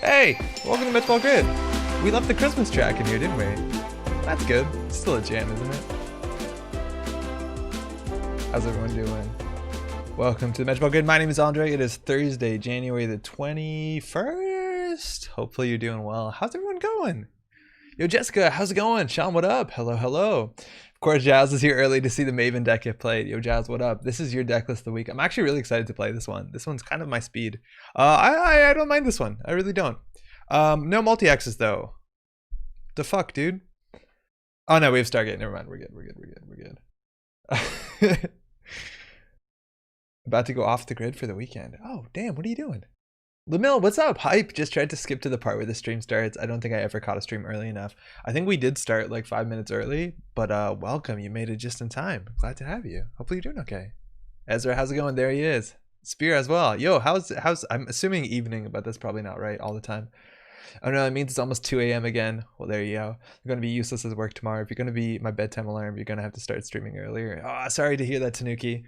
Hey, welcome to Metrunner Grid. We left the Christmas track in here, didn't we? That's good. It's still a jam, isn't it? How's everyone doing? Welcome to the Metrunner Grid. My name is Andre. It is Thursday, January the 21st. Hopefully you're doing well. How's everyone going? Yo, Jessica, how's it going? Sean, what up? Hello, hello. Of course, Jazz is here early to see the Maven deck get played. Yo, Jazz, what up? This is your deck list of the week. I'm actually really excited to play this one. This one's kind of my speed. I don't mind this one. I really don't. No multi-axis though. The fuck, dude? Oh no, we have Stargate. Never mind. We're good. We're good. About to go off the grid for the weekend. Oh, damn. What are you doing? Lamil, what's up? Hype. Just tried to skip to the part where the stream starts. I don't think I ever caught a stream early enough. I think we did start like 5 minutes early, but welcome. You made it just in time. Glad to have you. Hopefully you're doing okay. Ezra, how's it going? There he is. Spear as well. Yo, how's I'm assuming evening, but that's probably not right all the time. Oh no, it means it's almost 2 a.m. again. Well, there you go. I'm going to be useless as work tomorrow. If you're going to be my bedtime alarm, you're going to have to start streaming earlier. Oh, sorry to hear that, Tanuki.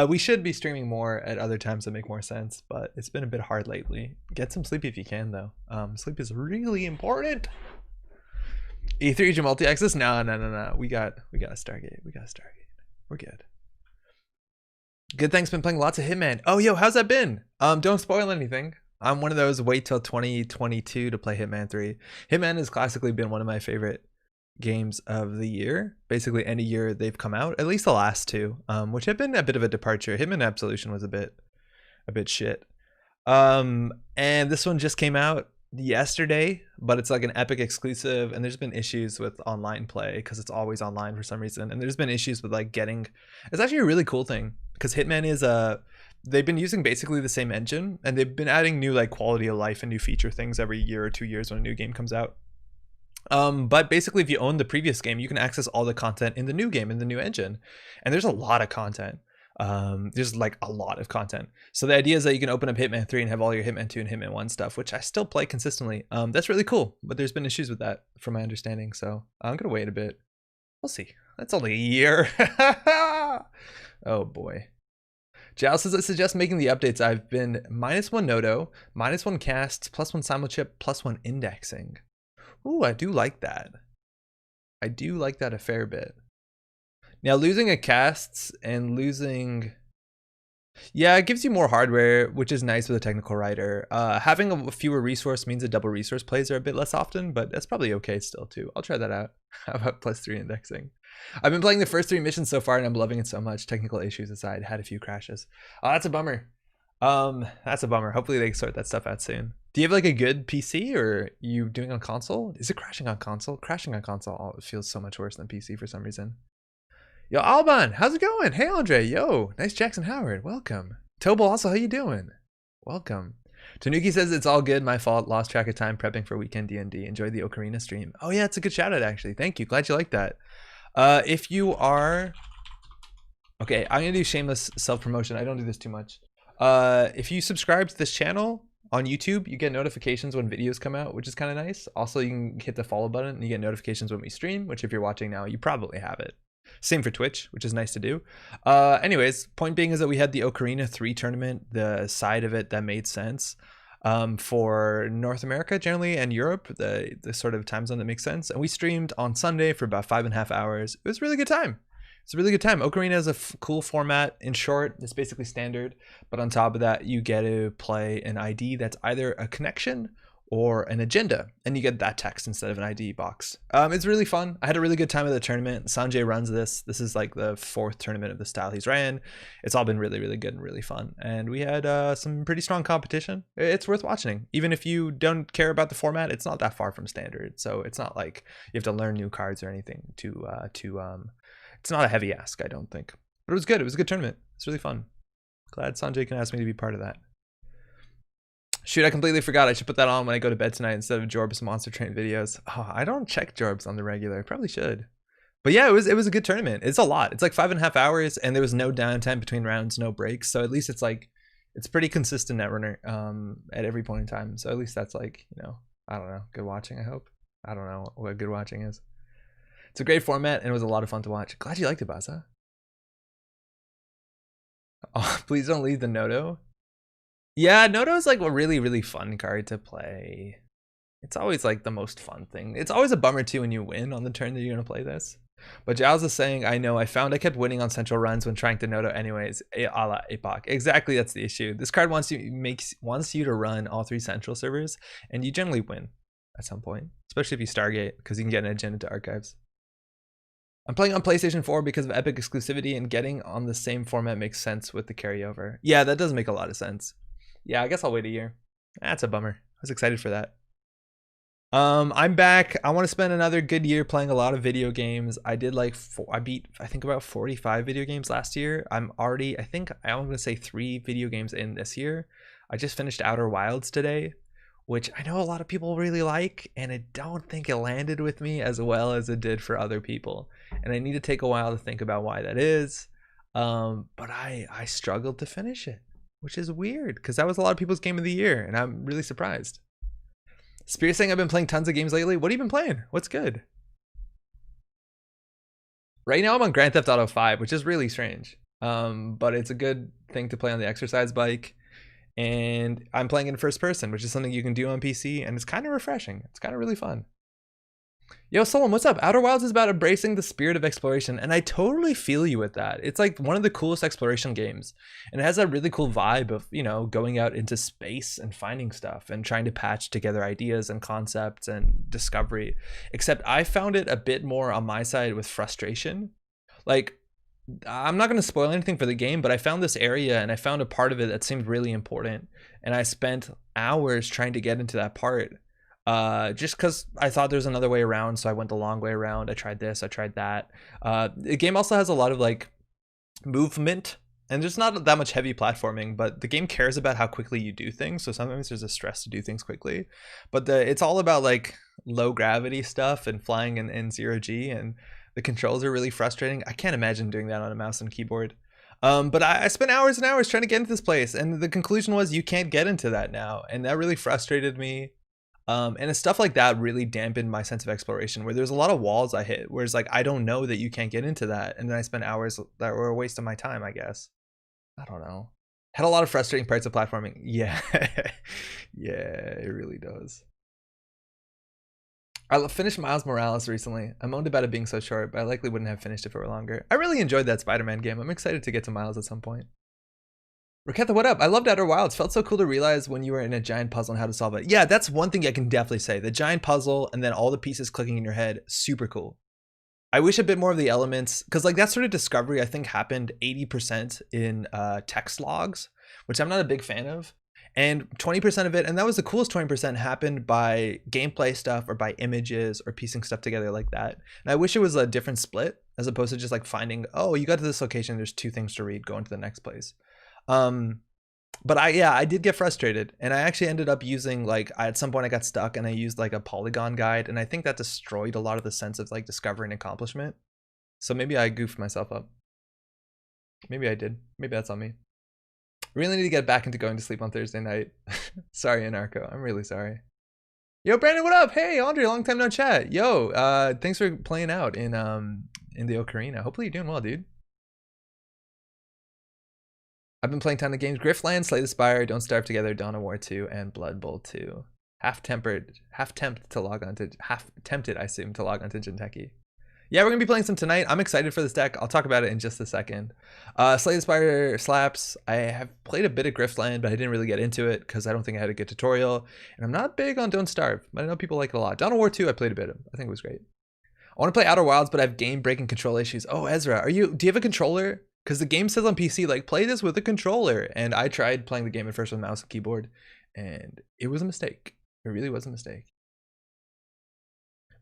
We should be streaming more at other times that make more sense, but it's been a bit hard lately. Get some sleep if you can, though. Sleep is really important. E3 multi-axis? No. We got a Stargate. We're good. Good things. Been playing lots of Hitman. Oh, yo, how's that been? Don't spoil anything. I'm one of those wait till 2022 to play Hitman 3. Hitman has classically been one of my favorite games of the year. Basically any year they've come out, at least the last two, which have been a bit of a departure. Hitman Absolution was a bit shit. And this one just came out yesterday, but it's like an Epic exclusive, and there's been issues with online play because it's always online for some reason, and there's been issues with like getting. It's actually a really cool thing because Hitman is they've been using basically the same engine, and they've been adding new like quality of life and new feature things every year or 2 years when a new game comes out. But basically if you own the previous game, you can access all the content in the new game in the new engine, and there's a lot of content. There's like a lot of content. So the idea is that you can open up Hitman 3 and have all your Hitman 2 and Hitman 1 stuff, which I still play consistently. That's really cool, but there's been issues with that from my understanding, so I'm gonna wait a bit. We'll see. That's only a year. Oh boy. Jal says, I suggest making the updates. I've been -1 Nodo, -1 casts, +1 simulchip, +1 indexing. Ooh, I do like that. I do like that a fair bit. Now losing a casts and losing, yeah, it gives you more hardware, which is nice with a technical writer. Having a fewer resource means a double resource plays are a bit less often, but that's probably okay still too. I'll try that out. How about +3 indexing? I've been playing the first 3 missions so far and I'm loving it so much. Technical issues aside, had a few crashes. Oh, that's a bummer. That's a bummer. Hopefully they sort that stuff out soon. Do you have like a good PC, or are you doing on console? Is it crashing on console? Crashing on console feels so much worse than PC for some reason. Yo, Alban, how's it going? Hey, Andre. Yo, nice Jackson Howard. Welcome. Tobal, also, how you doing? Welcome. Tanuki says it's all good. My fault. Lost track of time prepping for weekend D&D. Enjoy the Ocarina stream. Oh yeah, it's a good shout out actually. Thank you. Glad you like that. If you are, okay, I'm gonna do shameless self-promotion. I don't do this too much. If you subscribe to this channel on YouTube, you get notifications when videos come out, which is kind of nice. Also, you can hit the follow button and you get notifications when we stream, which if you're watching now, you probably have it. Same for Twitch, which is nice to do. Anyways, point being is that we had the Ocarina 3 tournament, the side of it that made sense for North America generally and Europe, the sort of time zone that makes sense. And we streamed on Sunday for about 5.5 hours. It was a really good time. It's a really good time. Ocarina is a cool format. In short, it's basically standard, but on top of that, you get to play an ID that's either a connection or an agenda, and you get that text instead of an ID box. It's really fun. I had a really good time at the tournament. Sanjay runs this. This is like the 4th tournament of the style he's ran. It's all been really, really good and really fun. And we had some pretty strong competition. It's worth watching. Even if you don't care about the format, it's not that far from standard. So it's not like you have to learn new cards or anything it's not a heavy ask, I don't think. But it was good. It was a good tournament. It's really fun. Glad Sanjay can ask me to be part of that. Shoot, I completely forgot. I should put that on when I go to bed tonight instead of Jorb's Monster Train videos. Oh, I don't check Jorb's on the regular. I probably should. But yeah, it was a good tournament. It's a lot. It's like 5.5 hours, and there was no downtime between rounds, no breaks. So at least it's like, it's pretty consistent Netrunner at every point in time. So at least that's like, you know, I don't know, good watching, I hope. I don't know what good watching is. It's a great format, and it was a lot of fun to watch. Glad you liked it, Baza. Oh, please don't leave the Nodo. Yeah, Noto is like a really, really fun card to play. It's always like the most fun thing. It's always a bummer too when you win on the turn that you're gonna play this. But Giles is saying, I know, I found I kept winning on central runs when trying to Noto anyways, a la Apoc. Exactly, that's the issue. This card wants you to run all 3 central servers, and you generally win at some point, especially if you Stargate, because you can get an agenda to archives. I'm playing on PlayStation 4 because of Epic exclusivity, and getting on the same format makes sense with the carryover. Yeah, that does make a lot of sense. Yeah, I guess I'll wait a year. That's a bummer. I was excited for that. I'm back. I want to spend another good year playing a lot of video games. I did like I beat I think about 45 video games last year. I'm already I'm going to say 3 video games in this year. I just finished Outer Wilds today, which I know a lot of people really like, and I don't think it landed with me as well as it did for other people. And I need to take a while to think about why that is. But I struggled to finish it, which is weird because that was a lot of people's game of the year, and I'm really surprised. Spear saying I've been playing tons of games lately. What have you been playing? What's good? Right now I'm on Grand Theft Auto 5, which is really strange. But it's a good thing to play on the exercise bike. And I'm playing in first person, which is something you can do on PC, and it's kind of refreshing. It's kind of really fun. Yo, Solom, what's up? Outer Wilds is about embracing the spirit of exploration, and I totally feel you with that. It's like one of the coolest exploration games, and it has a really cool vibe of, you know, going out into space and finding stuff and trying to patch together ideas and concepts and discovery. Except I found it a bit more on my side with frustration. Like, I'm not going to spoil anything for the game, but I found this area and I found a part of it that seemed really important, and I spent hours trying to get into that part. Just because I thought there's another way around, so I went the long way around. I tried this, I tried that. The game also has a lot of like movement, and there's not that much heavy platforming, but the game cares about how quickly you do things, so sometimes there's a stress to do things quickly. But it's all about like low gravity stuff and flying in 0G, and the controls are really frustrating. I can't imagine doing that on a mouse and keyboard. But I spent hours and hours trying to get into this place, and the conclusion was you can't get into that now, and that really frustrated me. And it's stuff like that really dampened my sense of exploration, where there's a lot of walls I hit where it's like I don't know that you can't get into that, and then I spent hours that were a waste of my time, I guess. I don't know. Had a lot of frustrating parts of platforming. Yeah. Yeah, it really does. I finished Miles Morales recently. I moaned about it being so short, but I likely wouldn't have finished it if it were longer. I really enjoyed that Spider-Man game. I'm excited to get to Miles at some point. Raketha, what up? I loved Outer Wilds. Felt so cool to realize when you were in a giant puzzle and how to solve it. Yeah, that's one thing I can definitely say. The giant puzzle and then all the pieces clicking in your head, super cool. I wish a bit more of the elements, because like that sort of discovery I think happened 80% in text logs, which I'm not a big fan of. And 20% of it, and that was the coolest 20%, happened by gameplay stuff or by images or piecing stuff together like that. And I wish it was a different split as opposed to just like finding, oh, you got to this location, there's 2 things to read, go into the next place. But I did get frustrated, and I actually ended up using like at some point I got stuck and I used like a polygon guide, and I think that destroyed a lot of the sense of like discovery and accomplishment. So maybe I goofed myself up. Maybe I did. Maybe that's on me. Really need to get back into going to sleep on Thursday night. Sorry, Anarcho. I'm really sorry. Yo, Brandon, what up? Hey, Andre, long time no chat. Yo, thanks for playing out in the Ocarina. Hopefully you're doing well, dude. I've been playing a ton of games. Griftland, Slay the Spire, Don't Starve Together, Dawn of War 2, and Blood Bowl 2. Half tempted, I assume, to log on to Jinteki. Yeah, we're gonna be playing some tonight. I'm excited for this deck. I'll talk about it in just a second. Slay the Spire slaps. I have played a bit of Griftland, but I didn't really get into it because I don't think I had a good tutorial. And I'm not big on Don't Starve, but I know people like it a lot. Dawn of War 2, I played a bit of. I think it was great. I want to play Outer Wilds, but I have game-breaking control issues. Oh, Ezra, do you have a controller? Because the game says on PC, like, play this with a controller. And I tried playing the game at first with mouse and keyboard, and it was a mistake. It really was a mistake.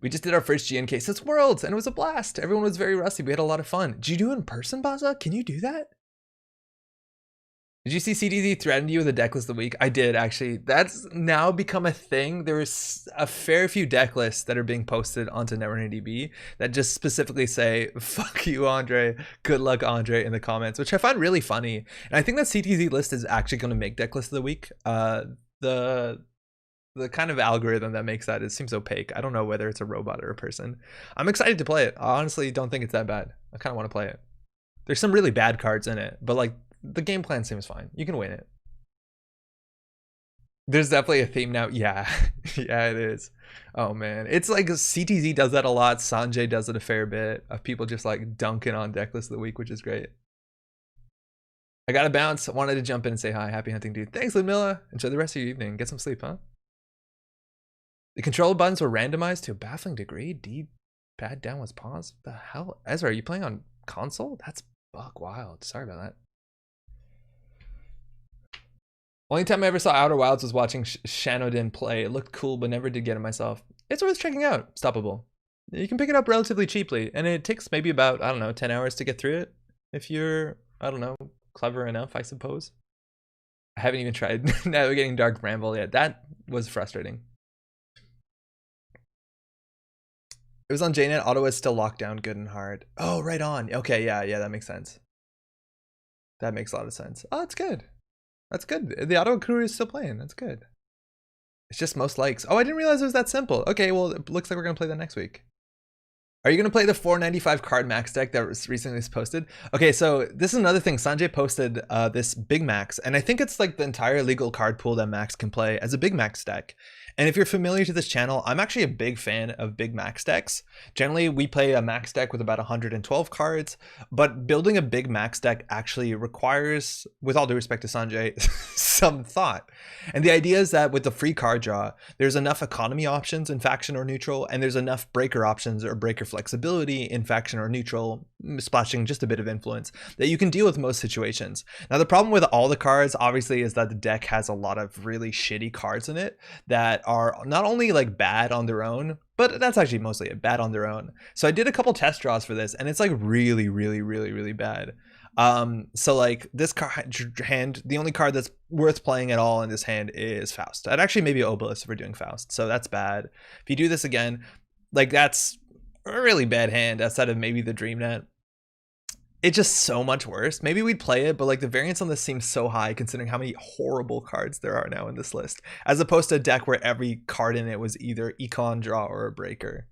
We just did our first GN case. It's Worlds, and it was a blast. Everyone was very rusty. We had a lot of fun. Did you do it in person, Baza? Can you do that? Did you see CDZ threatened you with a deck list of the week? I did, actually. That's now become a thing. There's a fair few deck lists that are being posted onto Netrunner DB that just specifically say, fuck you, Andre. Good luck, Andre, in the comments, which I find really funny. And I think that CTZ list is actually going to make deck list of the week. The kind of algorithm that makes that, it seems opaque. I don't know whether it's a robot or a person. I'm excited to play it. I honestly don't think it's that bad. I kind of want to play it. There's some really bad cards in it, but like, the game plan seems fine. You can win it. There's definitely a theme now. Yeah, yeah, it is. Oh man, it's like CTZ does that a lot. Sanjay does it a fair bit of people just like dunking on Decklist of the week, which is great. I gotta bounce. I wanted to jump in and say hi. Happy hunting, dude. Thanks, Ludmilla. Enjoy the rest of your evening. Get some sleep, huh? The control buttons were randomized to a baffling degree. D pad down was paused. The hell, Ezra? Are you playing on console? That's buck wild. Sorry about that. Only time I ever saw Outer Wilds was watching Shanodin play. It looked cool, but never did get it myself. It's worth checking out. Stoppable. You can pick it up relatively cheaply, and it takes maybe about, I don't know, 10 hours to get through it. If you're, I don't know, clever enough, I suppose. I haven't even tried navigating Dark Bramble yet. That was frustrating. It was on JNet. Ottawa is still locked down good and hard. Oh, right on. Okay, yeah, that makes sense. That makes a lot of sense. Oh, that's good. That's good. The Ottawa crew is still playing. That's good. It's just most likes. Oh, I didn't realize it was that simple. Okay, well, it looks like we're going to play that next week. Are you going to play the 495 card max deck that was recently posted? Okay, so this is another thing. Sanjay posted this Big Max, and I think it's like the entire legal card pool that Max can play as a Big Max deck. And if you're familiar to this channel, I'm actually a big fan of Big Max decks. Generally, we play a Max deck with about 112 cards, but building a Big Max deck actually requires, with all due respect to Sanjay, some thought. And the idea is that with the free card draw, there's enough economy options in faction or neutral, and there's enough breaker options or breaker flexibility in faction or neutral, splashing just a bit of influence, that you can deal with most situations. Now, the problem with all the cards, obviously, is that the deck has a lot of really shitty cards in it that are not only like bad on their own, but that's actually mostly it, bad on their own. So I did a couple test draws for this, and it's like really, really, really, really bad. So like this hand, the only card that's worth playing at all in this hand is Faust. I'd actually maybe Obelisk if we're doing Faust, so that's bad. If you do this again, like that's a really bad hand outside of maybe the Dreamnet. It's just so much worse. Maybe we'd play it, but like the variance on this seems so high considering how many horrible cards there are now in this list, as opposed to a deck where every card in it was either econ, draw, or a breaker.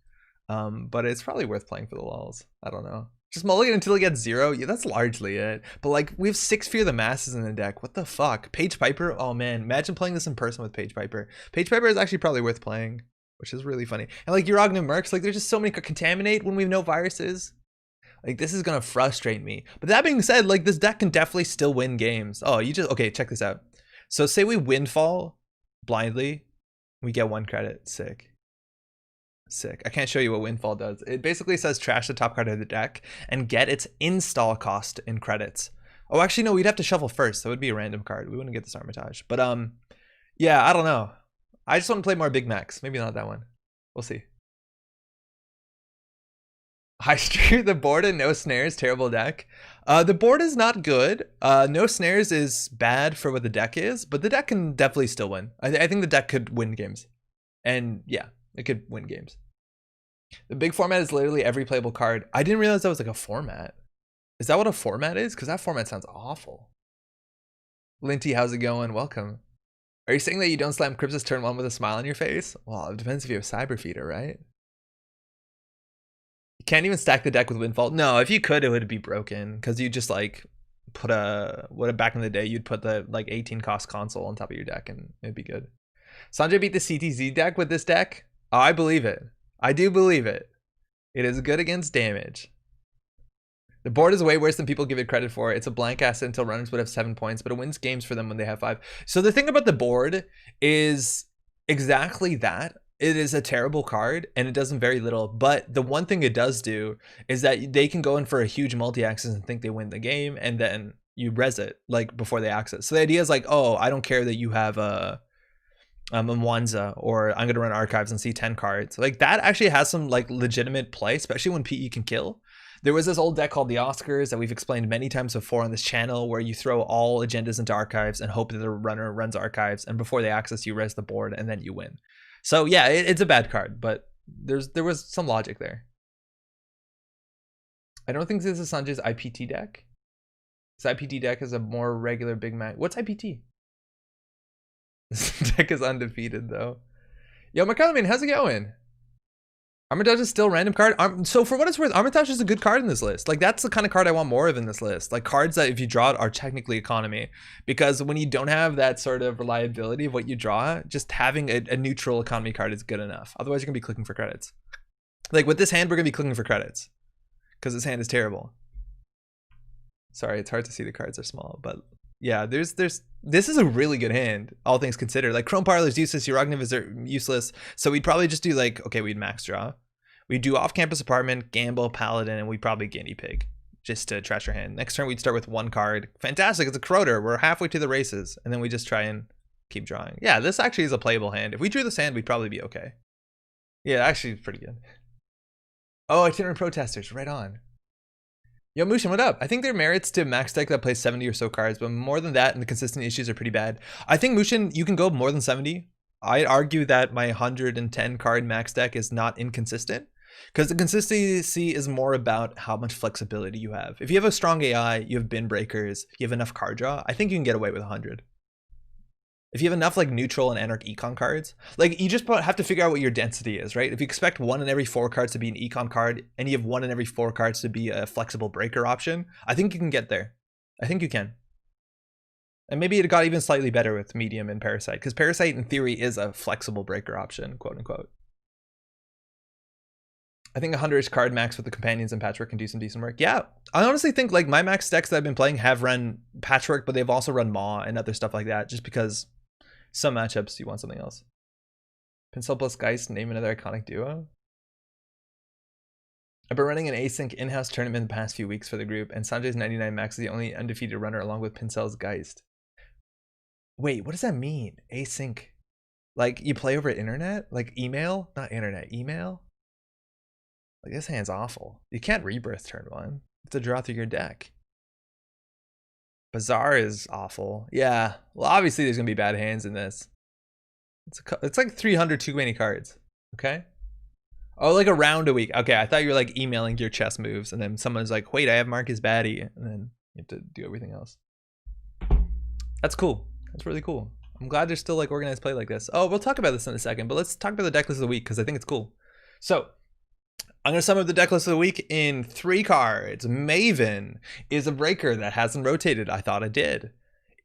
But it's probably worth playing for the lulz. I don't know. Just mulligan until it gets 0. Yeah, that's largely it. But like we have 6 Fear the Masses in the deck. What the fuck? Page Piper? Oh man, imagine playing this in person with Page Piper. Page Piper is actually probably worth playing, which is really funny. And like Uragna Mercs, like there's just so many Contaminate when we have no viruses. Like this is gonna frustrate me. But that being said, like this deck can definitely still win games. Oh, you just, okay, check this out. So say we Windfall blindly, we get 1 credit. Sick. Sick. I can't show you what Windfall does. It basically says trash the top card of the deck and get its install cost in credits. Oh, actually no, we'd have to shuffle first. So it would be a random card. We wouldn't get this Armitage. But yeah, I don't know. I just want to play more Big Max. Maybe not that one. We'll see. High Street, the board and no snares, terrible deck. The board is not good. No snares is bad for what the deck is, but the deck can definitely still win. I think the deck could win games. And yeah, it could win games. The big format is literally every playable card. I didn't realize that was like a format. Is that what a format is? Because that format sounds awful. Linty, how's it going? Welcome. Are you saying that you don't slam Cryptus turn 1 with a smile on your face? Well, it depends if you have Cyber Feeder, right? You can't even stack the deck with Windfall. No, if you could, it would be broken because you just like put back in the day, you'd put the like 18 cost console on top of your deck and it'd be good. Sanjay beat the CTZ deck with this deck. Oh, I believe it. I do believe it. It is good against damage. The board is way worse than people give it credit for. It's a blank asset until runners would have 7 points, but it wins games for them when they have 5. So the thing about the board is exactly that. It is a terrible card and it does very little, but the one thing it does do is that they can go in for a huge multi-access and think they win the game, and then you res it like before they access. So the idea is like, oh, I don't care that you have a Mwanza, or I'm gonna run archives and see 10 cards. Like that actually has some like legitimate play, especially when PE can kill. There was this old deck called the Oscars that we've explained many times before on this channel, where you throw all agendas into archives and hope that the runner runs archives, and before they access, you res the board and then you win. So yeah, it's a bad card, but there was some logic there. I don't think this is Sanjay's IPT deck. His IPT deck is a more regular Big Mac. What's IPT? This deck is undefeated though. Yo, McCallum, how's it going? Armitage is still a random card. So for what it's worth, Armitage is a good card in this list. Like that's the kind of card I want more of in this list. Like cards that if you draw it are technically economy. Because when you don't have that sort of reliability of what you draw, just having a neutral economy card is good enough. Otherwise you're gonna be clicking for credits. Like with this hand, we're gonna be clicking for credits. Because this hand is terrible. Sorry, it's hard to see, the cards are small, but yeah, this is a really good hand, all things considered. Like Chrome Parlor is useless, Urogniv is useless, so we'd probably just do like, okay, we'd max draw. We'd do off-campus apartment, gamble, paladin, and we'd probably guinea pig, just to trash our hand. Next turn we'd start with one card. Fantastic, it's a Croter, we're halfway to the races, and then we just try and keep drawing. Yeah, this actually is a playable hand. If we drew this hand, we'd probably be okay. Yeah, actually pretty good. Oh, itinerant protesters, right on. Yo, Mushin, what up? I think there are merits to max deck that plays 70 or so cards, but more than that, and the consistent issues are pretty bad. I think, Mushin, you can go more than 70. I'd argue that my 110 card max deck is not inconsistent, because the consistency is more about how much flexibility you have. If you have a strong AI, you have bin breakers, you have enough card draw, I think you can get away with 100. If you have enough like neutral and anarch econ cards, like you just have to figure out what your density is, right? If you expect 1 in every 4 cards to be an econ card and you have 1 in every 4 cards to be a flexible breaker option, I think you can get there. I think you can. And maybe it got even slightly better with medium and parasite, because parasite in theory is a flexible breaker option, quote unquote. I think 100-ish card max with the companions and patchwork can do some decent work. Yeah, I honestly think like my max decks that I've been playing have run patchwork, but they've also run Maw and other stuff like that, just because some matchups you want something else. Pencil plus Geist, name another iconic duo. I've been running an async in-house tournament in the past few weeks for the group, and Sanjay's 99 max is the only undefeated runner along with Pincel's Geist. Wait, what does that mean? Async? Like you play over internet? Like email? Not internet, email? Like this hand's awful. You can't rebirth turn 1. You have to draw through your deck. Bazaar is awful. Yeah. Well, obviously there's gonna be bad hands in this. It's like 300 too many cards. Okay. Oh, like a round a week. Okay, I thought you were like emailing your chess moves, and then someone's like, "Wait, I have Marcus Batty," and then you have to do everything else. That's cool. That's really cool. I'm glad there's still like organized play like this. Oh, we'll talk about this in a second, but let's talk about the deck list of the week because I think it's cool. So I'm going to sum up the deck list of the week in 3 cards. Maven is a breaker that hasn't rotated. I thought it did.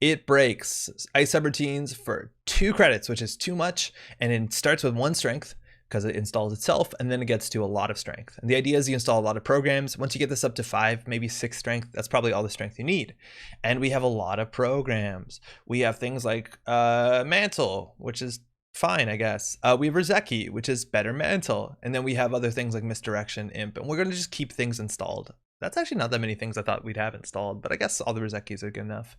It breaks Ice Subroutines for 2 credits, which is too much. And it starts with 1 strength because it installs itself, and then it gets to a lot of strength. And the idea is you install a lot of programs. Once you get this up to 5, maybe 6 strength, that's probably all the strength you need. And we have a lot of programs. We have things like Mantle, which is fine, I guess. We have Rizeki, which is better Mantle. And then we have other things like Misdirection, Imp, and we're going to just keep things installed. That's actually not that many things I thought we'd have installed, but I guess all the Rizekis are good enough.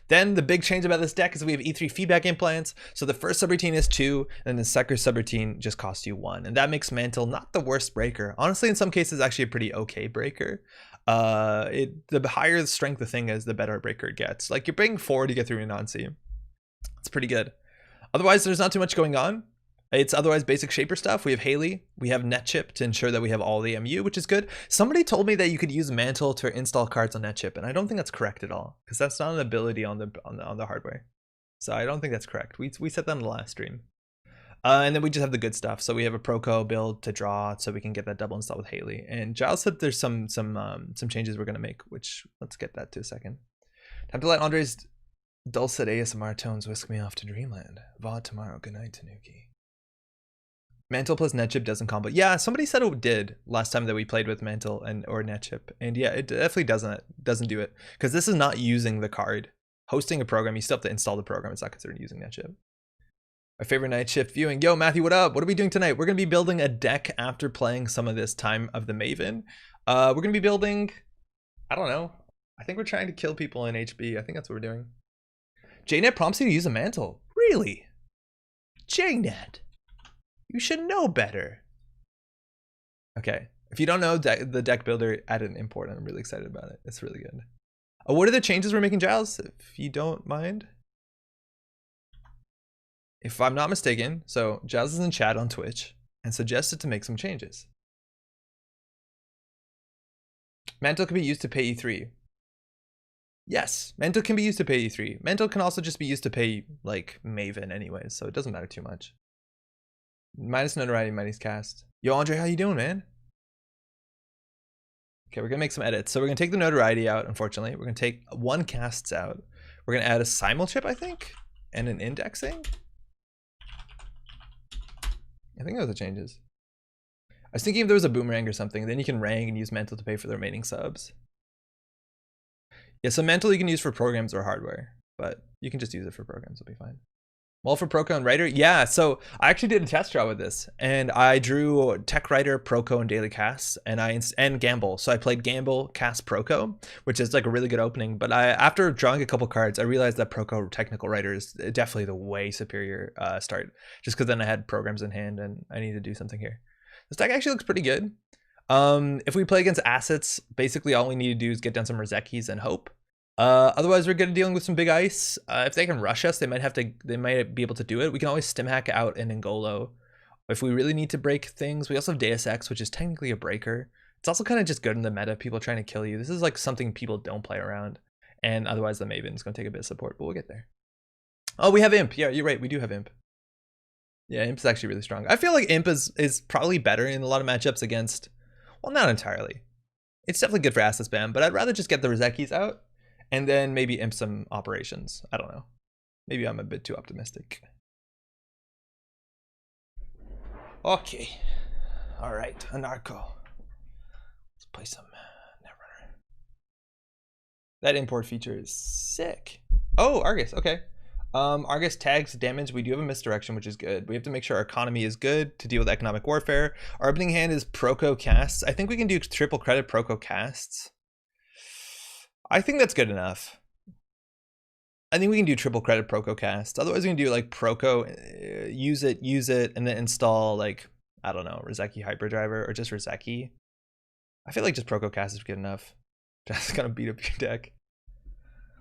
Then the big change about this deck is we have E3 feedback implants. So the first subroutine is 2, and the second subroutine just costs you 1. And that makes Mantle not the worst breaker. Honestly, in some cases, actually a pretty okay breaker. The higher the strength the thing is, the better breaker it gets. Like you're bringing 4 to get through Anansi. It's pretty good. Otherwise, there's not too much going on. It's otherwise basic shaper stuff. We have Haley. We have NetChip to ensure that we have all the MU, which is good. Somebody told me that you could use Mantle to install cards on NetChip, and I don't think that's correct at all because that's not an ability on the hardware. So I don't think that's correct. We said that on the last stream. And then we just have the good stuff. So we have a Proco build to draw, so we can get that double install with Haley. And Giles said there's some changes we're gonna make, which let's get that to a second. Time to let Andre's dulcet ASMR tones whisk me off to dreamland. VOD tomorrow. Good night, Tanuki. Mantle plus NetChip doesn't combo. Yeah, somebody said it did last time that we played with Mantle or NetChip, and yeah, it definitely doesn't do it because this is not using the card. Hosting a program, you still have to install the program. It's not considered using NetChip. My favorite night shift viewing. Yo, Matthew, what up? What are we doing tonight? We're gonna be building a deck after playing some of this Time of the Maven. We're gonna be building. I don't know. I think we're trying to kill people in HB. I think that's what we're doing. JNet prompts you to use a Mantle. Really? JNet. You should know better. Okay. If you don't know, the deck builder added an import, and I'm really excited about it. It's really good. What are the changes we're making, Giles? If you don't mind. If I'm not mistaken, so Giles is in chat on Twitch and suggested to make some changes. Mantle can be used to pay E3. Yes, Mantle can be used to pay E3. Mantle can also just be used to pay like Maven anyways, so it doesn't matter too much. Minus notoriety, minus cast. Yo, Andre, how you doing, man? Okay, we're gonna make some edits. So we're gonna take the notoriety out, unfortunately. We're gonna take one casts out. We're gonna add a simul chip, I think, and an indexing. I think those are changes. I was thinking if there was a boomerang or something, then you can rank and use mental to pay for the remaining subs. Yeah, so mental you can use for programs or hardware, but you can just use it for programs, it'll be fine. Well, for Proco and Writer, yeah, so I actually did a test draw with this, and I drew Tech Writer, Proco, and Daily Casts, and Gamble. So I played Gamble, Cast, Proco, which is like a really good opening, but after drawing a couple cards, I realized that Proco Technical Writer is definitely the way superior start, just because then I had programs in hand, and I need to do something here. This deck actually looks pretty good. If we play against assets, basically all we need to do is get down some Rozekis and hope. Otherwise, we're good at dealing with some big ice. If they can rush us, they might be able to do it. We can always stim hack out an Ngolo. If we really need to break things, we also have Deus Ex, which is technically a breaker. It's also kind of just good in the meta, people trying to kill you. This is like something people don't play around. And otherwise, the Maven is going to take a bit of support, but we'll get there. Oh, we have Imp. Yeah, you're right. We do have Imp. Yeah, Imp is actually really strong. I feel like Imp is probably better in a lot of matchups against, well, not entirely. It's definitely good for asset spam, but I'd rather just get the Rozekis out and then maybe imp some operations. I don't know. Maybe I'm a bit too optimistic. Okay. All right, Anarcho. Let's play some Netrunner. That import feature is sick. Oh, Argus, okay. Argus tags damage. We do have a misdirection, which is good. We have to make sure our economy is good to deal with economic warfare. Our opening hand is Proco casts. I think we can do triple credit Proco casts. I think that's good enough. I think we can do triple credit Proco cast. Otherwise we can do like Proco, use it, and then install like, I don't know, Rozeki Hyperdriver or just Rozeki. I feel like just Proco cast is good enough. Just gonna beat up your deck.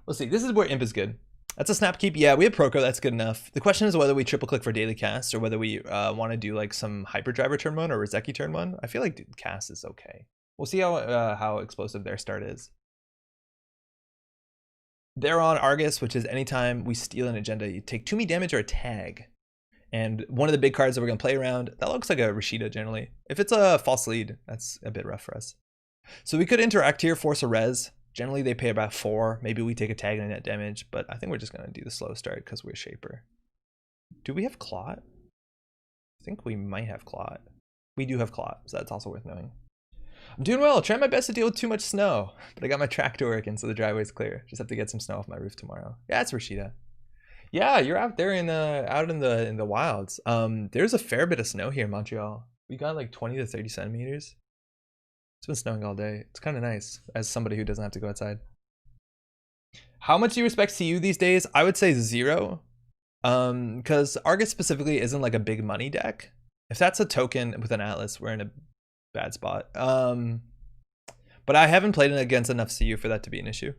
We'll see. This is where Imp is good. That's a snap keep. Yeah, we have Proco, that's good enough. The question is whether we triple click for daily cast or whether we want to do like some Hyperdriver turn 1 or Rozeki turn 1. I feel like cast is okay. We'll see how explosive their start is. They're on Argus, which is anytime we steal an agenda, you take 2me damage or a tag. And one of the big cards that we're going to play around, that looks like a Rashida generally. If it's a false lead, that's a bit rough for us. So we could interact here, force a res. Generally, they pay about 4. Maybe we take a tag and net damage, but I think we're just going to do the slow start because we're Shaper. Do we have Clot? I think we might have Clot. We do have Clot, so that's also worth knowing. I'm doing well, trying my best to deal with too much snow, but I got my tractor working, so the driveway's clear. Just have to get some snow off my roof tomorrow. Yeah, it's Rashida. Yeah, you're out there in the wilds. There's a fair bit of snow here in Montreal. We got like 20 to 30 centimeters. It's been snowing all day. It's kind of nice as somebody who doesn't have to go outside. How much do you respect CU these days? I would say 0. Because Argus specifically isn't like a big money deck. If that's a token with an Atlas, we're in a bad spot. But I haven't played it against enough CU for that to be an issue.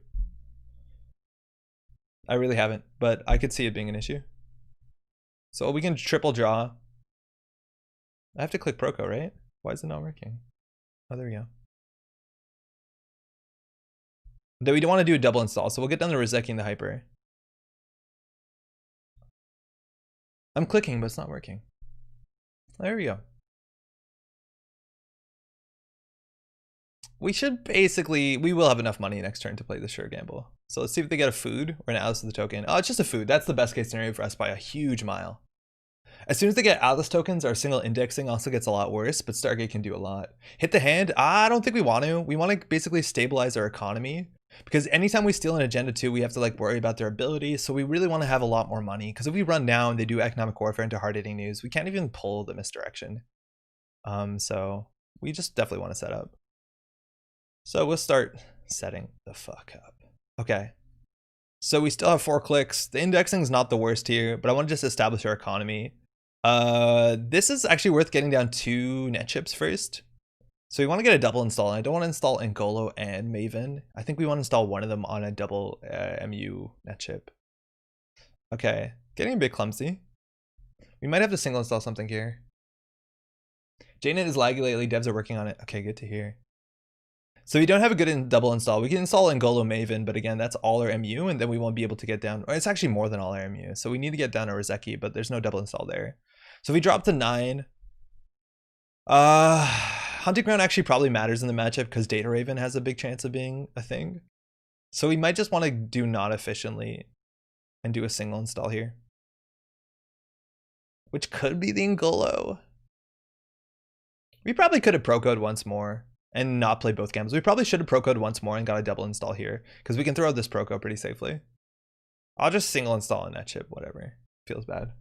I really haven't, but I could see it being an issue. So we can triple draw. I have to click Proco, right? Why is it not working? Oh, there we go. Then we don't want to do a double install, so we'll get down to Rozeki and the Hyper. I'm clicking, but it's not working. There we go. We should basically, we will have enough money next turn to play the sure gamble. So let's see if they get a food or an Atlas of the token. Oh, it's just a food. That's the best case scenario for us by a huge mile. As soon as they get Atlas tokens, our single indexing also gets a lot worse, but Stargate can do a lot. Hit the hand? I don't think we want to. We want to basically stabilize our economy, because anytime we steal an agenda too, we have to like worry about their ability. So we really want to have a lot more money, because if we run down, they do economic warfare into hard-hitting news. We can't even pull the misdirection. So we just definitely want to set up. So we'll start setting the fuck up. Okay. So we still have 4 clicks. The indexing is not the worst here, but I want to just establish our economy. This is actually worth getting down 2 net chips first. So we want to get a double install. I don't want to install Ngolo and Maven. I think we want to install one of them on a double MU net chip. Okay, getting a bit clumsy. We might have to single install something here. JNet is laggy lately. Devs are working on it. Okay, good to hear. So we don't have a good double install. We can install Ngolo Maven, but again, that's all our MU, and then we won't be able to get down. Or it's actually more than all our MU. So we need to get down a Rozeki, but there's no double install there. So if we drop to 9, Hunting Ground actually probably matters in the matchup because Data Raven has a big chance of being a thing. So we might just want to do not efficiently and do a single install here, which could be the Ngolo. We probably could have pro-code once more and not play both games. We probably should have pro-code once more and got a double install here because we can throw out this pro-code pretty safely. I'll just single install on that chip, whatever. Feels bad.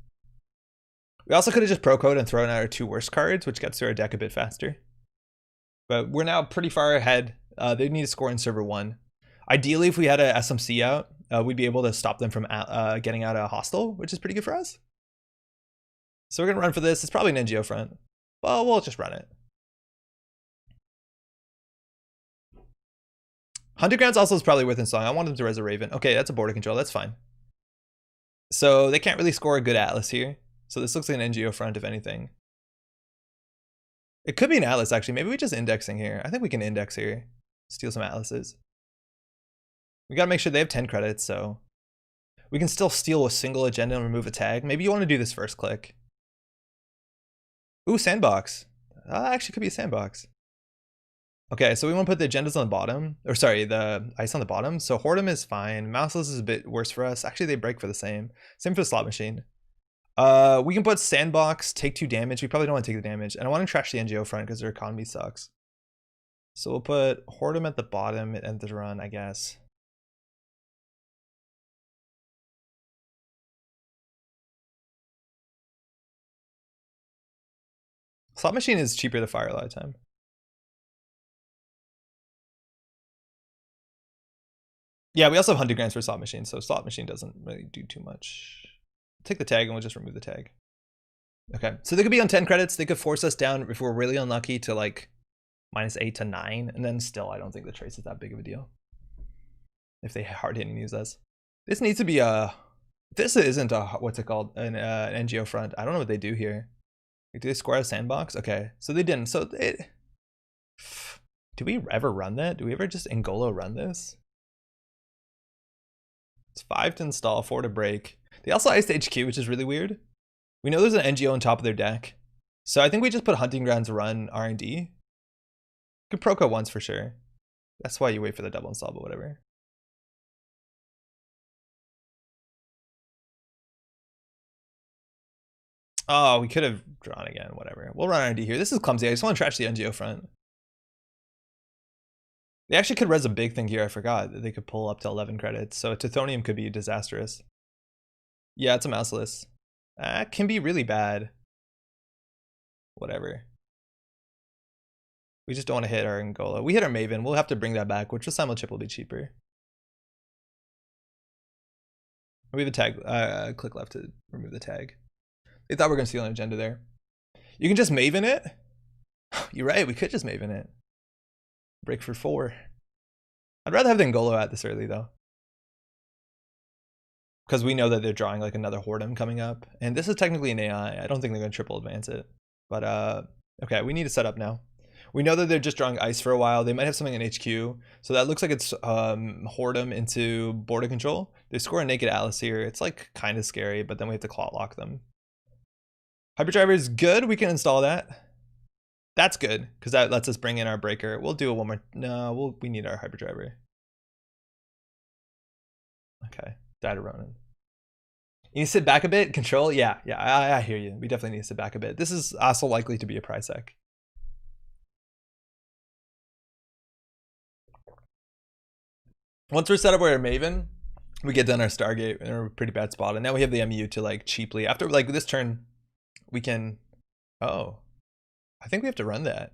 We also could have just pro-code and thrown out our 2 worst cards, which gets through our deck a bit faster. But we're now pretty far ahead. They need to score in server 1. Ideally, if we had a SMC out, we'd be able to stop them from getting out a hostile, which is pretty good for us. So we're going to run for this. It's probably an NGO front. Well, we'll just run it. Hunter Grounds also is probably worth installing. I want them to res a Raven. Okay, that's a border control. That's fine. So they can't really score a good Atlas here. So this looks like an NGO front, if anything. It could be an Atlas, actually. Maybe we're just indexing here. I think we can index here. Steal some Atlases. We gotta make sure they have 10 credits, so we can still steal a single agenda and remove a tag. Maybe you want to do this first click. Ooh, sandbox. Actually could be a sandbox. Okay, so we want to put the agendas on the bottom, or sorry, the ice on the bottom. So Whoredom is fine. Mouseless is a bit worse for us. Actually, they break for the same. Same for the slot machine. We can put sandbox, take 2 damage. We probably don't want to take the damage. And I want to trash the NGO front because their economy sucks. So we'll put Whoredom at the bottom and end the run, I guess. Slot machine is cheaper to fire a lot of time. Yeah, we also have Hunting Grounds for slot machine, so slot machine doesn't really do too much. Take the tag and we'll just remove the tag. Okay, so they could be on 10 credits. They could force us down if we're really unlucky to like -8 to 9, and then still I don't think the trace is that big of a deal. If they hard hitting use us. This needs to be a, this isn't a, what's it called, an NGO front. I don't know what they do here. Like, do they score a sandbox? Okay, so they didn't. So it, do we ever run that? Do we ever just Ngolo run this? It's 5 to install, 4 to break. They also iced HQ, which is really weird. We know there's an NGO on top of their deck. So I think we just put Hunting Grounds run R&D. Could proco once for sure. That's why you wait for the double install, but whatever. Oh, we could have drawn again, whatever. We'll run R&D here. This is clumsy. I just want to trash the NGO front. They actually could res a big thing here. I forgot that they could pull up to 11 credits. So Tithonium could be disastrous. Yeah, it's a mouseless. Can be really bad. Whatever. We just don't want to hit our Ngolo. We hit our Maven. We'll have to bring that back, which the Simul chip will be cheaper. We have a tag. Click left to remove the tag. They thought we were going to steal an agenda there. You can just Maven it. You're right. We could just Maven it. Break for 4. I'd rather have the Ngolo at this early though, because we know that they're drawing like another Whoredom coming up, and this is technically an AI. I don't think they're going to triple advance it, but okay, we need to set up now. We know that they're just drawing ice for a while. They might have something in HQ, so that looks like it's Whoredom into border control. They score a naked Atlas here. It's like kind of scary, but then we have to clot lock them. Hyperdriver is good. We can install that. That's good, because that lets us bring in our breaker. We'll do it one more. No, we need our hyperdriver. Okay, died a Ronin. You need to sit back a bit. Control, yeah, I hear you. We definitely need to sit back a bit. This is also likely to be a prize sec. Once we're set up with our Maven, we get done our Stargate in a pretty bad spot, and now we have the MU to like cheaply, after like this turn, we can, oh. I think we have to run that.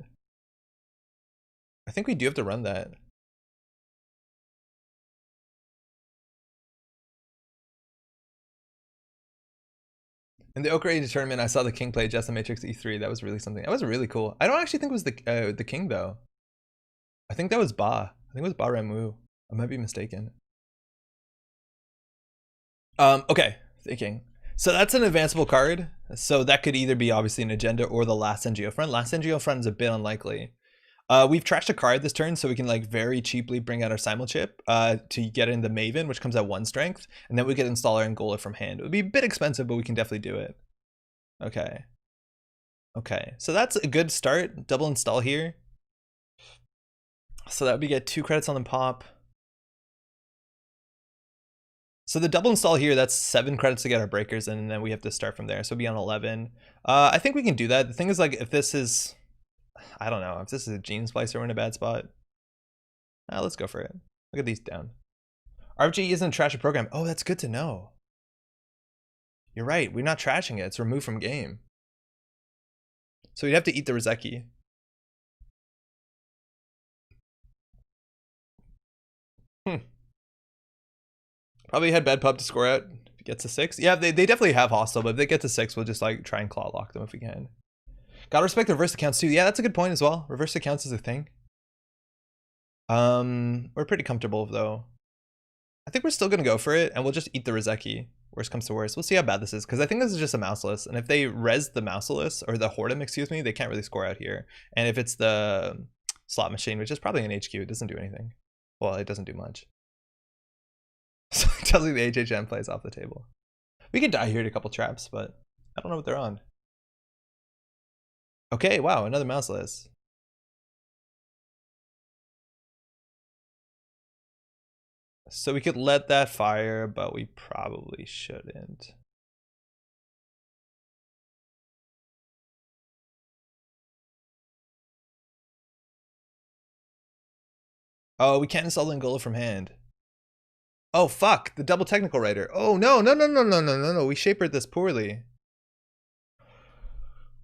I think we do have to run that. In the Ocarina tournament, I saw the King play Jessa Matrix E3. That was really something. That was really cool. I don't actually think it was the King though. I think that was Ba. I think it was Ba Ramu. I might be mistaken. Okay, thinking. So that's an advanceable card. So that could either be obviously an agenda or the last NGO front. Last NGO front is a bit unlikely. We've trashed a card this turn, so we can like very cheaply bring out our Simul chip to get in the Maven, which comes at 1 strength, and then we can install our Ngolo from hand. It would be a bit expensive, but we can definitely do it. Okay. Okay, so that's a good start. Double install here. So that we get 2 credits on the pop. So the double install here, that's 7 credits to get our breakers, and then we have to start from there. So it'll be on 11. I think we can do that. The thing is, like, if this is, I don't know, if this is a gene splicer, we're in a bad spot. Let's go for it. Look at these down. RFG isn't a trash program. Oh, that's good to know. You're right. We're not trashing it. It's removed from game. So we'd have to eat the Rozeki. Probably had bad pub to score out. If it gets to 6. Yeah, they definitely have hostile, but if they get to 6, we'll just like try and claw lock them if we can. Gotta respect the reverse accounts too. Yeah, that's a good point as well. Reverse accounts is a thing. We're pretty comfortable though. I think we're still gonna go for it, and we'll just eat the Rozeki. Worst comes to worst. We'll see how bad this is, because I think this is just a mouseless, and if they res the mouseless, or the Hordem, excuse me, they can't really score out here. And if it's the slot machine, which is probably an HQ, it doesn't do anything. Well, it doesn't do much. So it tells me the HHM plays off the table. We could die here to a couple traps, but I don't know what they're on. Okay, wow, another mouseless. So we could let that fire, but we probably shouldn't. Oh, we can't install the Angola from hand. Oh, fuck, the double technical writer. Oh, no. We shapered this poorly.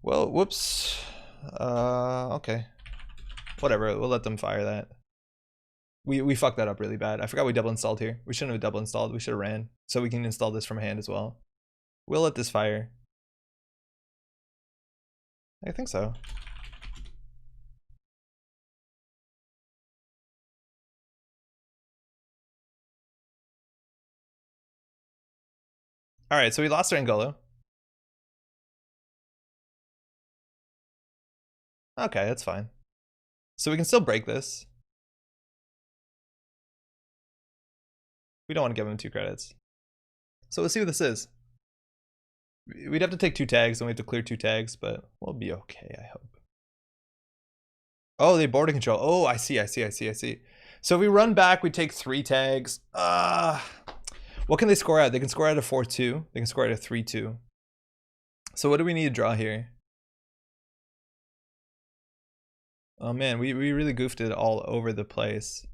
Well, whoops. Okay. Whatever, we'll let them fire that. We fucked that up really bad. I forgot we double installed here. We shouldn't have double installed. We should have ran. So we can install this from hand as well. We'll let this fire. I think so. Alright, so we lost our Angolo. Okay, that's fine. So we can still break this. We don't want to give him 2 credits. So let's see what this is. We'd have to take 2 tags, and we have to clear 2 tags, but we'll be okay, I hope. Oh, they border control. Oh, I see. So if we run back, we take 3 tags. What can they score out? They can score out a 4-2. They can score out a 3-2. So what do we need to draw here? Oh man, we really goofed it all over the place.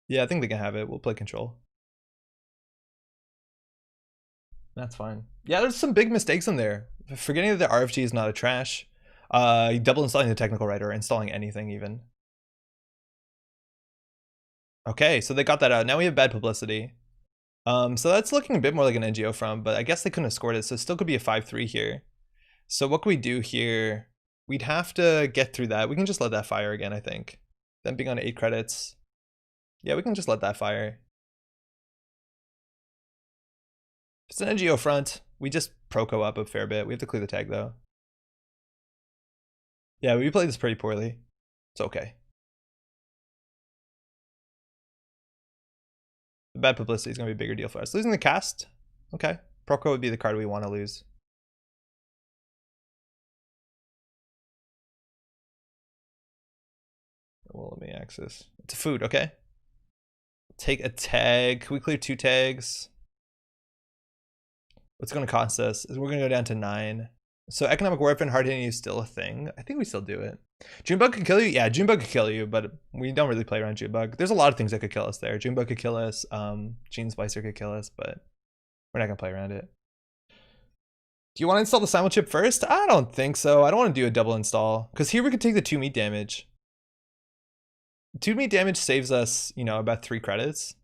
Yeah, I think they can have it. We'll play control. That's fine. Yeah, there's some big mistakes in there. Forgetting that the RFG is not a trash. Double installing the technical writer, installing anything even. Okay, so they got that out. Now we have bad publicity. So that's looking a bit more like an NGO from, but I guess they couldn't have scored it, so it still could be a 5-3 here. So what can we do here? We'd have to get through that. We can just let that fire again, I think. Them being on 8 credits. Yeah, we can just let that fire. It's an NGO front. We just proco up a fair bit. We have to clear the tag though. Yeah, we played this pretty poorly. It's okay. The bad publicity is going to be a bigger deal for us. Losing the cast? Okay. Proco would be the card we want to lose. Well, let me access. It's a food, okay. Take a tag. Can we clear 2 tags? What's going to cost us is we're going to go down to 9. So economic warfare and hard hitting is still a thing. I think we still do it. Junebug could kill you? Yeah, Junebug could kill you, but we don't really play around Junebug. There's a lot of things that could kill us there. Junebug could kill us, Gene Splicer could kill us, but we're not gonna play around it. Do you want to install the simul chip first? I don't think so. I don't want to do a double install, because here we could take the 2 meat damage. 2 meat damage saves us, you know, about 3 credits.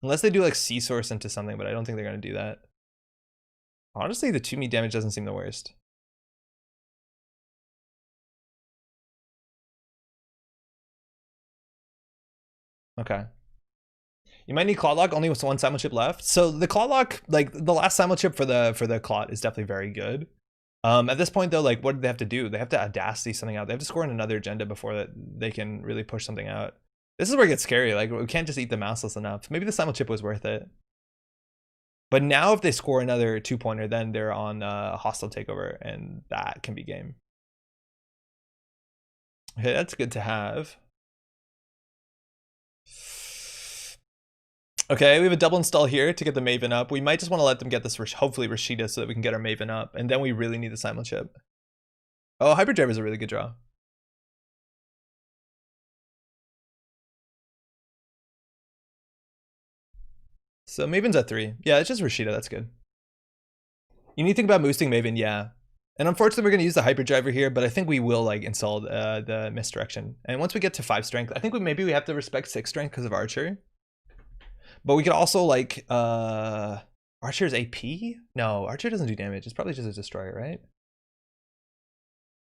Unless they do like C-source into something, but I don't think they're gonna do that. Honestly, the 2 meat damage doesn't seem the worst. Okay. You might need Clot Lock, only with 1 simul chip left. So the Clot Lock, like the last simul chip for the Clot is definitely very good. At this point though, like what do they have to do? They have to audacity something out. They have to score in another agenda before that they can really push something out. This is where it gets scary. Like we can't just eat the mouseless enough. Maybe the simul chip was worth it. But now if they score another 2-pointer, then they're on hostile takeover, and that can be game. Okay, that's good to have. Okay, we have a double install here to get the Maven up. We might just want to let them get this, hopefully Rashida, so that we can get our Maven up. And then we really need the Simul chip. Oh, Hyperdrive is a really good draw. So Maven's at 3. Yeah, it's just Rashida. That's good. You need to think about boosting Maven, yeah. And unfortunately, we're going to use the Hyperdriver here, but I think we will like install the misdirection. And once we get to 5 strength, I think maybe we have to respect 6 strength because of Archer. But we could also like Archer's AP? No, Archer doesn't do damage. It's probably just a destroyer, right?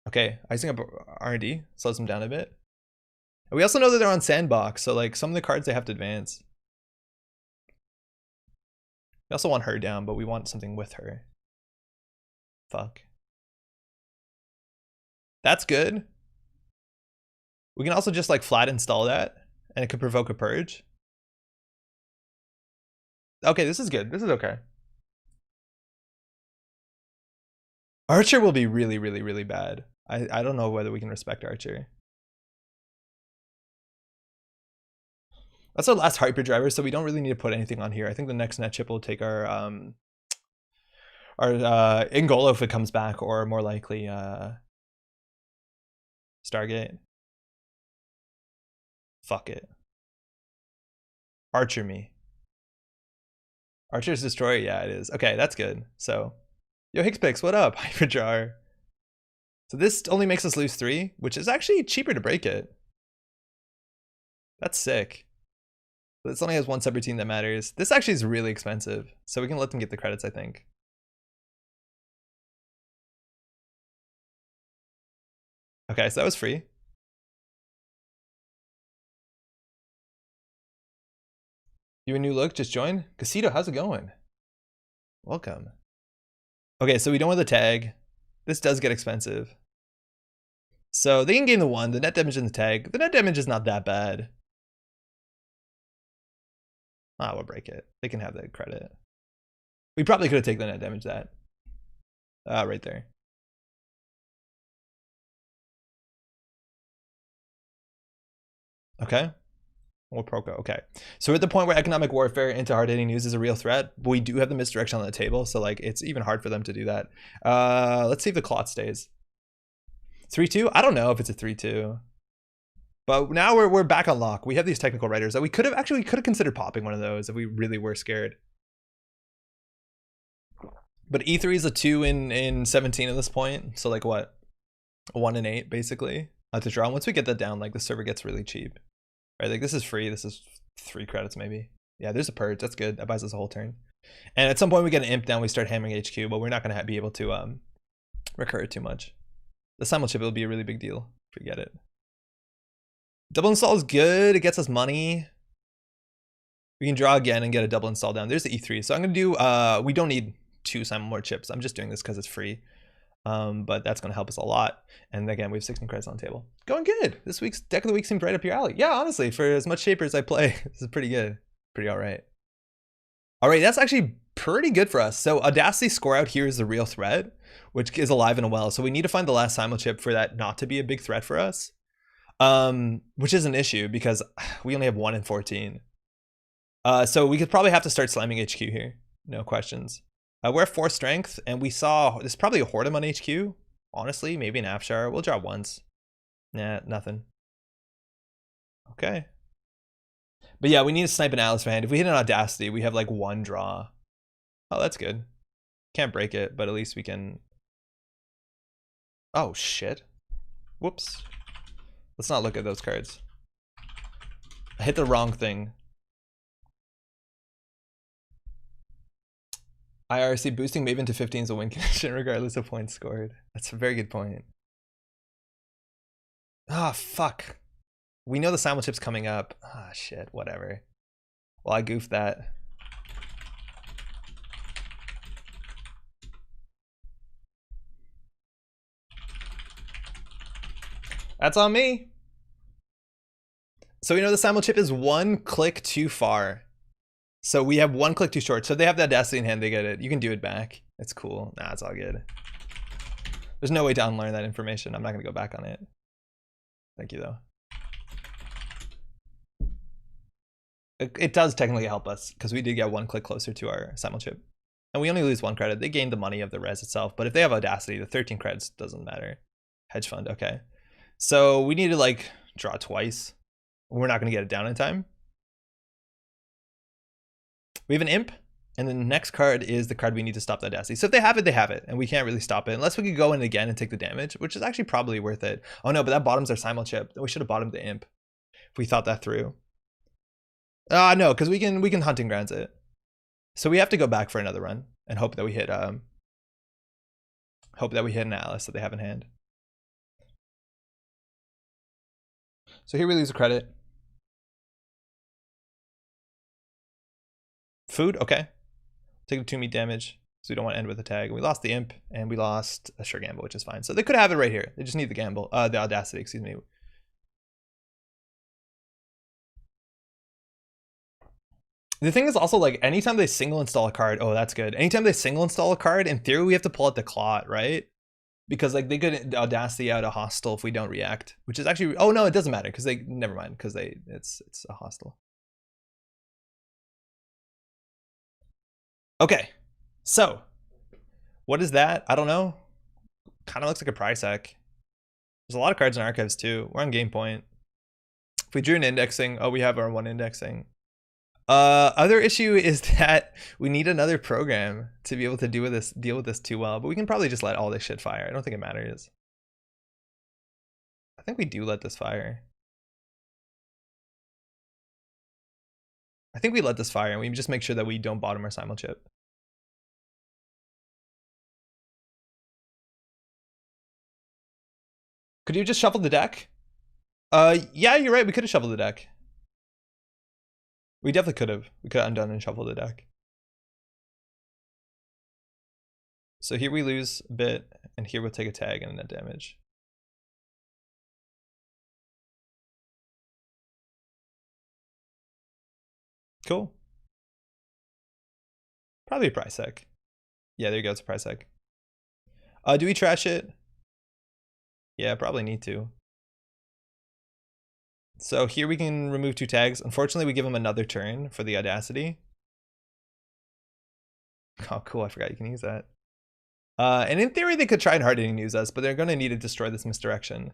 Okay, icing up R&D slows them down a bit. And we also know that they're on sandbox, so like some of the cards they have to advance. We also want her down, but we want something with her. Fuck. That's good. We can also just like flat install that, and it could provoke a purge. Okay, this is good. This is okay. Archer will be really, really, really bad. I don't know whether we can respect Archer. That's our last Hyperdriver, so we don't really need to put anything on here. I think the next net chip will take our Ingolo if it comes back, or more likely Stargate. Fuck it. Archer me. Archer's Destroyer, yeah, it is. Okay, that's good. So, yo, Higspix, what up? Hyperjar. So this only makes us lose 3, which is actually cheaper to break it. That's sick. This only has 1 subroutine that matters. This actually is really expensive, so we can let them get the credits, I think. Okay, so that was free. You a new look? Just joined? Casito, how's it going? Welcome. Okay, so we don't want the tag. This does get expensive. So they can gain the 1, the net damage in the tag. The net damage is not that bad. Ah, we'll break it. They can have that credit. We probably could have taken the net damage that. Right there. Okay. Or Proco. Okay. So we're at the point where economic warfare into hard-hitting news is a real threat, but we do have the misdirection on the table, so like it's even hard for them to do that. Let's see if the clot stays. 3-2? I don't know if it's a 3-2. But now we're back on lock. We have these technical writers that we could have considered popping one of those if we really were scared. But E3 is a 2 in 17 at this point. So like what? A 1 in 8 basically. To draw. Once we get that down, like the server gets really cheap. Right, like this is free. This is 3 credits maybe. Yeah, there's a purge. That's good. That buys us a whole turn. And at some point we get an imp down. We start hammering HQ, but we're not gonna be able to recur it too much. The simul chip will be a really big deal if we get it. Double install is good. It gets us money. We can draw again and get a double install down. There's the E3. So I'm gonna do. We don't need 2 simul more chips. I'm just doing this because it's free. But that's gonna help us a lot. And again, we have 16 credits on the table. Going good. This week's deck of the week seemed right up your alley. Yeah, honestly, for as much shaper as I play, this is pretty good. Pretty all right. All right, that's actually pretty good for us. So Audacity score out here is the real threat, which is alive and well. So we need to find the last simul chip for that not to be a big threat for us. Which is an issue because we only have 1 in 14. So we could probably have to start slamming HQ here. No questions. We're at 4 strength, and we saw there's probably a Hortum on HQ. Honestly, maybe an Afshar. We'll draw once. Nah, nothing. Okay. But yeah, we need to snipe an Atlas for hand. If we hit an Audacity, we have like 1 draw. Oh, that's good. Can't break it, but at least we can. Oh, shit. Whoops. Let's not look at those cards. I hit the wrong thing. IRC boosting Maven to 15 is a win condition regardless of points scored. That's a very good point. Ah, fuck. We know the simul chip's coming up. Ah, shit, whatever. Well, I goofed that. That's on me. So we know the simul chip is 1 click too far. So we have one click too short. So if they have the audacity in hand, they get it. You can do it back. It's cool. Nah, it's all good. There's no way to unlearn that information. I'm not gonna go back on it. Thank you though. It does technically help us because we did get one click closer to our simul chip. And we only lose 1 credit. They gain the money of the res itself, but if they have audacity, the 13 credits doesn't matter. Hedge fund, okay. So we need to like draw twice. We're not gonna get it down in time. We have an imp, and the next card is the card we need to stop the audacity. So if they have it, they have it, and we can't really stop it unless we could go in again and take the damage, which is actually probably worth it. Oh no, but that bottoms our simul chip. We should have bottomed the imp if we thought that through. No, because we can hunting grounds it. So we have to go back for another run and hope that we hit an Alice that they have in hand. So here we lose a credit. Food, okay. Take the 2 meat damage, so we don't want to end with a tag. We lost the imp and we lost a sure gamble, which is fine. So they could have it right here. They just need the gamble, the audacity, excuse me. The thing is also like anytime they single install a card, oh that's good. Anytime they single install a card, in theory we have to pull out the clot, right? Because like they could audacity out a hostile if we don't react, which is actually, oh no, it doesn't matter because they, never mind, because it's a hostile. Okay, so what is that? I don't know. Kind of looks like a price hack. There's a lot of cards in archives too. We're on game point. If we drew an indexing, oh, we have our 1 indexing. Other issue is that we need another program to be able to deal with this too well, but we can probably just let all this shit fire. I don't think it matters. I think we do let this fire. I think we let this fire and we just make sure that we don't bottom our simul chip. Could you just shuffle the deck? Yeah, you're right. We could have shuffled the deck. We definitely could have. We could have undone and shuffled the deck. So here we lose a bit, and here we'll take a tag and net damage. Cool. Probably a price hack. Yeah, there you go. It's a price hack. Do we trash it? Yeah, probably need to. So here we can remove 2 tags. Unfortunately, we give them another turn for the audacity. Oh, cool. I forgot you can use that. And in theory, they could try and hard-hitting use us, but they're going to need to destroy this misdirection.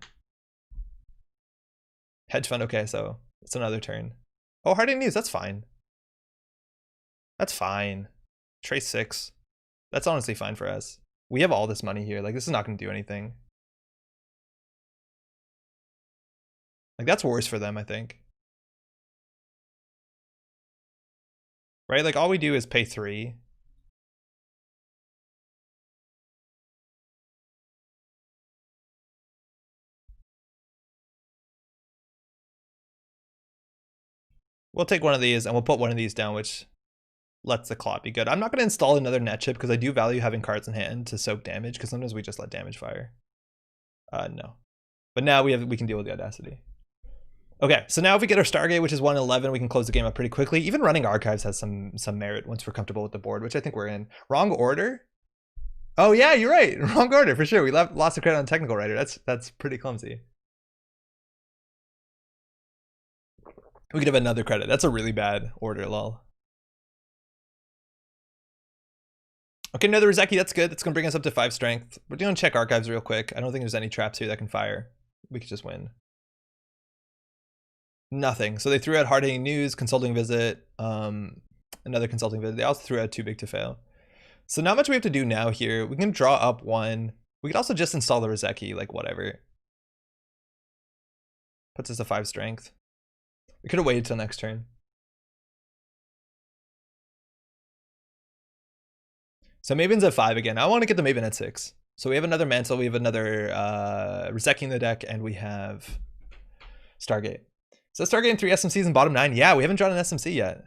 Hedge fund. Okay, so it's another turn. Oh, hard-hitting use. That's fine. That's fine. Trace 6. That's honestly fine for us. We have all this money here. Like, this is not going to do anything. Like, that's worse for them, I think. Right? Like, all we do is pay 3. We'll take one of these and we'll put one of these down, which lets the clot be good. I'm not going to install another net chip because I do value having cards in hand to soak damage because sometimes we just let damage fire. No. But now we can deal with the audacity. Okay, so now if we get our Stargate, which is 111, we can close the game up pretty quickly. Even running archives has some merit once we're comfortable with the board, which I think we're in. Wrong order? Oh yeah, you're right. Wrong order for sure. We lost a credit on technical writer. That's pretty clumsy. We could have another credit. That's a really bad order, lol. Okay, another Rizeki, that's good. That's gonna bring us up to 5 strength. We're gonna check archives real quick. I don't think there's any traps here that can fire. We could just win. Nothing. So they threw out hard-hitting news, consulting visit, another consulting visit. They also threw out too big to fail. So not much we have to do now here. We can draw up 1. We could also just install the Rizeki, like whatever. Puts us to 5 strength. We could have waited till next turn. So Maven's at 5 again. I want to get the Maven at 6. So we have another Mantle, we have another Rizeki in the deck, and we have Stargate. So Stargate in 3 SMCs and bottom 9. Yeah, we haven't drawn an SMC yet.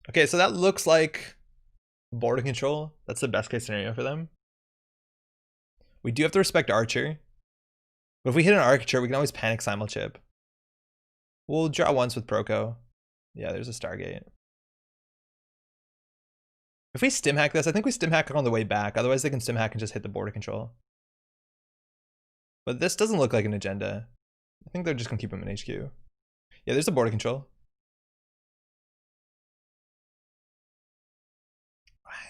Okay, so that looks like border control. That's the best case scenario for them. We do have to respect Archer. But if we hit an Archer, we can always panic Simul Chip. We'll draw once with Proco. Yeah, there's a Stargate. If we stim hack this, I think we stim hack on the way back. Otherwise, they can stim hack and just hit the border control. But this doesn't look like an agenda. I think they're just gonna keep him in HQ. Yeah, there's the border control.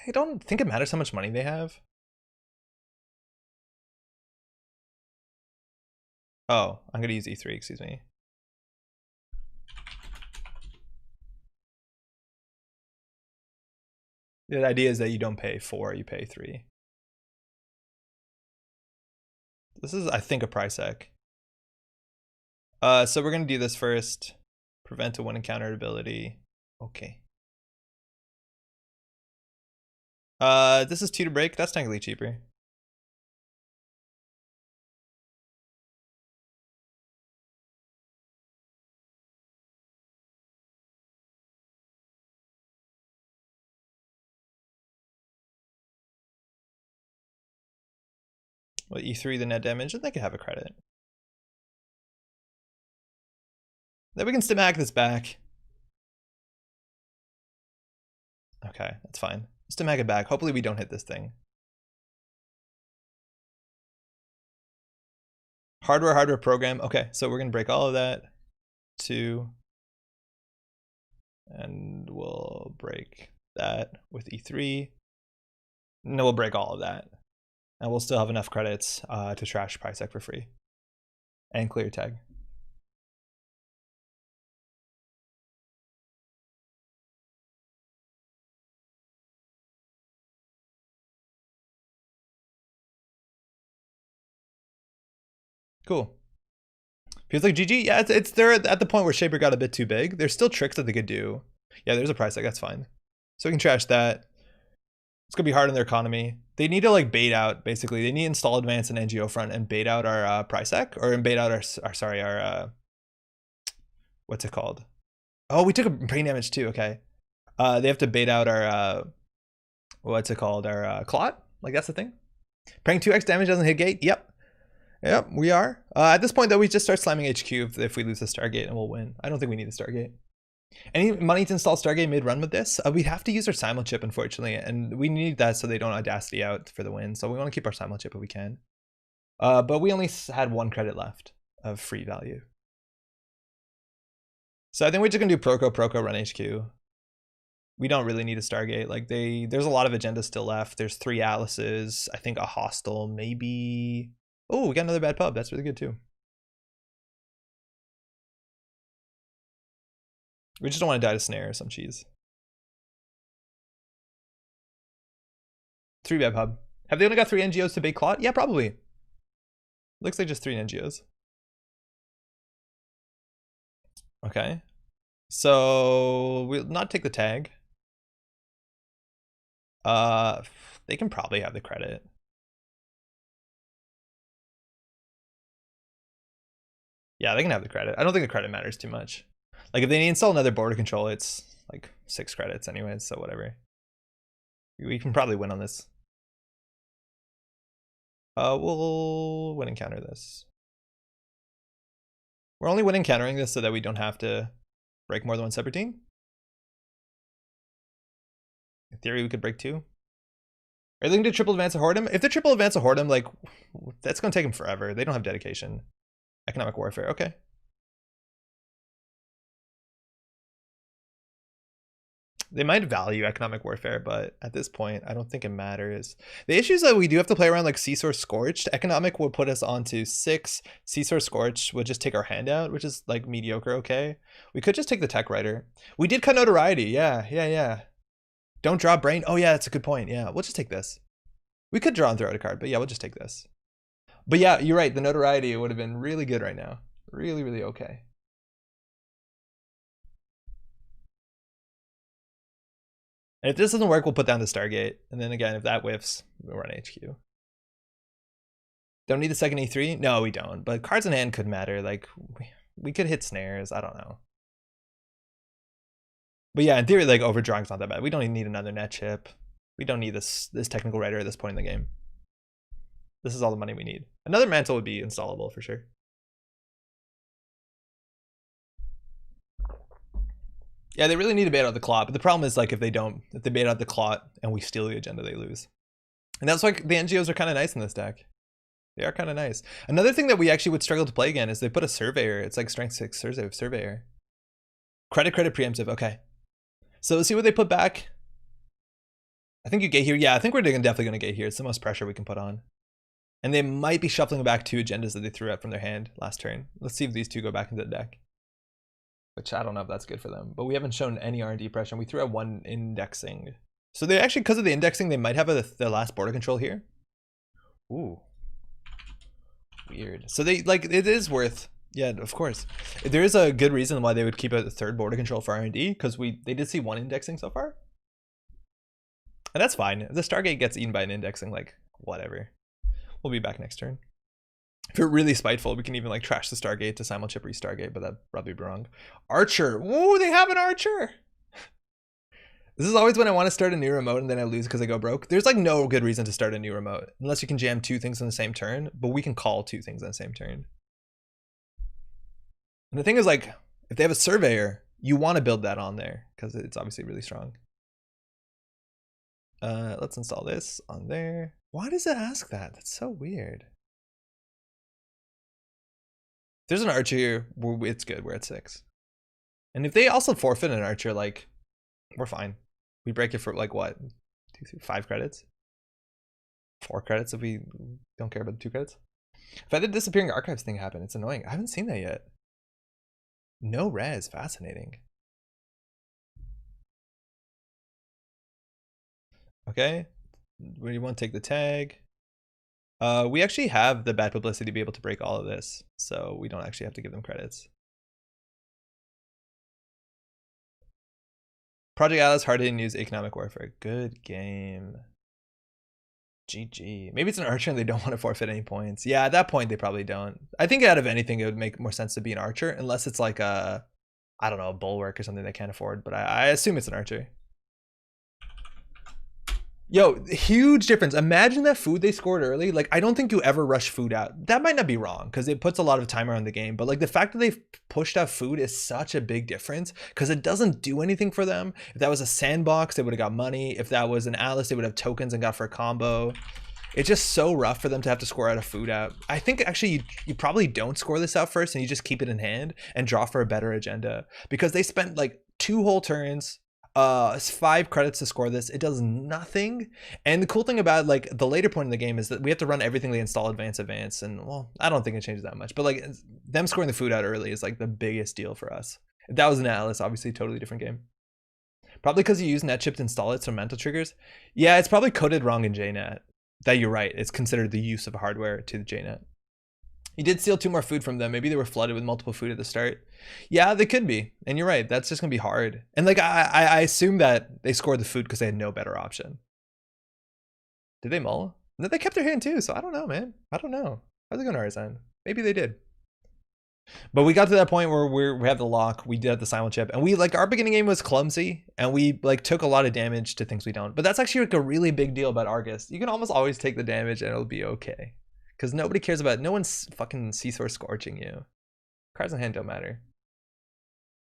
I don't think it matters how much money they have. Oh, I'm gonna use E3, excuse me. The idea is that you don't pay 4, you pay 3. This is, I think, a price sec. So we're gonna do this first. Prevent a one encounter ability. Okay. This is 2 to break. That's technically cheaper. Well, E3 the net damage, and they can have a credit. Then we can stim hack this back. Okay, that's fine. Stim hack it back. Hopefully we don't hit this thing. Hardware program. Okay, so we're gonna break all of that. 2. And we'll break that with E3. And then we'll break all of that. And we'll still have enough credits to trash PriceSec for free. And clear tag. Cool. Feels like GG. Yeah, it's they're at the point where Shaper got a bit too big. There's still tricks that they could do. Yeah, there's a price tag. That's fine. So we can trash that. It's gonna be hard on their economy. They need to like bait out, basically. They need to install advance and NGO front and bait out our price tag, or bait out our what's it called? Oh, we took a brain damage too. Okay. They have to bait out our what's it called? Our clot. Like that's the thing. Praying 2x damage doesn't hit gate. Yep. Yep, we are. At this point, though, we just start slamming HQ if we lose the Stargate, and we'll win. I don't think we need the Stargate. Any money to install Stargate mid-run with this? We have to use our Simul chip, unfortunately, and we need that so they don't Audacity out for the win. So we want to keep our Simul chip if we can. But we only had 1 credit left of free value. So I think we're just gonna do Proco, run HQ. We don't really need a Stargate. Like there's a lot of agendas still left. There's 3 Atlases, I think a hostile, maybe. Oh, we got another bad pub. That's really good too. We just don't want to die to snare or some cheese. 3 bad pub. Have they only got 3 NGOs to bait clot? Yeah, probably. Looks like just 3 NGOs. Okay. So we'll not take the tag. They can probably have the credit. Yeah, they can have the credit. I don't think the credit matters too much. Like if they install another border control, it's like 6 credits anyways, so whatever. We can probably win on this. We'll win and counter this. We're only winning countering this so that we don't have to break more than 1 separate team. In theory, we could break 2. Are they looking to triple advance a Hordem? If they triple advance a Hordem, like, that's going to take them forever. They don't have dedication. Economic warfare, okay. They might value economic warfare, but at this point, I don't think it matters. The issue is that we do have to play around like Seasource Scorched. Economic would put us onto 6. Seasource Scorched would just take our hand out, which is like mediocre, okay. We could just take the Tech Writer. We did cut Notoriety, yeah. Don't draw Brain. Oh yeah, that's a good point. Yeah, we'll just take this. We could draw and throw out a card, but yeah, we'll just take this. But yeah, you're right. The Notoriety would have been really good right now. Really, really okay. And if this doesn't work, we'll put down the Stargate. And then again, if that whiffs, we'll run HQ. Don't need the second E3? No, we don't. But cards in hand could matter. Like, we could hit snares. I don't know. But yeah, in theory, like, overdrawing's not that bad. We don't even need another net chip. We don't need this technical writer at this point in the game. This is all the money we need. Another mantle would be installable for sure. Yeah, they really need to bait out the clot, but the problem is like if they bait out the clot and we steal the agenda, they lose. And that's why the NGOs are kind of nice in this deck. They are kind of nice. Another thing that we actually would struggle to play again is they put a surveyor. It's like strength 6 surveyor. Credit preemptive. Okay. So let's see what they put back. I think you get here. Yeah, I think we're definitely going to get here. It's the most pressure we can put on. And they might be shuffling back 2 agendas that they threw out from their hand last turn. Let's see if these 2 go back into the deck. Which I don't know if that's good for them. But we haven't shown any R&D pressure. We threw out 1 indexing. So they actually, because of the indexing, they might have the last border control here. Ooh. Weird. So they, like, it is worth... Yeah, of course. There is a good reason why they would keep a 3rd border control for R&D, because they did see 1 indexing so far. And that's fine. If the Stargate gets eaten by an indexing, like, whatever. We'll be back next turn. If you're really spiteful, we can even like trash the Stargate to simulchip Stargate, but that'd probably be wrong. Archer. Whoa, they have an Archer. This is always when I want to start a new remote and then I lose because I go broke. There's like no good reason to start a new remote unless you can jam 2 things in the same turn, but we can call 2 things in the same turn. And the thing is, like, if they have a surveyor, you want to build that on there because it's obviously really strong. Let's install this on there. Why does it ask that? That's so weird. There's an Archer here, it's good. We're at 6. And if they also forfeit an Archer, like, we're fine. We break it for like what? 2, 3, 5 credits? 4 credits if we don't care about the 2 credits? If I had the disappearing archives thing happen, it's annoying. I haven't seen that yet. No res, fascinating. Okay, where do you want to take the tag? We actually have the bad publicity to be able to break all of this, so we don't actually have to give them credits. Project Atlas, hard-hitting news, economic warfare. Good game. GG. Maybe it's an Archer and they don't want to forfeit any points. Yeah, at that point they probably don't. I think out of anything it would make more sense to be an Archer, unless it's like a, I don't know, a Bulwark or something they can't afford, but I assume it's an Archer. Yo, huge difference. Imagine that food they scored early. Like, I don't think you ever rush food out. That might not be wrong because it puts a lot of timer on the game. But like the fact that they've pushed out food is such a big difference because it doesn't do anything for them. If that was a sandbox, they would have got money. If that was an Atlas, they would have tokens and got for a combo. It's just so rough for them to have to score out a food out. I think actually you probably don't score this out first and you just keep it in hand and draw for a better agenda because they spent like 2 whole turns. 5 credits to score this. It does nothing. And the cool thing about like the later point in the game is that we have to run everything they install advance, and well, I don't think it changes that much, but like them scoring the food out early is like the biggest deal for us. If that was an Atlas, obviously totally different game. Probably because you use NetChip to install it, so mental triggers. Yeah, it's probably coded wrong in JNet. That you're right. It's considered the use of hardware to the JNet. You did steal 2 more food from them. Maybe they were flooded with multiple food at the start. Yeah, they could be. And you're right. That's just going to be hard. And like, I assume that they scored the food because they had no better option. Did they mull? No, they kept their hand too. So I don't know, man. I don't know. How's it going to RSN? Maybe they did. But we got to that point where we have the lock. We did have the silent chip. And we like our beginning game was clumsy. And we like took a lot of damage to things we don't. But that's actually like a really big deal about Argus. You can almost always take the damage and it'll be okay. Because nobody cares about, no one's fucking Seesaw scorching you. Cards in hand don't matter.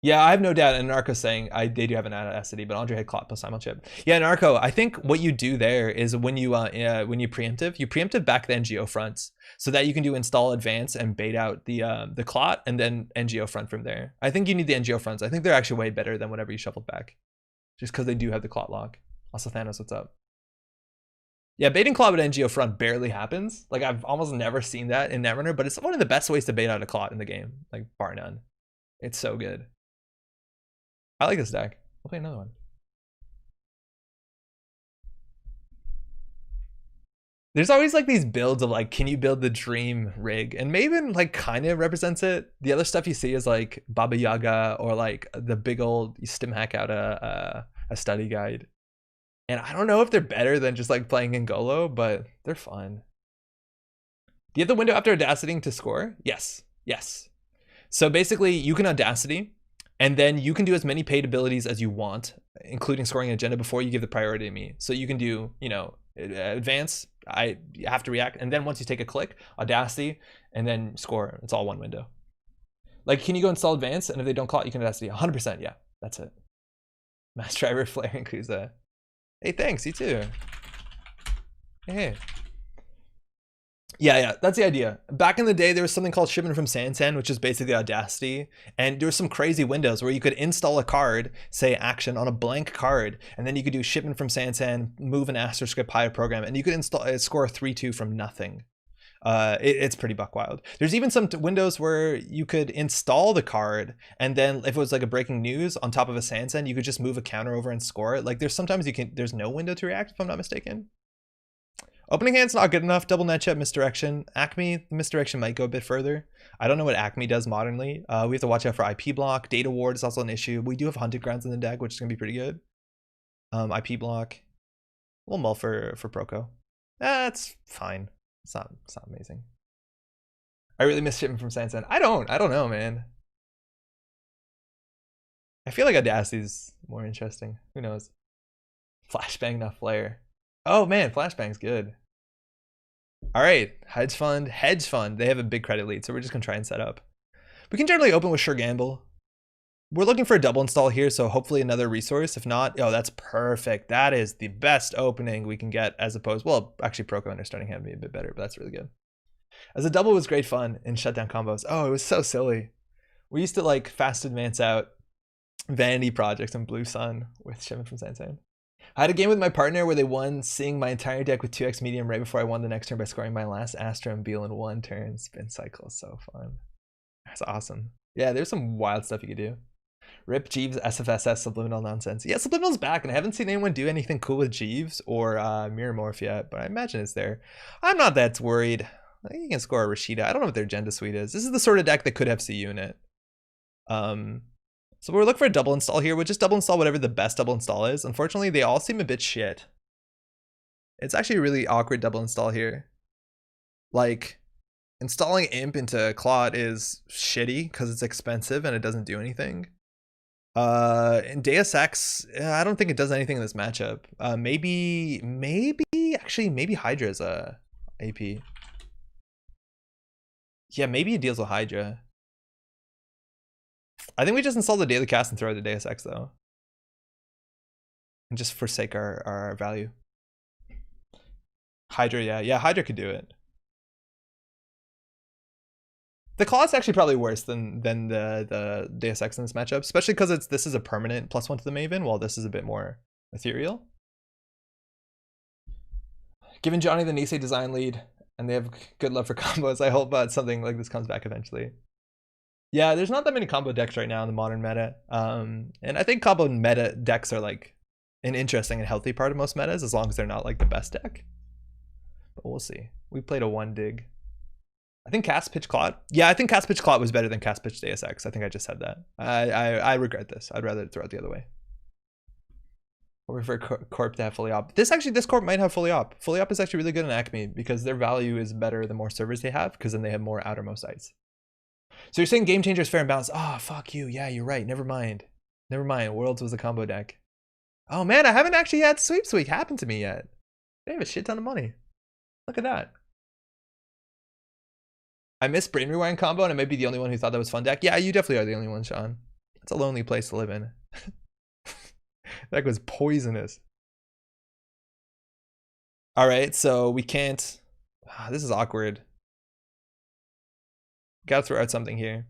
Yeah, I have no doubt. And Narco's saying they do have an audacity, but Andre had clot plus simulchip. Yeah, Narco, I think what you do there is when you preemptive back the NGO fronts so that you can do install advance and bait out the clot and then NGO front from there. I think you need the NGO fronts. I think they're actually way better than whatever you shuffled back, just because they do have the clot lock. Also, Thanos, what's up? Yeah, baiting clot with NGO front barely happens. Like, I've almost never seen that in Netrunner, but it's one of the best ways to bait out a clot in the game, like, bar none. It's so good. I like this deck. We'll play another one. There's always, like, these builds of, like, can you build the dream rig? And Maven, like, kind of represents it. The other stuff you see is, like, Baba Yaga or, like, the big old stim hack out a study guide. And I don't know if they're better than just like playing Ngolo, but they're fun. Do you have the window after Audacity to score? Yes, yes. So basically you can Audacity and then you can do as many paid abilities as you want, including scoring an agenda before you give the priority to me. So you can do, you know, advance, I have to react. And then once you take a click, Audacity, and then score. It's all one window. Like, can you go install advance? And if they don't call it, you can Audacity 100%. Yeah, that's it. Mass Driver, Flare, and Kuza. Hey, thanks, you too. Hey. Yeah, that's the idea. Back in the day, there was something called shipment from Sansan, which is basically Audacity. And there was some crazy windows where you could install a card, say action, on a blank card. And then you could do shipment from Sansan, move an AstroScript Hive program, and you could install score a 3-2 from nothing. It's pretty buck wild. There's even some windows where you could install the card, and then if it was like a breaking news on top of a Sansan, you could just move a counter over and score it. Like there's sometimes there's no window to react, if I'm not mistaken. Opening hand's not good enough. Double net check, misdirection. Acme, the misdirection might go a bit further. I don't know what Acme does modernly. We have to watch out for IP block. Data ward is also an issue. We do have Hunted Grounds in the deck, which is going to be pretty good. IP block. A little mull for Proco. That's fine. It's not amazing. I really miss shipment from Sansan. I don't know, man. I feel like Audacity's more interesting. Who knows? Flashbang, not Flare. Oh man, Flashbang's good. All right, hedge fund. They have a big credit lead, so we're just gonna try and set up. We can generally open with Sure Gamble. We're looking for a double install here, so hopefully another resource. If not, oh, that's perfect. That is the best opening we can get as opposed, well, actually Proco under starting hand would be a bit better, but that's really good. As a double was great fun in shutdown combos. Oh, it was so silly. We used to like fast advance out vanity projects and Blue Sun with shipment from Sansan. I had a game with my partner where they won seeing my entire deck with 2x medium right before I won the next turn by scoring my last Astra and Beal in 1 turn. Spin cycle, so fun. That's awesome. Yeah, there's some wild stuff you could do. Rip Jeeves SFSS subliminal nonsense. Yeah, subliminal's back, and I haven't seen anyone do anything cool with Jeeves or Mirror Morph yet, but I imagine it's there. I'm not that worried. I think you can score a Rashida. I don't know what their Agenda Suite is. This is the sort of deck that could have CU in it. So we're looking for a double install here. We'll just double install whatever the best double install is. Unfortunately, they all seem a bit shit. It's actually a really awkward double install here. Like, installing Imp into Claude is shitty because it's expensive and it doesn't do anything. In Deus Ex, I don't think it does anything in this matchup. Maybe Hydra's a AP. Yeah, maybe it deals with Hydra. I think we just install the Daily Cast and throw it to Deus Ex though. And just forsake our value. Hydra, yeah, Hydra could do it. The Claw's actually probably worse than the Deus Ex in this matchup, especially because this is a permanent +1 to the Maven, while this is a bit more ethereal. Given Johnny the Nisei design lead, and they have good love for combos, I hope something like this comes back eventually. Yeah, there's not that many combo decks right now in the modern meta. And I think combo meta decks are like an interesting and healthy part of most metas, as long as they're not like the best deck. But we'll see. We played a 1 dig. I think Cast Pitch Clot. Yeah, I think Cast Pitch Clot was better than Cast Pitch Deus Ex. I think I just said that. I regret this. I'd rather throw it the other way. Or for Corp to have fully op. This Corp might have fully op. Fully op is actually really good in Acme because their value is better the more servers they have, because then they have more outermost ice. So you're saying Game Changer is fair and balanced. Oh, fuck you. Yeah, you're right. Never mind. Worlds was a combo deck. Oh man, I haven't actually had Sweeps Week happen to me yet. They have a shit ton of money. Look at that. I missed Brain Rewind combo, and I might be the only one who thought that was fun deck. Yeah, you definitely are the only one, Sean. It's a lonely place to live in. That was poisonous. All right, so we can't. This is awkward. Gotta throw out something here.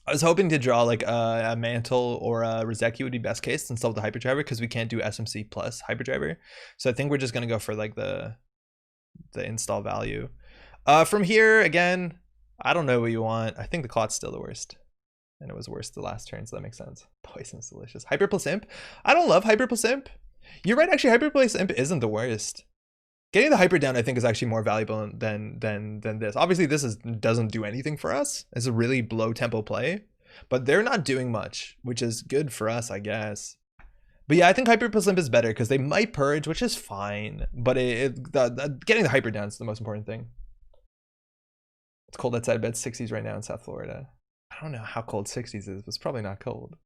I was hoping to draw like a Mantle or a Rozeki would be best case and solve the Hyperdriver, because we can't do SMC plus Hyperdriver. So I think we're just gonna go for like the install value. From here, again, I don't know what you want. I think the Clot's still the worst. And it was worse the last turn, so that makes sense. Poison's delicious. Hyper plus Imp? I don't love Hyper plus Imp. You're right, actually, Hyper plus Imp isn't the worst. Getting the Hyper down, I think, is actually more valuable than this. Obviously, this doesn't do anything for us. It's a really low tempo play. But they're not doing much, which is good for us, I guess. But yeah, I think Hyper plus Imp is better, because they might purge, which is fine. But getting the Hyper down is the most important thing. It's cold outside. I bet 60s right now in South Florida. I don't know how cold 60s is, but it's probably not cold.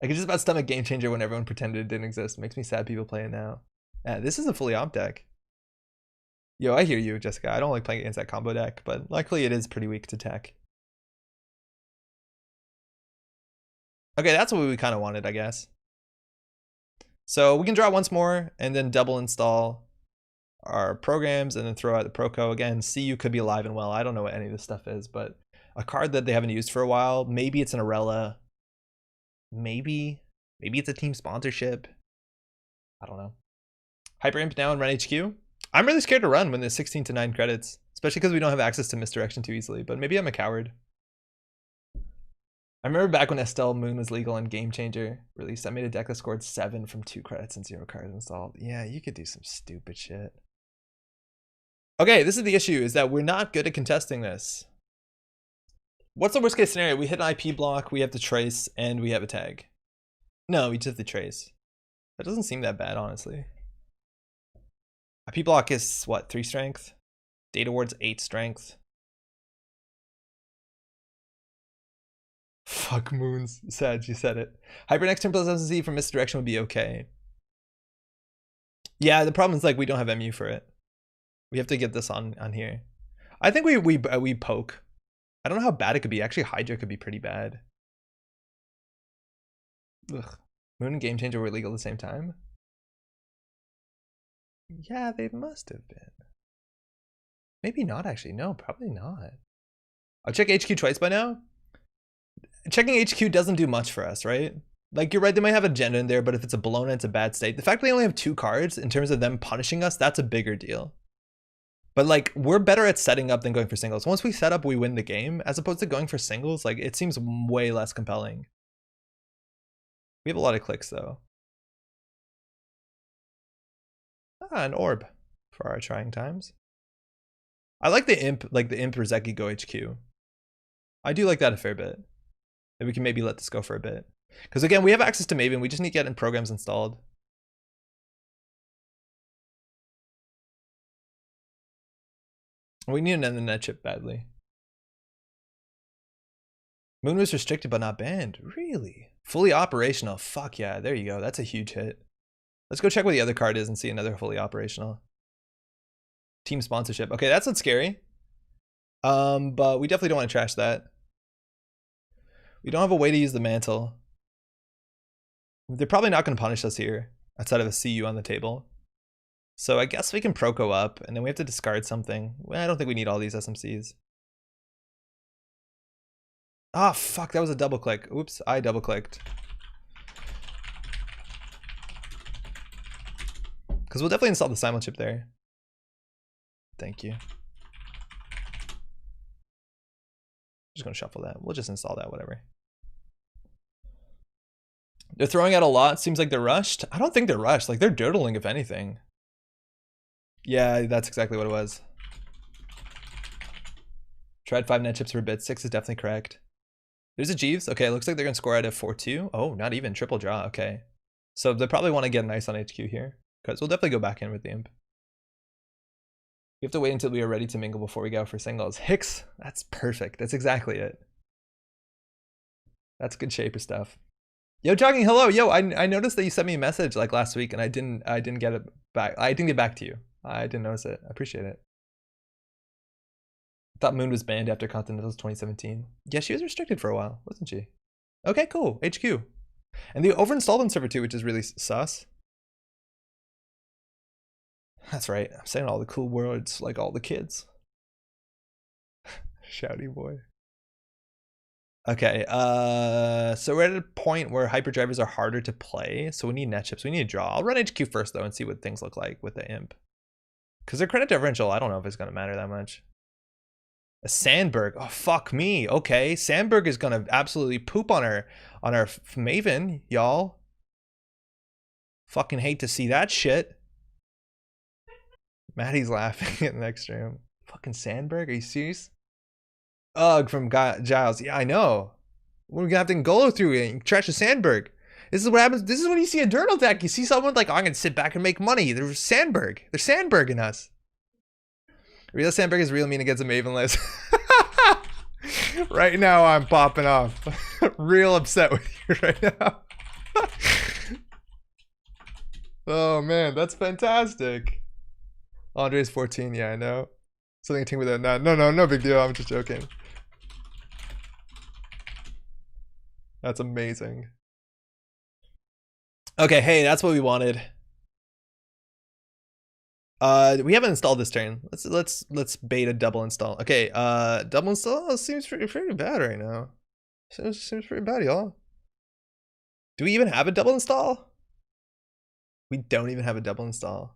I could just about stomach Game Changer when everyone pretended it didn't exist. It makes me sad people play it now. Yeah, this is a fully op deck. Yo, I hear you, Jessica. I don't like playing against that combo deck, but luckily it is pretty weak to tech. Okay, that's what we kind of wanted, I guess. So we can draw once more and then double install our programs and then throw out the Proco. Again, CU could be alive and well. I don't know what any of this stuff is, but a card that they haven't used for a while. Maybe it's an Arella. Maybe it's a team sponsorship. I don't know. Hyper Imp now and run HQ. I'm really scared to run when there's 16 to 9 credits, especially because we don't have access to misdirection too easily, but maybe I'm a coward. I remember back when Estelle Moon was legal and Game Changer released, I made a deck that scored 7 from 2 credits and 0 cards installed. Yeah, you could do some stupid shit. Okay, this is the issue, is that we're not good at contesting this. What's the worst case scenario? We hit an IP block, we have to trace, and we have a tag. No, we just have to trace. That doesn't seem that bad, honestly. IP block is, what, 3 strength? Data Ward's 8 strength. Fuck moons. Sad, you said it. Hyper next turn plus SNC from misdirection would be okay. Yeah, the problem is like we don't have MU for it. We have to get this on here. I think we poke. I don't know how bad it could be. Actually, Hydra could be pretty bad. Ugh. Moon and Game Changer were legal at the same time? Yeah, they must have been. Maybe not, actually. No, probably not. I'll check HQ twice by now. Checking HQ doesn't do much for us, right? Like, you're right, they might have agenda in there, but if it's a Bologna, it's a bad state. The fact that they only have 2 cards in terms of them punishing us, that's a bigger deal. But like, we're better at setting up than going for singles. Once we set up, we win the game, as opposed to going for singles. Like, it seems way less compelling. We have a lot of clicks, though. Ah, an orb for our trying times. I like the imp Rizeki go HQ. I do like that a fair bit. And we can maybe let this go for a bit. Because again, we have access to Maven. We just need to get in programs installed. We need an net chip badly. Moon was restricted but not banned. Really? Fully operational. Fuck yeah. There you go. That's a huge hit. Let's go check what the other card is and see another fully operational. Team sponsorship. Okay, that's not scary. But we definitely don't want to trash that. We don't have a way to use the mantle. They're probably not going to punish us here outside of a CU on the table. So I guess we can Proco up, and then we have to discard something. Well, I don't think we need all these SMCs. Ah, fuck, that was a double click. Oops, I double clicked. Because we'll definitely install the simul chip there. Thank you. Just going to shuffle that. We'll just install that, whatever. They're throwing out a lot. Seems like they're rushed. I don't think they're rushed. Like, they're dirtling, if anything. Yeah, that's exactly what it was. Tried 5 net chips for a bit. 6 is definitely correct. There's a Jeeves. Okay, it looks like they're going to score out of 4-2. Oh, not even. Triple draw. Okay. So they probably want to get nice on HQ here. Because we'll definitely go back in with the imp. We have to wait until we are ready to mingle before we go for singles. Hicks. That's perfect. That's exactly it. That's good shaper stuff. Yo, jogging, hello. Yo, I noticed that you sent me a message like last week and I didn't get it back. I didn't get back to you. I didn't notice it. I appreciate it. I thought Moon was banned after Continentals 2017. Yeah, she was restricted for a while, wasn't she? Okay, cool. HQ. And they overinstalled on server 2, which is really sus. That's right. I'm saying all the cool words like all the kids. Shouty boy. Okay, so we're at a point where hyperdrivers are harder to play, so we need net chips. We need to draw. I'll run HQ first, though, and see what things look like with the imp. Because their credit differential, I don't know if it's going to matter that much. A Sandberg. Oh, fuck me. Okay, Sandberg is going to absolutely poop on our Maven, y'all. Fucking hate to see that shit. Maddie's laughing in the next room. Fucking Sandberg? Are you serious? Ugh, from Giles. Yeah, I know. We're gonna have to go through it and trash a Sandberg. This is what happens. This is when you see a Dirtle deck. You see someone like, oh, I'm gonna sit back and make money. They're Sandberg. They're Sandberging us. Real Sandberg is real mean against a Maven list. Right now, I'm popping off. Real upset with you right now. Oh man, that's fantastic. Andre's 14. Yeah, I know. Something to with that. No big deal. I'm just joking. That's amazing. Okay, hey, that's what we wanted. We haven't installed this turn. Let's beta double install. Okay, double install seems pretty bad right now. Seems pretty bad, y'all. Do we even have a double install? We don't even have a double install.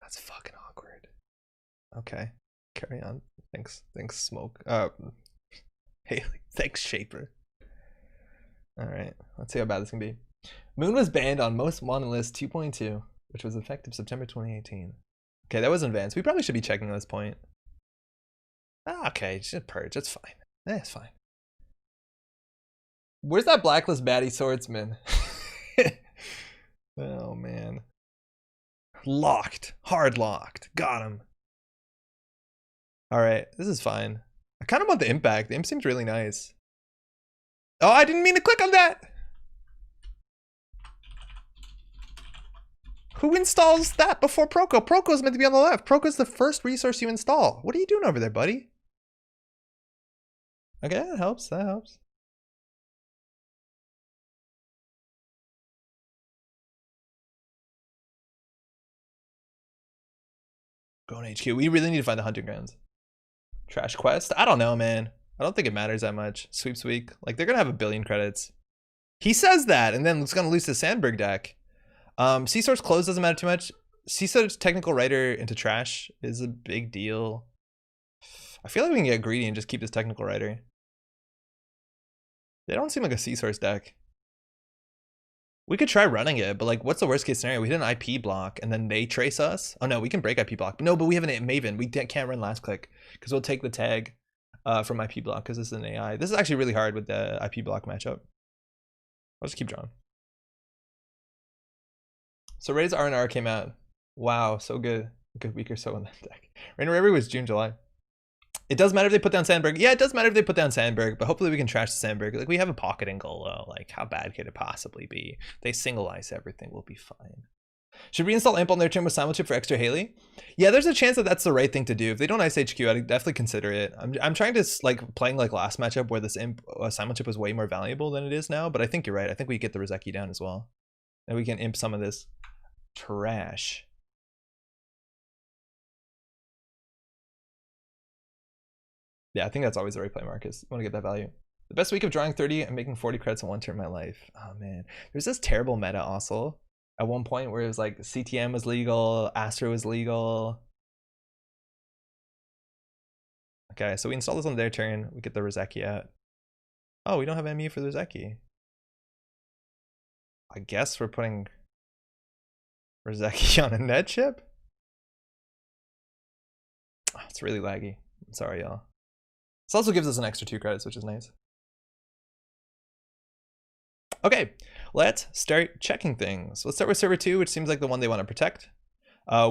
That's fucking awkward. Okay, carry on. Thanks, Smoke. Haley, thanks, Shaper. All right, let's see how bad this can be. Moon was banned on most monoliths 2.2, which was effective September 2018. Okay, that was advanced. We probably should be checking at this point. Okay, just purge. That's fine. That's fine. Where's that blacklist baddie swordsman? Oh man. Locked. Hard locked. Got him. Alright, this is fine. I kind of want the impact. The imp seems really nice. Oh, I didn't mean to click on that! Who installs that before Proco? Proco's meant to be on the left. Proco's the first resource you install. What are you doing over there, buddy? Okay, that helps. That helps. Going HQ. We really need to find the hunting grounds. Trash quest? I don't know, man. I don't think it matters that much. Sweeps week. Like, they're gonna have 1 billion credits. He says that, and then it's gonna lose to Sandberg deck. C-Source close doesn't matter too much. C-Source technical writer into trash is a big deal. I feel like we can get greedy and just keep this technical writer. They don't seem like a C-Source deck. We could try running it, but like, what's the worst case scenario? We hit an IP block and then they trace us. Oh no, we can break IP block. No, but we have an maven. We can't run last click because we'll take the tag from IP block because this is an AI. This is actually really hard with the IP block matchup. I'll just keep drawing. So Ray's R&R came out. Wow, so good. A good week or so in that deck. Rain Reverie was June, July. It does matter if they put down Sandberg. Yeah, it does matter if they put down Sandberg, but hopefully we can trash the Sandberg. Like, we have a pocket and Golo. Like, how bad could it possibly be? They single ice everything. We'll be fine. Should we install Imp on their turn with Simulchip for extra Haley? Yeah, there's a chance that that's the right thing to do. If they don't ice HQ, I'd definitely consider it. I'm trying to, like, playing like last matchup where this Imp Simulchip was way more valuable than it is now, but I think you're right. I think we get the Rozeki down as well. And we can Imp some of this trash. Yeah, I think that's always the right play, Marcus. I want to get that value. The best week of drawing 30 and making 40 credits in one turn in my life. Oh man, there's this terrible meta also at one point where it was like CTM was legal, Astro was legal. Okay, so we install this on their turn. We get the Rozeki out. Oh, we don't have MU for the Rozeki. I guess we're putting Rozeki on a net chip. Oh, it's really laggy. I'm sorry, y'all. This also gives us an extra 2 credits, which is nice. Okay, let's start checking things. Let's start with server 2, which seems like the one they want to protect.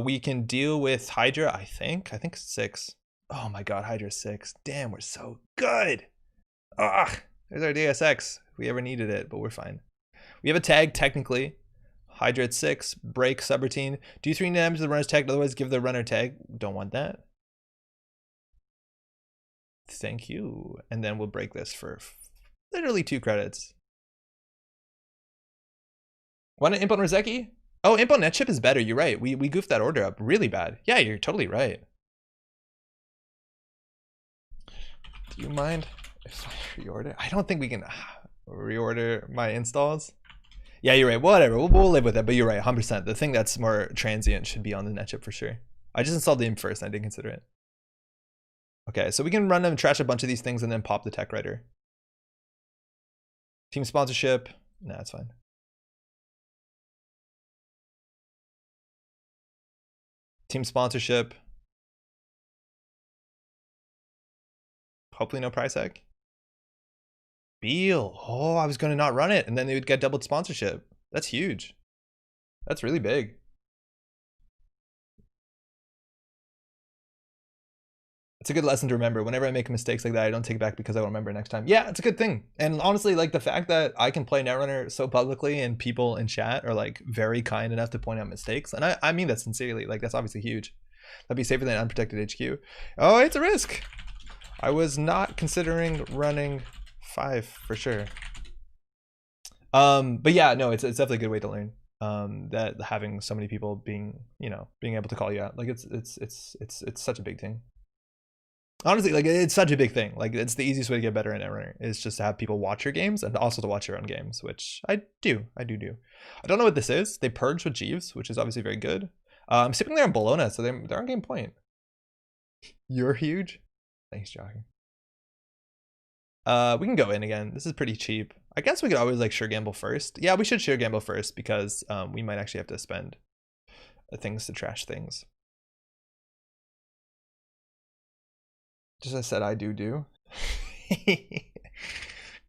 We can deal with Hydra, I think 6. Oh my god, Hydra 6. Damn, we're so good. Ah, there's our DSX if we ever needed it, but we're fine. We have a tag technically. Hydra at 6, break subroutine. Do 3 damage to the runner's tag, otherwise give the runner tag. Don't want that. Thank you. And then we'll break this for literally 2 credits. Want to Imp on Rozeki? Oh, Imp on Netchip is better. You're right. We goofed that order up really bad. Yeah, you're totally right. Do you mind if I reorder? I don't think we can reorder my installs. Yeah, you're right. Whatever. We'll live with it, but you're right. 100%. The thing that's more transient should be on the Netchip for sure. I just installed the Imp first. I didn't consider it. Okay, so we can run them, trash a bunch of these things, and then pop the tech writer. Team sponsorship. Nah, it's fine. Team sponsorship. Hopefully no price tag. Beal. Oh, I was going to not run it, and then they would get doubled sponsorship. That's huge. That's really big. It's a good lesson to remember. Whenever I make mistakes like that, I don't take it back because I won't remember next time. Yeah, it's a good thing. And honestly, like the fact that I can play Netrunner so publicly and people in chat are like very kind enough to point out mistakes. And I mean that sincerely. Like that's obviously huge. That'd be safer than unprotected HQ. Oh, it's a risk. I was not considering running 5 for sure. But yeah, no, it's definitely a good way to learn. That having so many people being, being able to call you out, like it's such a big thing. Honestly, like it's such a big thing. Like it's the easiest way to get better in Netrunner is just to have people watch your games and also to watch your own games, which I do. I don't know what this is. They purged with Jeeves, which is obviously very good. I'm sipping there in Bologna, so they're on game point. You're huge. Thanks, Jogging. We can go in again. This is pretty cheap. I guess we could always like sure gamble first. Yeah, we should sure gamble first because we might actually have to spend things to trash things. Just as I said, I do.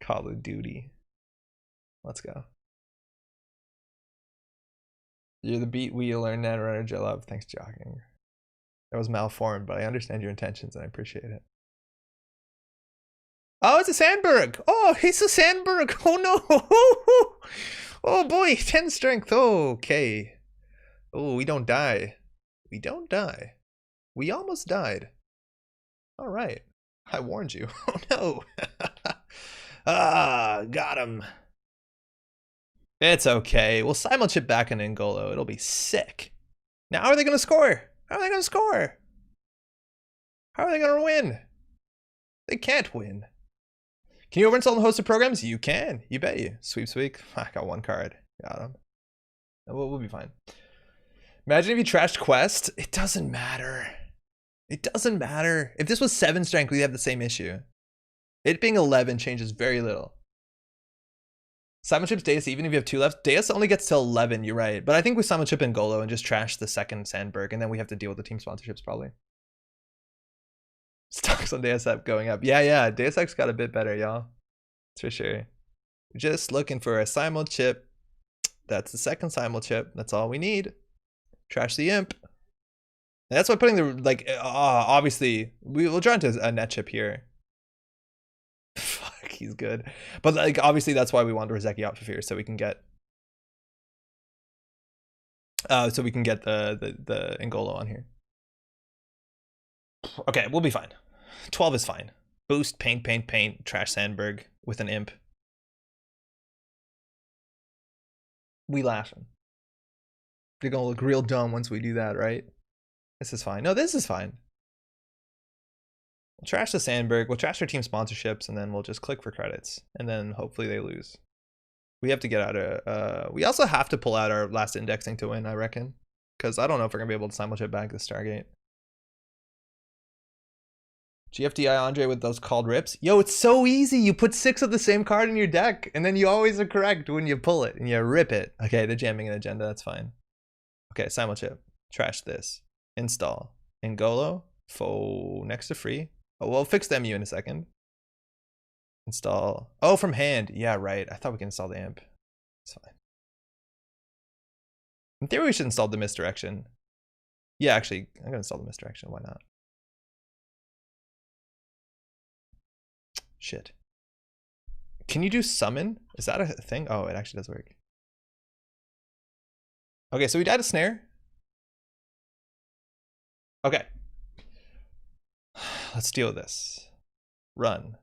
Call of Duty. Let's go. You're the beat wheel or Netrunner Jill up. Thanks, Jogging. That was malformed, but I understand your intentions and I appreciate it. Oh, it's a Sandberg. Oh, it's a Sandberg. Oh no. Oh boy, 10 strength. Okay. Oh, we don't die. We don't die. We almost died. All right. I warned you. Oh no. Got him. It's okay. We'll simulchip back in Ngolo. It'll be sick. Now, how are they going to score? How are they going to score? How are they going to win? They can't win. Can you overinstall the hosted programs? You can. You bet you. Sweeps week. I got one card. Got him. We'll be fine. Imagine if you trashed Quest. It doesn't matter. It doesn't matter. If this was 7 strength, we'd have the same issue. It being 11 changes very little. Simon chips Deus, even if you have 2 left. Deus only gets to 11, you're right. But I think we Simon chip Ngolo and just trash the second Sandberg, and then we have to deal with the team sponsorships probably. Stocks on Deus Ex going up. Yeah. Deus Ex got a bit better, y'all. That's for sure. Just looking for a simul chip. That's the second simul chip. That's all we need. Trash the imp. And that's why putting the, like, obviously, we'll try into a net chip here. Fuck, he's good. But, like, obviously, that's why we want Rozeki out for fear, so we can get the Ngolo on here. Okay, we'll be fine. 12 is fine. Boost, paint, trash Sandberg with an imp. We laughing. They're gonna look real dumb once we do that, right? This is fine. No, this is fine. We'll trash the Sandberg, we'll trash our team sponsorships, and then we'll just click for credits. And then hopefully they lose. We have to get out of, we also have to pull out our last indexing to win, I reckon. Because I don't know if we're gonna be able to simulchip back the Stargate. GFDI Andre with those called rips. Yo, it's so easy. You put 6 of the same card in your deck, and then you always are correct when you pull it, and you rip it. Okay, they're jamming an agenda, that's fine. Okay, simulchip. Trash this. Install. Ngolo. Faux. Next to free. Oh, we'll fix the MU in a second. Install. Oh, from hand. Yeah, right. I thought we could install the imp. It's fine. In theory, we should install the misdirection. Yeah, actually, I'm going to install the misdirection. Why not? Shit. Can you do summon? Is that a thing? Oh, it actually does work. Okay, so we died a snare. Okay. Let's deal with this. Run.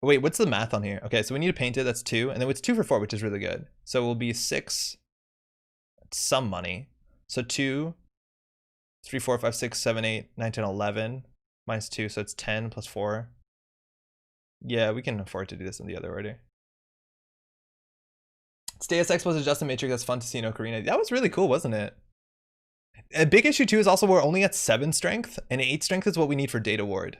Wait, what's the math on here? Okay, so we need to paint it. That's 2. And then it's 2 for 4, which is really good. So it will be 6. That's some money. So 2, 3, 4, 5, 6, 7, 8, 9, 10, 11. Minus 2, so it's 10 plus 4. Yeah, we can afford to do this in the other order. Deus Ex was a Justin Matrix. That's fun to see in Ocarina. That was really cool, wasn't it? A big issue too is also we're only at 7 strength, and 8 strength is what we need for Data Ward.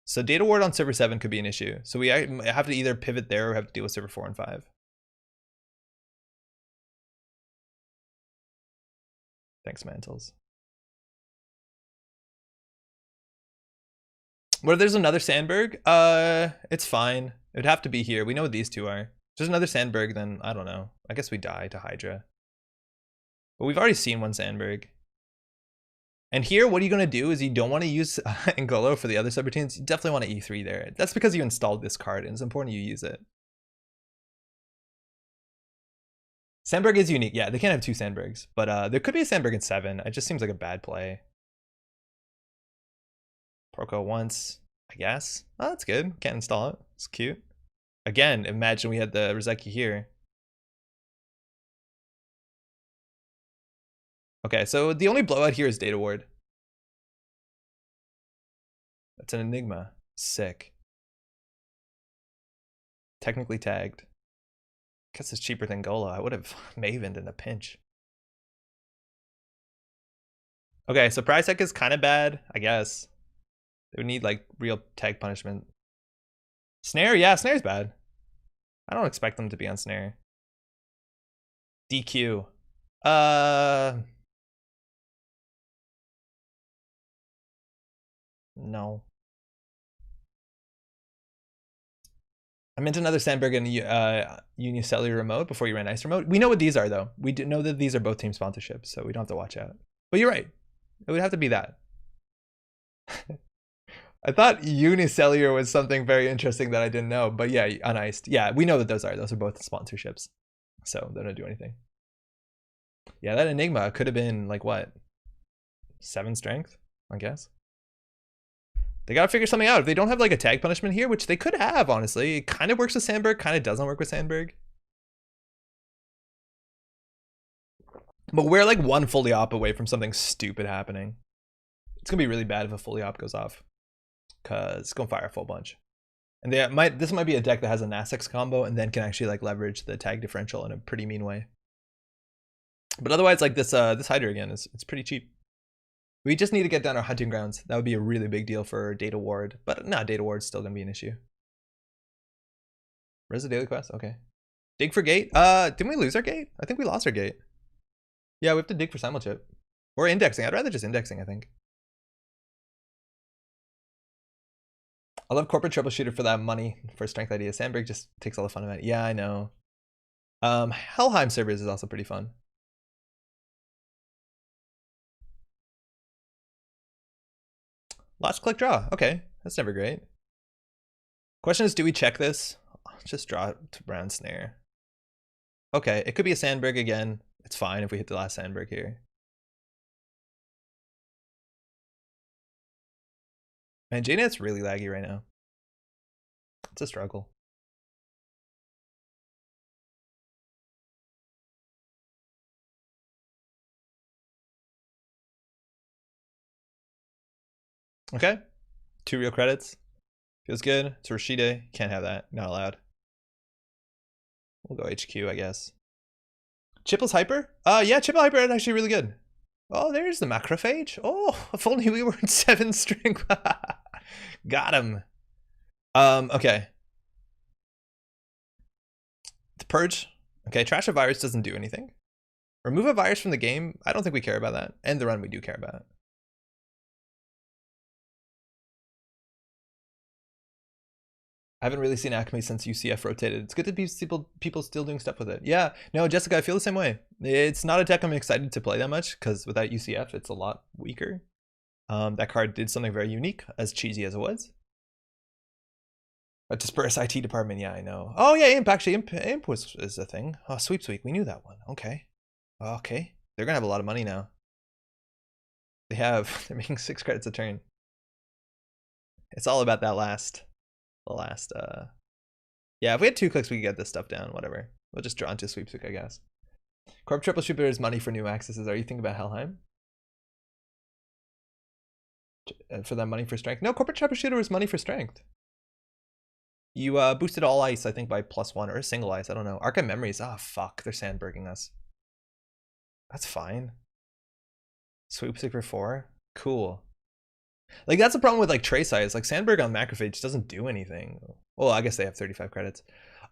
So Data Ward on server 7 could be an issue. So we have to either pivot there or have to deal with server 4 and 5. Thanks, Mantles. What if there's another Sandberg? It's fine. It would have to be here. We know what these 2 are. If there's another Sandberg, then I don't know. I guess we die to Hydra. But we've already seen one Sandberg. And here, what are you going to do is you don't want to use Ngolo for the other subroutines. You definitely want to E3 there. That's because you installed this card, and it's important you use it. Sandberg is unique. Yeah, they can't have 2 Sandbergs. But there could be a Sandberg in 7. It just seems like a bad play. Porco once, I guess. Oh, that's good. Can't install it. It's cute. Again, imagine we had the Rizeki here. Okay, so the only blowout here is Data Ward. That's an Enigma. Sick. Technically tagged. Guess it's cheaper than Gola. I would have Mavened in a pinch. Okay, so price tag is kind of bad, I guess. They would need like real tag punishment. Snare, yeah, snare's bad. I don't expect them to be on snare. DQ. No. I meant another Sandberg and unicellular mode before you ran Ice Remote. We know what these are, though. We do know that these are both team sponsorships, so we don't have to watch out. But you're right. It would have to be that. I thought unicellular was something very interesting that I didn't know, but yeah, uniced. Yeah, we know that those are. Those are both sponsorships, so they don't do anything. Yeah, that Enigma could have been like what? 7 strength, I guess. They gotta figure something out. If they don't have like a tag punishment here, which they could have, honestly, it kind of works with Sandberg, kind of doesn't work with Sandberg. But we're like one fully op away from something stupid happening. It's gonna be really bad if a fully op goes off, cause it's gonna fire a full bunch. And this might be a deck that has a Nasex combo and then can actually like leverage the tag differential in a pretty mean way. But otherwise, like this Hydra again it's pretty cheap. We just need to get down our hunting grounds. That would be a really big deal for Data Ward, but nah, Data Ward's still gonna be an issue. Where's the daily quest? Okay. Dig for gate. Didn't we lose our gate? I think we lost our gate. Yeah, we have to dig for simulchip. Or indexing. I'd rather just indexing, I think. I love corporate troubleshooter for that money for strength idea. Sandberg just takes all the fun of it. Yeah, I know. Helheim servers is also pretty fun. Last click draw. Okay, that's never great. Question is, do we check this? Just draw it to brown snare. Okay, it could be a Sandberg again. It's fine if we hit the last Sandberg here. Man, JNet's really laggy right now. It's a struggle. Okay, 2 real credits. Feels good. It's Rashide. Can't have that. Not allowed. We'll go HQ, I guess. Chipple's Hyper? Yeah, Chipple Hyper is actually really good. Oh, there's the macrophage. Oh, if only we were in 7 string. Got him. Okay. The Purge. Okay, Trash a Virus doesn't do anything. Remove a virus from the game. I don't think we care about that. And the run we do care about. I haven't really seen Acme since UCF rotated. It's good to be people still doing stuff with it. Yeah, no, Jessica, I feel the same way. It's not a deck I'm excited to play that much because without UCF, it's a lot weaker. That card did something very unique, as cheesy as it was. A dispersed IT department, yeah, I know. Oh yeah, Imp, actually, Imp is a thing. Oh, Sweeps Week, we knew that one. Okay. Okay, they're gonna have a lot of money now. They're making 6 credits a turn. It's all about that yeah, if we had 2 clicks we could get this stuff down. Whatever, we'll just draw into Sweepsweek, I guess. Corp Troubleshooter is money for new accesses. Are you thinking about Helheim for that money for strength? No, Corporate Troubleshooter is money for strength. You boosted all ice, I think, by +1 or a single ice. I don't know. Archive Memories. Ah, fuck, they're sandberging us. That's fine. Sweepsweek for 4. Cool. Like, that's the problem with like trace size. Like, Sandberg on Macrophage doesn't do anything. Well, I guess they have 35 credits.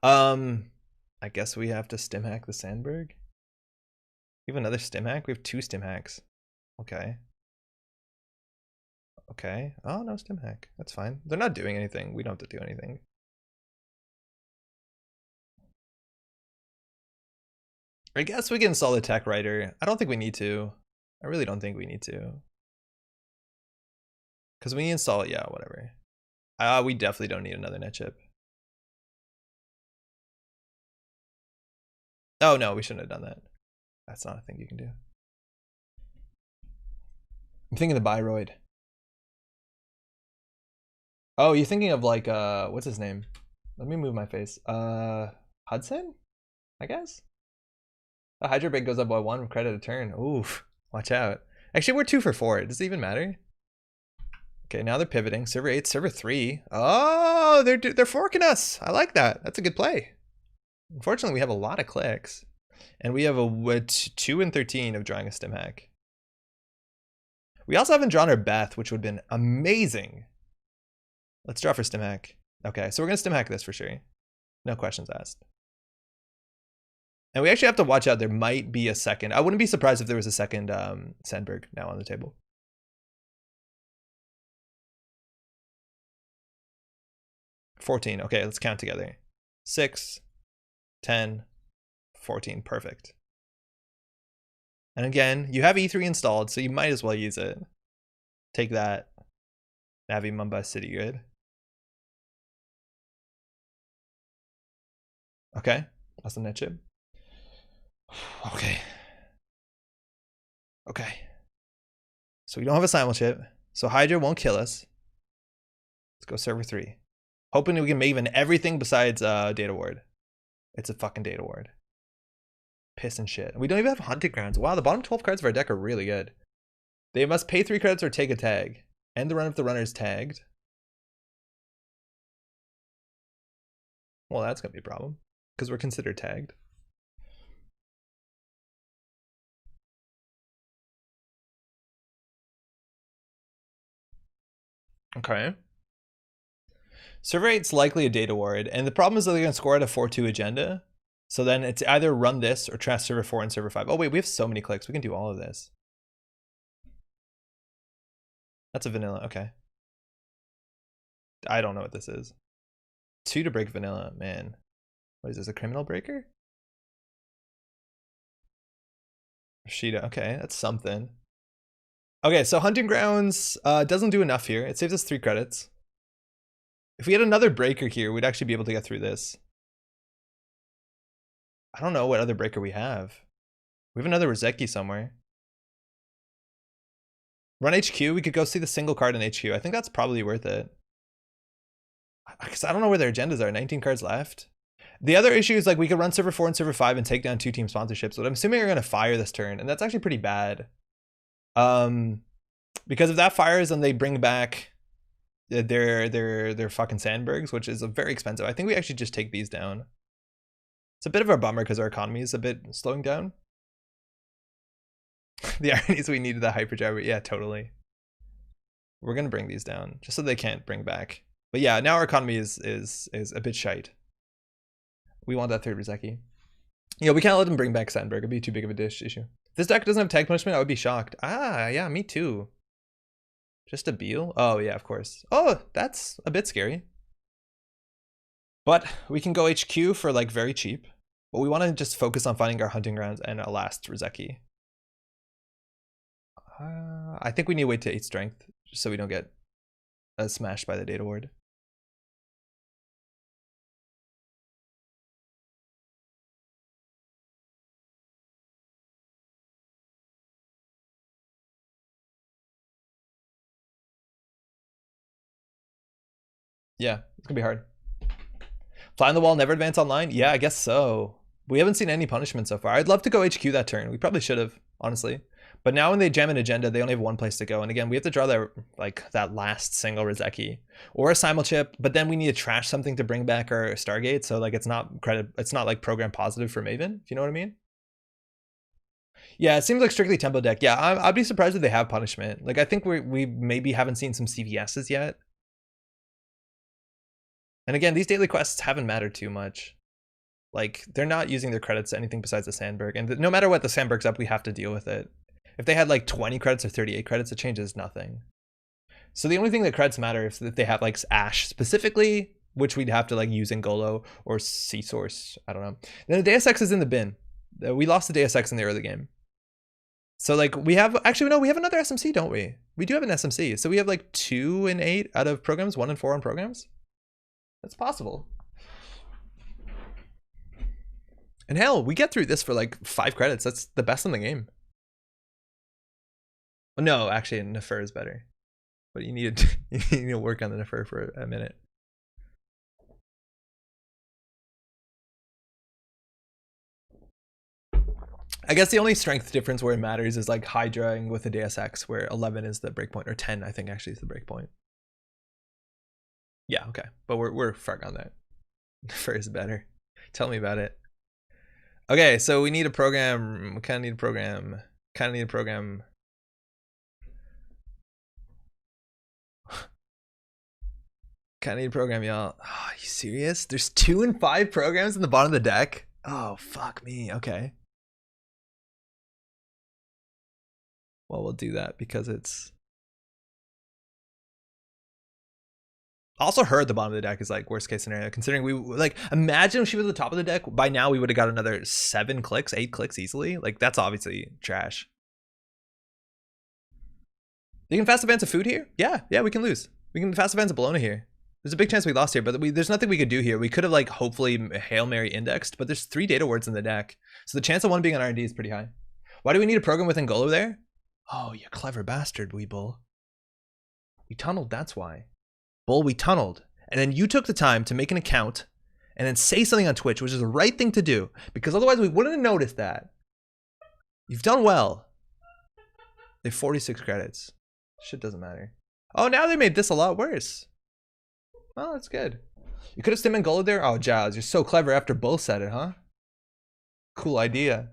I guess we have to stim hack the Sandberg. We have another stim hack. We have 2 stim hacks. Okay. Okay. Oh, no stim hack. That's fine. They're not doing anything. We don't have to do anything. I guess we can install the tech writer. I don't think we need to. I really don't think we need to. Because when you install it, yeah, whatever. We definitely don't need another net chip. Oh no, we shouldn't have done that. That's not a thing you can do. I'm thinking the Biroid. Oh, you're thinking of like what's his name? Let me move my face. Hudson? I guess? The Hydro Break goes up by 1 credit a turn. Oof. Watch out. Actually, we're 2 for 4. Does it even matter? Okay, now they're pivoting. Server 8, server 3. Oh, they're forking us. I like that. That's a good play. Unfortunately, we have a lot of clicks. And we have a 2 and 13 of drawing a stim hack. We also haven't drawn our Beth, which would have been amazing. Let's draw for stim hack. Okay, so we're going to stim hack this for sure. No questions asked. And we actually have to watch out. There might be a second. I wouldn't be surprised if there was a second Sandberg now on the table. $14. Okay, let's count together. 6, 10, 14. Perfect. And again, you have E3 installed, so you might as well use it. Take that. Navi Mumbai City Grid. Okay, that's the net chip. Okay. Okay. So we don't have a simul chip. So Hydra won't kill us. Let's go server 3. Hoping we can maven everything besides Data Ward. It's a fucking Data Ward. Piss and shit. We don't even have Hunting Grounds. Wow, the bottom 12 cards of our deck are really good. They must pay 3 credits or take a tag. End the run if the runner is tagged. Well, that's going to be a problem. Because we're considered tagged. Okay. Server 8's likely a Data Ward. And the problem is that they're going to score at a 4-2 agenda. So then it's either run this or trash server 4 and server 5. Oh wait, we have so many clicks. We can do all of this. That's a vanilla. Okay. I don't know what this is. 2 to break vanilla. Man. What is this, a criminal breaker? Rashida. Okay, that's something. Okay, so Hunting Grounds doesn't do enough here. It saves us 3 credits. If we had another breaker here, we'd actually be able to get through this. I don't know what other breaker we have. We have another Rozeki somewhere. Run HQ, we could go see the single card in HQ. I think that's probably worth it. Because I don't know where their agendas are. 19 cards left. The other issue is like we could run server 4 and server 5 and take down 2 team sponsorships, but I'm assuming they're going to fire this turn, and that's actually pretty bad. Because if that fires, then they bring back their fucking Sandbergs, which is very expensive. I think we actually just take these down. It's a bit of a bummer because our economy is a bit slowing down. The irony is we needed the hyperdrive, but yeah, totally. We're gonna bring these down just so they can't bring back. But yeah, now our economy is a bit shite. We want that third Rozeki. Yeah, we can't let them bring back Sandberg. It'd be too big of a issue. If this deck doesn't have tag punishment, I would be shocked. Ah, yeah, me too. Just a Beal? Oh yeah, of course. Oh, that's a bit scary. But we can go HQ for like very cheap. But we want to just focus on finding our Hunting Grounds and a last Rozeki. I think we need to wait to 8 strength just so we don't get smashed by the Data Ward. Yeah, it's gonna be hard. Fly on the wall, never advance online? Yeah, I guess so. We haven't seen any punishment so far. I'd love to go HQ that turn. We probably should have, honestly. But now when they jam an agenda, they only have 1 place to go. And again, we have to draw that last single Rozeki or a simul chip, but then we need to trash something to bring back our Stargate. So like it's not like program positive for Maven, if you know what I mean? Yeah, it seems like strictly tempo deck. Yeah, I'd be surprised if they have punishment. Like I think we maybe haven't seen some CVSs yet. And again, these daily quests haven't mattered too much. Like they're not using their credits to anything besides the Sandberg. And no matter what the Sandberg's up, we have to deal with it. If they had like 20 credits or 38 credits, it changes nothing. So the only thing that credits matter is that they have like Ash specifically, which we'd have to like use in Golo or Sea Source. I don't know. Then the Deus Ex is in the bin. We lost the Deus Ex in the early game. So like we have, actually no, we have another SMC, don't we? We do have an SMC. So we have like 2 and 8 out of programs, 1 and 4 on programs. That's possible. And hell, we get through this for like 5 credits. That's the best in the game. No, actually, Nefer is better. But you need to work on the Nefer for a minute. I guess the only strength difference where it matters is like Hydraing with the DSX, where 11 is the breakpoint, or 10 I think actually is the breakpoint. Yeah, okay, but we're far on that. First better. Tell me about it. Okay, so we need a program. We kind of need a program. Kind of need a program. Kind of need a program, y'all. Oh, are you serious? There's 2 and 5 programs in the bottom of the deck? Oh, fuck me. Okay. Well, we'll do that because it's... Also her at the bottom of the deck is like worst case scenario, considering we like, imagine if she was at the top of the deck, by now we would have got another 7 clicks, 8 clicks easily. Like that's obviously trash. You can fast advance a food here? Yeah, we can lose. We can fast advance a Bologna here. There's a big chance we lost here, but there's nothing we could do here. We could have like hopefully Hail Mary indexed, but there's 3 data words in the deck. So the chance of one being an R&D is pretty high. Why do we need a program with Ngolo there? Oh, you clever bastard, wee bull. We tunneled, that's why. Bull, we tunneled. And then you took the time to make an account and then say something on Twitch, which is the right thing to do, because otherwise we wouldn't have noticed that. You've done well. They have 46 credits. Shit doesn't matter. Oh, now they made this a lot worse. Oh, that's good. You could have stim and Ngolo there. Oh, Giles, you're so clever after Bull said it, huh? Cool idea.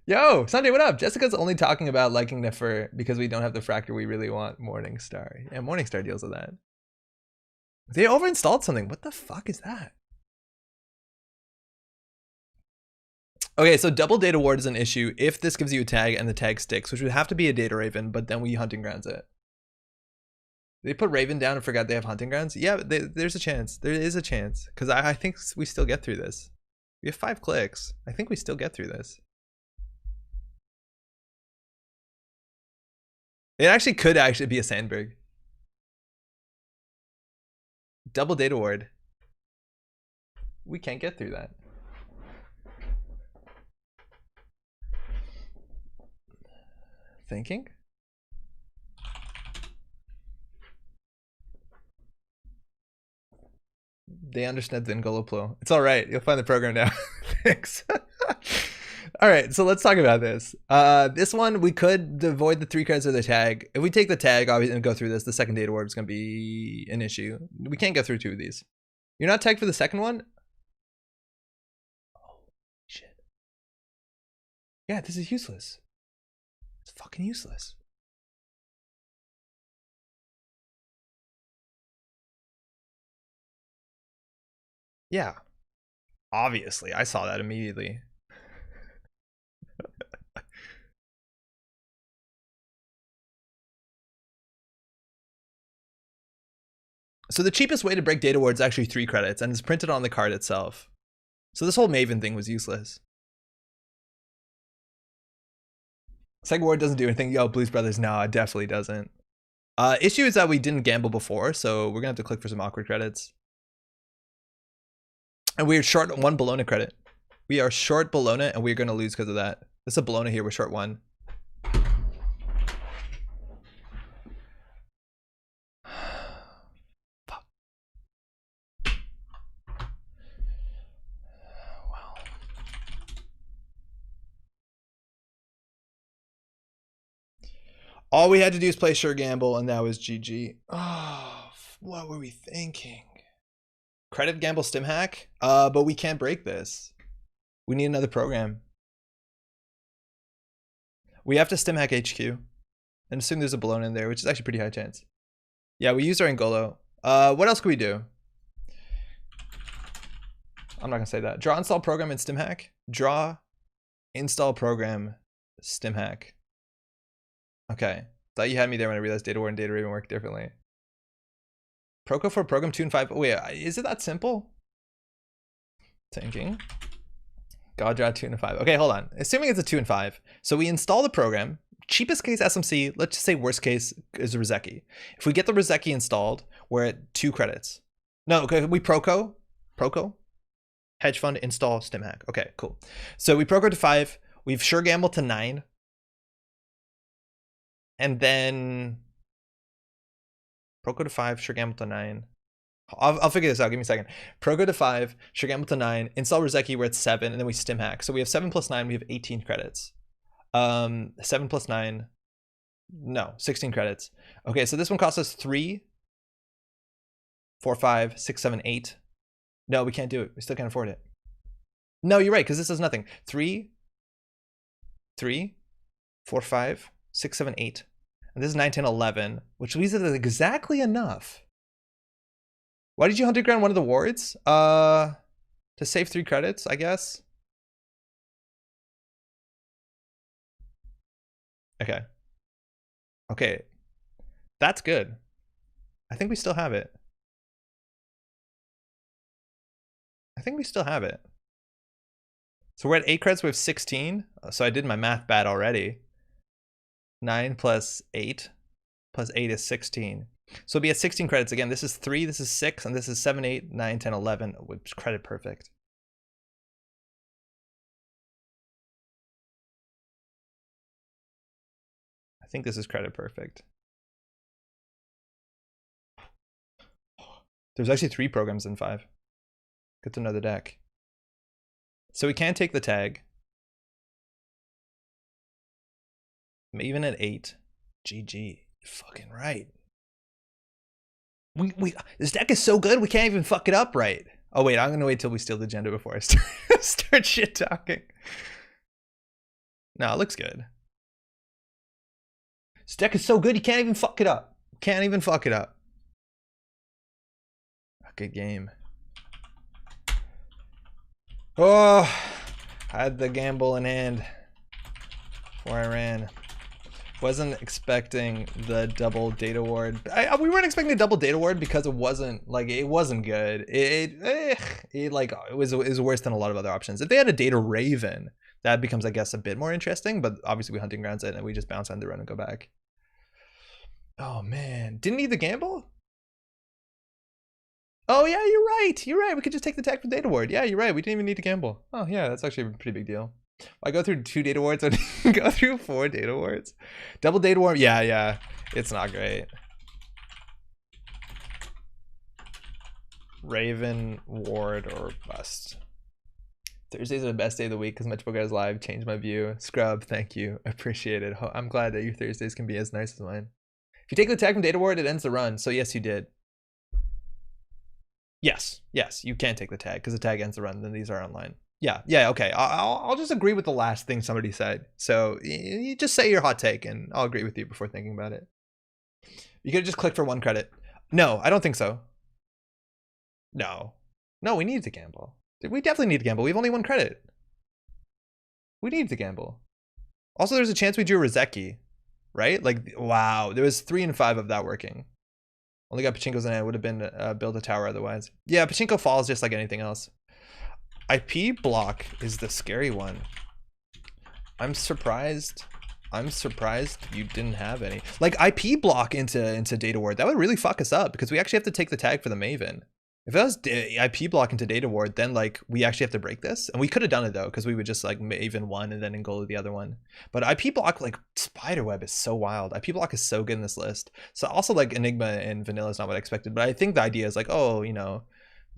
Yo, Sunday, what up? Jessica's only talking about liking Nefer because we don't have the fractor we really want. Morningstar. Yeah, Morningstar deals with that. They overinstalled something. What the fuck is that? Okay, so double data ward is an issue if this gives you a tag and the tag sticks, which would have to be a data raven, but then we hunting grounds it. They put Raven down and forgot they have hunting grounds? Yeah, there's a chance. There is a chance. Because I think we still get through this. We have 5 clicks. I think we still get through this. It actually could actually be a Sandberg. Double data ward. We can't get through that. Thinking? They understand the Ngolo Plo. It's all right. You'll find the program now. Thanks. All right, so let's talk about this. This one, we could avoid the 3 credits of the tag. If we take the tag, obviously, and go through this, the second data ward is going to be an issue. We can't get through 2 of these. You're not tagged for the second one? Oh, shit. Yeah, this is useless. It's fucking useless. Yeah. Obviously, I saw that immediately. So the cheapest way to break data ward is actually 3 credits, and it's printed on the card itself. So this whole Maven thing was useless. Second ward doesn't do anything. Yo, Blues Brothers, no, it definitely doesn't. Issue is that we didn't gamble before, so we're gonna have to click for some awkward credits. And we're short 1 Bologna credit. We are short Bologna, and we're gonna lose because of that. This is a Bologna here, we're short 1. All we had to do is play Sure Gamble, and that was GG. Oh, what were we thinking? Credit Gamble Stim Hack? But we can't break this. We need another program. We have to Stim Hack HQ. And assume there's a Bologna in there, which is actually pretty high chance. Yeah, we used our Ngolo. What else could we do? I'm not gonna say that. Draw install program and Stim Hack. Draw install program Stim Hack. Okay. Thought you had me there when I realized data ward and data raven work differently. Proco for program 2 and 5. Wait, is it that simple? Thinking. God draw 2 and 5. Okay, hold on. Assuming it's a 2 and 5. So we install the program. Cheapest case SMC, let's just say worst case is a Rizeki. If we get the Rizeki installed, we're at 2 credits. No, okay, we Proco. Hedge fund, install, Stim Hack. Okay, cool. So we Proco to 5. We've Sure Gamble to 9. And then Proco to 5, Sure Gamble to 9. I'll figure this out. Give me a second. Pro go to 5, Sure Gamble to 9, install Rozeki, we're at 7, and then we stim hack. So we have 7 plus 9, we have 18 credits. 7 plus 9, no, 16 credits. Okay, so this one costs us 3, 4, 5, 6, 7, 8. No, we can't do it. We still can't afford it. No, you're right, because this does nothing. 3, 4, 5, 6, 7, 8. And this is 9, 10, 11, which leaves it at exactly enough. Why did you 100 grand one of the wards? To save 3 credits, I guess. Okay. Okay. That's good. I think we still have it. I think we still have it. So we're at 8 credits, we have 16. So I did my math bad already. 9 plus 8 plus 8 is 16. So it'll be at 16 credits. Again, this is 3, this is 6, and this is 7, 8, 9, 10, 11, which credit perfect. I think this is credit perfect. There's actually 3 programs in 5. Good to know the deck. So we can take the tag. Even at 8. GG. You're fucking right. This deck is so good we can't even fuck it up right. Oh wait, I'm gonna wait till we steal the agenda before I start shit talking. No, it looks good. This deck is so good you can't even fuck it up. Can't even fuck it up. A good game. Oh, I had the gamble in hand before I ran. Wasn't expecting the double data ward. We weren't expecting a double data ward because it wasn't like it wasn't good. It was worse than a lot of other options. If they had a data raven, that becomes I guess a bit more interesting. But obviously we hunting grounds it and we just bounce on the run and go back. Oh man, didn't need the gamble. Oh yeah, you're right. You're right. We could just take the tag from data ward. Yeah, you're right. We didn't even need to gamble. Oh yeah, that's actually a pretty big deal. I go through 2 data wards. I go through 4 data wards. Double data ward. Yeah. It's not great. Raven, ward, or bust. Thursdays are the best day of the week because Metro Poker is live. Changed my view. Scrub, thank you. Appreciate it. I'm glad that your Thursdays can be as nice as mine. If you take the tag from data ward, it ends the run. So yes, you did. Yes, you can take the tag because the tag ends the run. Then these are online. Yeah, okay. I'll just agree with the last thing somebody said. So you just say your hot take and I'll agree with you before thinking about it. You could just click for 1 credit. No, I don't think so. No, we need to gamble. We definitely need to gamble. We have only 1 credit. We need to gamble. Also, there's a chance we drew Rozeki, right? Like, wow, there was 3 and 5 of that working. Only got Pachinko's in it. Would have been build a tower otherwise. Yeah, Pachinko falls just like anything else. IP block is the scary one. I'm surprised you didn't have any. Like IP block into data ward, that would really fuck us up because we actually have to take the tag for the maven. If it was IP block into data ward, then like we actually have to break this. And we could have done it though, because we would just like maven one and then Ngolo the other one. But IP block, like Spiderweb is so wild. IP block is so good in this list. So also like Enigma and Vanilla is not what I expected. But I think the idea is like, oh, you know,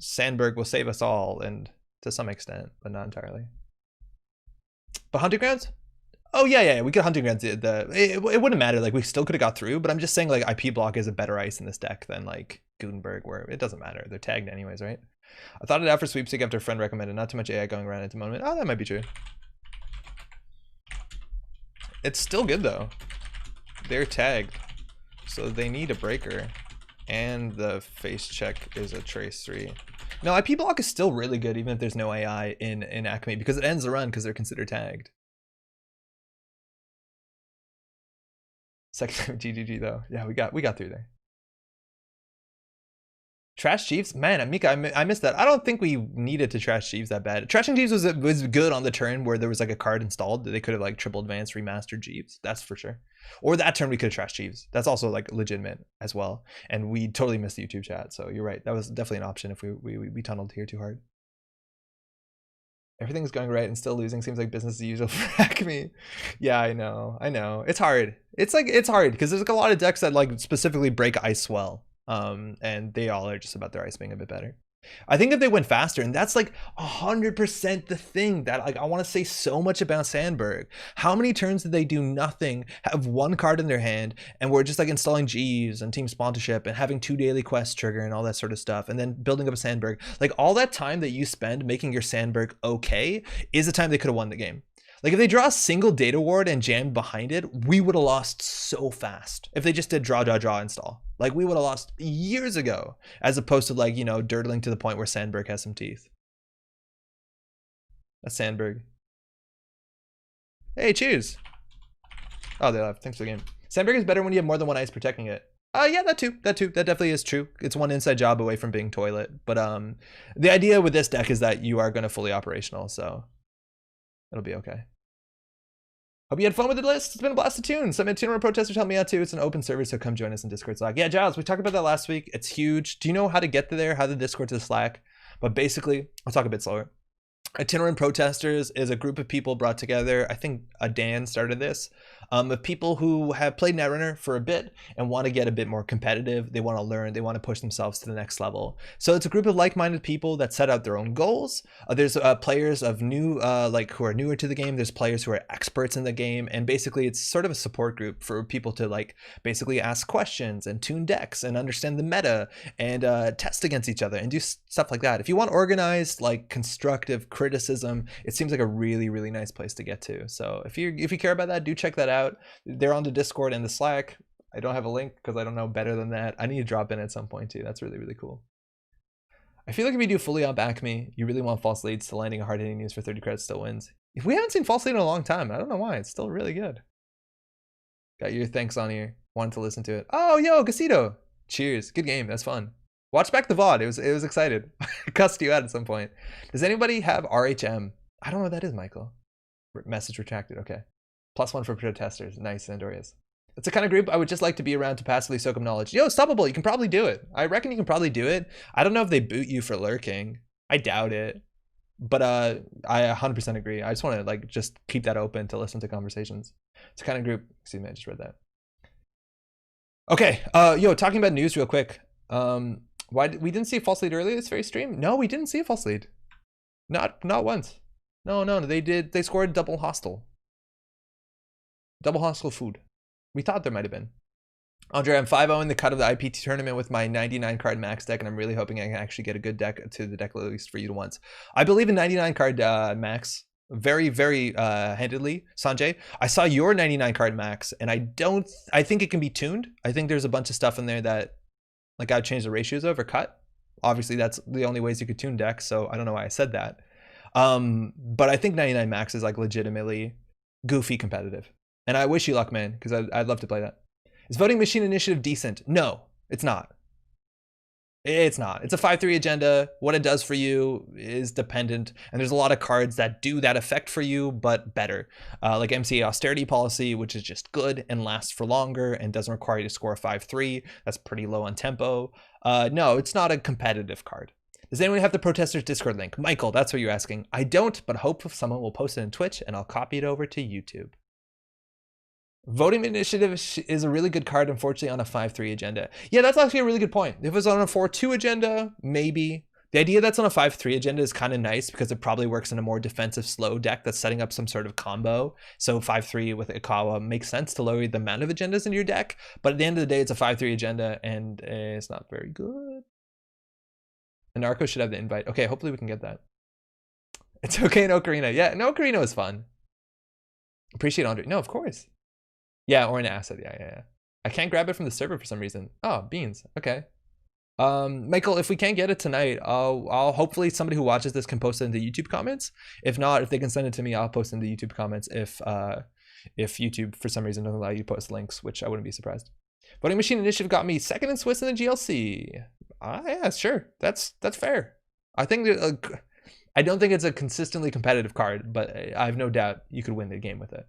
Sandberg will save us all, and to some extent, but not entirely. But hunting grounds? Oh yeah, we could hunting grounds. It wouldn't matter. Like we still could have got through. But I'm just saying like IP block is a better ice in this deck than like Gutenberg, where it doesn't matter. They're tagged anyways, right? I thought it out for sweepstake after a friend recommended. Not too much AI going around at the moment. Oh, that might be true. It's still good though. They're tagged, so they need a breaker, and the face check is a trace 3. No, IP block is still really good even if there's no AI in Acme because it ends the run because they're considered tagged. Second GGG though. Yeah, we got through there. Trash Chiefs? Man, Mika, I missed that. I don't think we needed to trash Chiefs that bad. Trashing Chiefs was good on the turn where there was like a card installed that they could have like triple advanced remastered Chiefs. That's for sure. Or that turn we could have trashed Chiefs. That's also like legitimate as well. And we totally missed the YouTube chat. So you're right. That was definitely an option if we tunneled here too hard. Everything's going right and still losing. Seems like business as usual for Acme. Yeah, I know. It's hard. It's hard because there's like a lot of decks that like specifically break ice well. And they all are just about their ice being a bit better. I think if they went faster, and that's like 100% the thing that like I want to say so much about Sandberg. How many turns did they do nothing, have one card in their hand, and we're just like installing Gs and team sponsorship and having 2 daily quests trigger and all that sort of stuff, and then building up a Sandberg. Like all that time that you spend making your Sandberg okay is the time they could have won the game. Like if they draw a single data ward and jammed behind it, we would have lost so fast. If they just did draw, draw, draw, install. Like we would have lost years ago, as opposed to like, you know, dirtling to the point where Sandberg has some teeth. That's Sandberg. Hey, cheers. Oh, they left. Thanks for the game. Sandberg is better when you have more than one ice protecting it. Yeah, that too. That definitely is true. It's one inside job away from being toilet. But the idea with this deck is that you are going to fully operational, so it'll be okay. Hope you had fun with the list. It's been a blast to tune. Some Netrunner protesters help me out too. It's an open server, so come join us in Discord Slack. Yeah, Giles, we talked about that last week. It's huge. Do you know how to get there? How the Discord to the Slack? But basically, I'll talk a bit slower. Itinerant Protesters is a group of people brought together. I think Dan started this. Of people who have played Netrunner for a bit and want to get a bit more competitive. They want to learn. They want to push themselves to the next level. So it's a group of like-minded people that set out their own goals. There's players of new, like who are newer to the game. There's players who are experts in the game, and basically it's sort of a support group for people to like basically ask questions and tune decks and understand the meta and test against each other and do stuff like that. If you want organized, like constructive criticism, it seems like a really, really nice place to get to. So if you care about that, do check that out. They're on the Discord and the Slack. I don't have a link because I don't know better than that. I need to drop in at some point too. That's really, really cool. I feel like if you do fully on back me, you really want false leads to landing a hard hitting news for 30 credits still wins. If we haven't seen false lead in a long time, I don't know why. It's still really good. Got your thanks on here. Wanted to listen to it. Oh, yo, Casito. Cheers. Good game. That's fun. Watch back the VOD. It was excited. I cussed you out at some point. Does anybody have RHM? I don't know what that is, Michael. Message retracted. Okay. +1 for protesters. Nice, Andorius. It's the kind of group I would just like to be around to passively soak up knowledge. Yo, Stoppable, you can probably do it. I reckon you can probably do it. I don't know if they boot you for lurking. I doubt it. But I 100% agree. I just want to like just keep that open to listen to conversations. It's the kind of group. Excuse me, I just read that. Okay, yo, talking about news real quick. Why we didn't see a false lead earlier this very stream? No, we didn't see a false lead. Not once. No, they did. They scored double hostile. Double hostile food. We thought there might have been. Andre, I'm 5-0 in the cut of the IPT tournament with my 99 card max deck, and I'm really hoping I can actually get a good deck to the deck list for you to once. I believe in 99 card max very, very handedly. Sanjay, I saw your 99 card max, and I think it can be tuned. I think there's a bunch of stuff in there that like I've changed the ratios of or cut. Obviously, that's the only ways you could tune decks, so I don't know why I said that. But I think 99 max is like legitimately goofy competitive. And I wish you luck, man, because I'd love to play that. Is voting machine initiative decent? No, it's not. It's not. It's a 5-3 agenda. What it does for you is dependent. And there's a lot of cards that do that effect for you, but better. Like MCA Austerity Policy, which is just good and lasts for longer and doesn't require you to score a 5-3. That's pretty low on tempo. No, it's not a competitive card. Does anyone have the Protesters Discord link? Michael, that's what you're asking. I don't, but hope someone will post it in Twitch and I'll copy it over to YouTube. Voting initiative is a really good card, unfortunately, on a 5-3 agenda. Yeah, that's actually a really good point. If it was on a 4-2 agenda, maybe. The idea that's on a 5-3 agenda is kind of nice because it probably works in a more defensive slow deck that's setting up some sort of combo. So 5-3 with Ikawa makes sense to lower the amount of agendas in your deck. But at the end of the day, it's a 5-3 agenda and it's not very good. The Narco should have the invite. Okay, hopefully we can get that. It's okay in Ocarina. Yeah, no, Ocarina is fun. Appreciate Andre. No, of course. Yeah, or an asset. Yeah. I can't grab it from the server for some reason. Oh, beans. Okay. Michael, if we can't get it tonight, I'll hopefully somebody who watches this can post it in the YouTube comments. If not, if they can send it to me, I'll post it in the YouTube comments if YouTube for some reason doesn't allow you to post links, which I wouldn't be surprised. Voting Machine Initiative got me second in Swiss in the GLC. Yeah, sure. That's fair. I think I don't think it's a consistently competitive card, but I have no doubt you could win the game with it.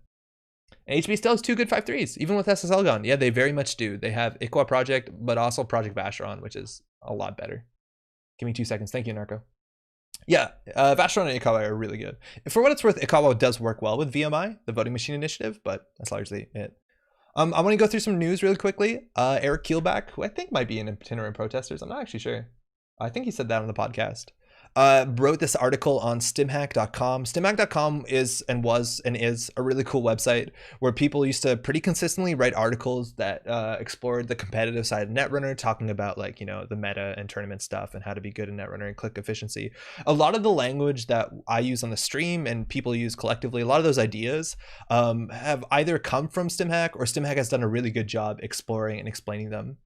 And HB still has 2 good 5-3s, even with SSL gone. Yeah, they very much do. They have Iqua Project, but also Project Vacheron, which is a lot better. Give me 2 seconds. Thank you, Narco. Yeah, Vacheron and Ikawa are really good. For what it's worth, Ikawa does work well with VMI, the Voting Machine Initiative, but that's largely it. I want to go through some news really quickly. Eric Keelback, who I think might be an itinerant protesters, I'm not actually sure. I think he said that on the podcast. Wrote this article on stimhack.com. Stimhack.com is and was and is a really cool website where people used to pretty consistently write articles that explored the competitive side of Netrunner, talking about like, you know, the meta and tournament stuff and how to be good in Netrunner and click efficiency. A lot of the language that I use on the stream and people use collectively, a lot of those ideas have either come from Stimhack or Stimhack has done a really good job exploring and explaining them.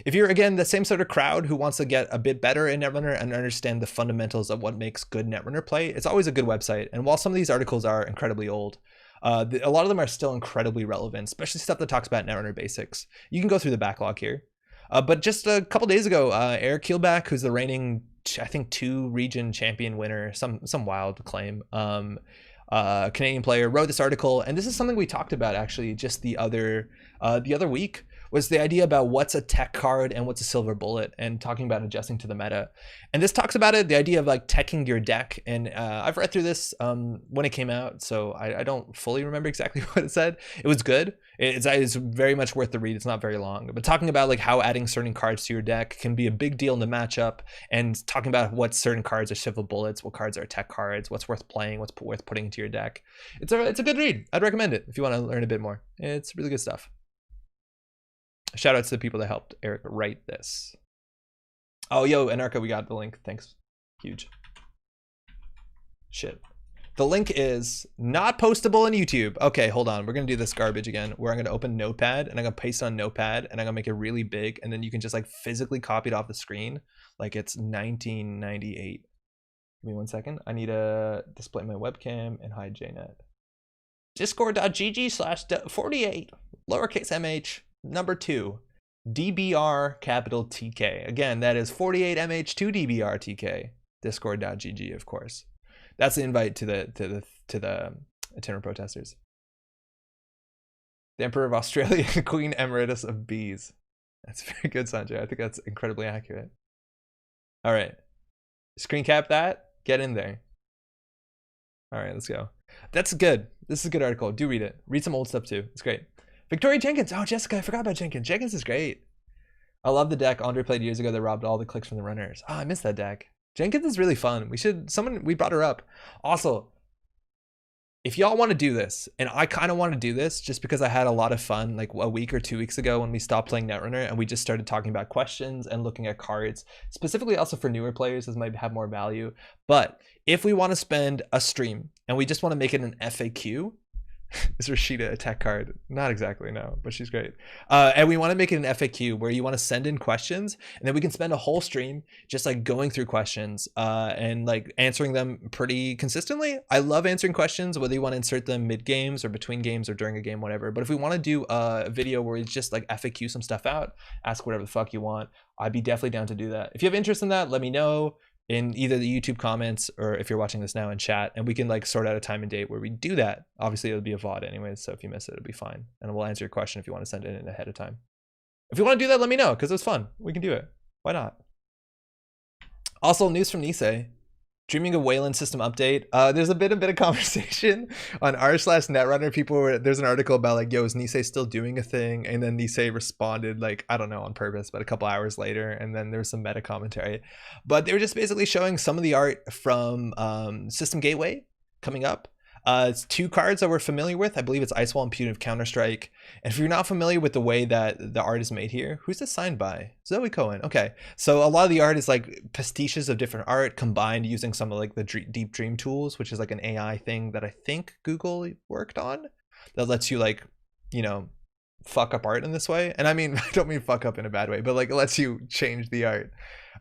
If you're, again, the same sort of crowd who wants to get a bit better in Netrunner and understand the fundamentals of what makes good Netrunner play, it's always a good website. And while some of these articles are incredibly old, a lot of them are still incredibly relevant, especially stuff that talks about Netrunner basics. You can go through the backlog here. But just a couple days ago, Eric Keelback, who's the reigning, I think, 2 region champion winner, some wild claim, Canadian player, wrote this article. And this is something we talked about actually just the other week, was the idea about what's a tech card and what's a silver bullet, and talking about adjusting to the meta. And this talks about it, the idea of like teching your deck. And I've read through this when it came out, so I don't fully remember exactly what it said. It was good. It's very much worth the read. It's not very long, but talking about like how adding certain cards to your deck can be a big deal in the matchup, and talking about what certain cards are silver bullets, what cards are tech cards, what's worth playing, what's worth putting into your deck. It's a good read. I'd recommend it if you want to learn a bit more. It's really good stuff. Shout out to the people that helped Eric write this. Oh, yo, Anarcha, we got the link. Thanks. Huge. Shit. The link is not postable on YouTube. Okay, hold on. We're going to do this garbage again, where I'm going to open Notepad, and I'm going to paste on Notepad, and I'm going to make it really big, and then you can just like physically copy it off the screen like it's 1998. Give me 1 second. I need to display my webcam and hide JNet. Discord.gg/48 lowercase mh number 2 DBR capital TK. Again, that is 48mh2 DBR TK. Discord.gg, of course. That's the invite to the itinerant protesters. The Emperor of Australia, Queen Emeritus of Bees. That's very good, Sanjay. I think that's incredibly accurate. All right, screen cap that. Get in there. All right, let's go. That's good. This is a good article. Do read it. Read some old stuff too. It's great. Victoria Jenkins. Oh, Jessica, I forgot about Jenkins. Jenkins is great. I love the deck Andre played years ago that robbed all the clicks from the runners. Oh, I missed that deck. Jenkins is really fun. We brought her up. Also, if y'all want to do this, and I kind of want to do this just because I had a lot of fun like a week or 2 weeks ago when we stopped playing Netrunner and we just started talking about questions and looking at cards, specifically also for newer players, this might have more value. But if we want to spend a stream and we just want to make it an FAQ, is Rashida a tech card? Not exactly, no, but she's great. And we want to make it an FAQ where you want to send in questions, and then we can spend a whole stream just like going through questions and like answering them pretty consistently. I love answering questions, whether you want to insert them mid games or between games or during a game, whatever. But if we want to do a video where it's just like FAQ some stuff out, ask whatever the fuck you want, I'd be definitely down to do that. If you have interest in that, let me know in either the YouTube comments or if you're watching this now in chat, and we can like sort out a time and date where we do that. Obviously it'll be a VOD anyways, so if you miss it, it'll be fine. And we'll answer your question if you want to send it in ahead of time. If you want to do that, let me know, because it's fun. We can do it. Why not? Also, news from Nisei. Dreaming of Wayland system update. There's a bit of conversation on r/Netrunner. There's an article about like, yo, is Nisei still doing a thing? And then Nisei responded like, I don't know, on purpose, but a couple hours later. And then there was some meta commentary. But they were just basically showing some of the art from System Gateway coming up. It's 2 cards that we're familiar with. I believe it's Icewall and Punitive Counterstrike. And if you're not familiar with the way that the art is made here, who's this signed by? Zoe Cohen. Okay, so a lot of the art is like pastiches of different art combined using some of like the Deep Dream tools, which is like an AI thing that I think Google worked on that lets you like, you know, fuck up art in this way. And I mean, I don't mean fuck up in a bad way, but like it lets you change the art.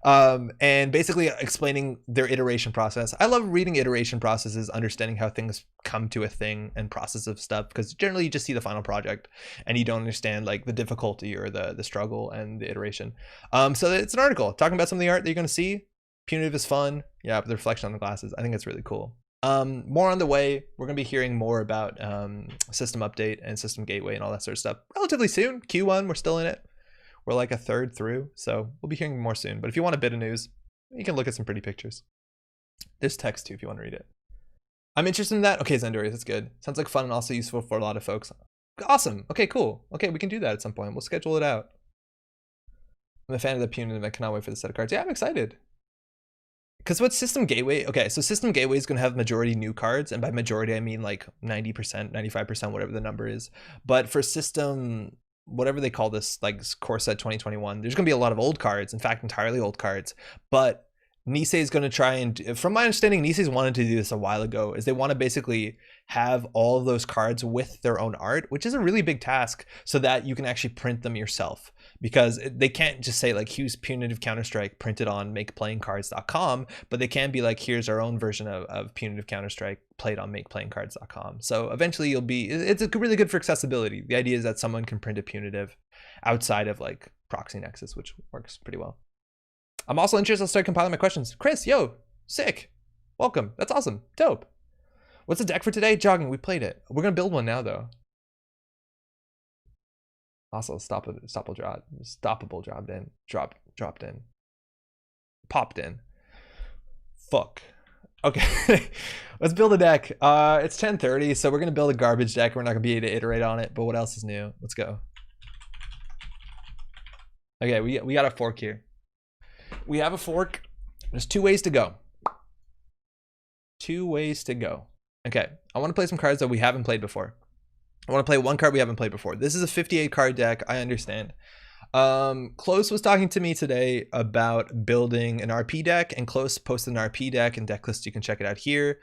And basically explaining their iteration process. I love reading iteration processes, understanding how things come to a thing and process of stuff, because generally you just see the final project and you don't understand like the difficulty or the struggle and the iteration. So it's an article talking about some of the art that you're going to see. Punitive is fun. Yeah, but the reflection on the glasses, I think it's really cool. More on the way. We're going to be hearing more about system update and system gateway and all that sort of stuff relatively soon. Q1, we're still in it. We're like a third through, so we'll be hearing more soon. But if you want a bit of news, you can look at some pretty pictures. There's text too if you want to read it. I'm interested in that. Okay, Zendorius, that's good. Sounds like fun and also useful for a lot of folks. Awesome. Okay, cool. Okay, we can do that at some point. We'll schedule it out. I'm a fan of the punitive. I cannot wait for the set of cards. Yeah, I'm excited. Because what System Gateway, okay, so System Gateway is going to have majority new cards, and by majority I mean like 90%, 95%, whatever the number is. But for System, whatever they call this, like Core Set 2021, there's going to be a lot of old cards, in fact, entirely old cards. But Nisei is going to try and, from my understanding, Nisei's wanted to do this a while ago, is they want to basically have all of those cards with their own art, which is a really big task, so that you can actually print them yourself. Because they can't just say like, here's Punitive Counter-Strike printed on makeplayingcards.com, but they can be like, here's our own version of Punitive Counter-Strike played on makeplayingcards.com. So eventually it's really good for accessibility. The idea is that someone can print a Punitive outside of like Proxy Nexus, which works pretty well. I'm also interested. I'll start compiling my questions. Chris, yo, sick. Welcome. That's awesome. Dope. What's the deck for today? Jogging. We played it. We're going to build one now, though. Also, stoppable dropped in. Dropped in. Popped in. Fuck. Okay. Let's build a deck. It's 10:30, so we're going to build a garbage deck. We're not going to be able to iterate on it, but what else is new? Let's go. Okay, we got a fork here. We have a fork. There's 2 ways to go. 2 ways to go. Okay, I want to play some cards that we haven't played before. I want to play one card we haven't played before. This is a 58 card deck. I understand. Close was talking to me today about building an RP deck, and Close posted an RP deck in Decklist. You can check it out here.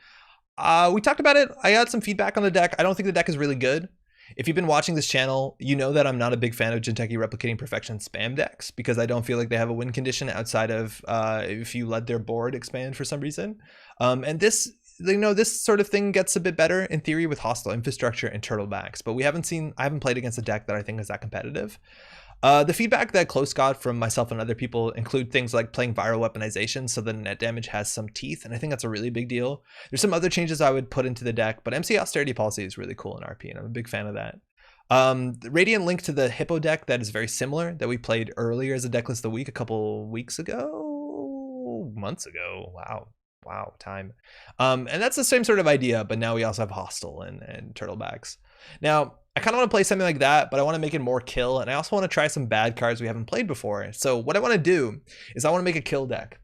We talked about it. I got some feedback on the deck. I don't think the deck is really good. If you've been watching this channel, you know that I'm not a big fan of Jinteki Replicating Perfection spam decks, because I don't feel like they have a win condition outside of if you let their board expand for some reason. And this, you know, this sort of thing gets a bit better in theory with Hostile Infrastructure and Turtlebacks, but I haven't played against a deck that I think is that competitive. The feedback that Close got from myself and other people include things like playing viral weaponization so the net damage has some teeth, and I think that's a really big deal. There's some other changes I would put into the deck, but MC Austerity Policy is really cool in RP, and I'm a big fan of that. The Radiant link to the Hippo deck that is very similar, that we played earlier as a Decklist of the Week a couple weeks ago? Months ago. Wow, time. And that's the same sort of idea, but now we also have Hostile and Turtlebacks. Now, I kind of want to play something like that, but I want to make it more kill, and I also want to try some bad cards we haven't played before. So what I want to do is I want to make a kill deck.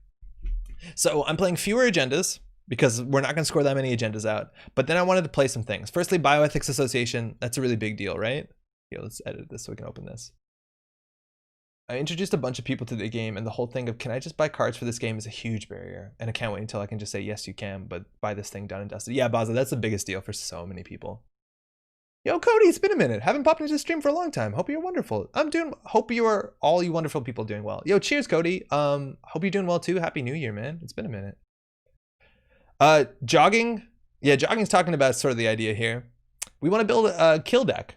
So I'm playing fewer agendas, because we're not going to score that many agendas out, but then I wanted to play some things. Firstly, Bioethics Association. That's a really big deal, right? Here, let's edit this so we can open this. I introduced a bunch of people to the game, and the whole thing of can I just buy cards for this game is a huge barrier, and I can't wait until I can just say yes you can, but buy this thing done and dusted. Yeah, Baza, that's the biggest deal for so many people. Yo, Cody, it's been a minute. Haven't popped into the stream for a long time. Hope you're wonderful. Hope you are, all you wonderful people, doing well. Yo, cheers, Cody. Hope you're doing well too. Happy New Year, man. It's been a minute. Jogging. Yeah, Jogging's talking about sort of the idea here. We want to build a kill deck.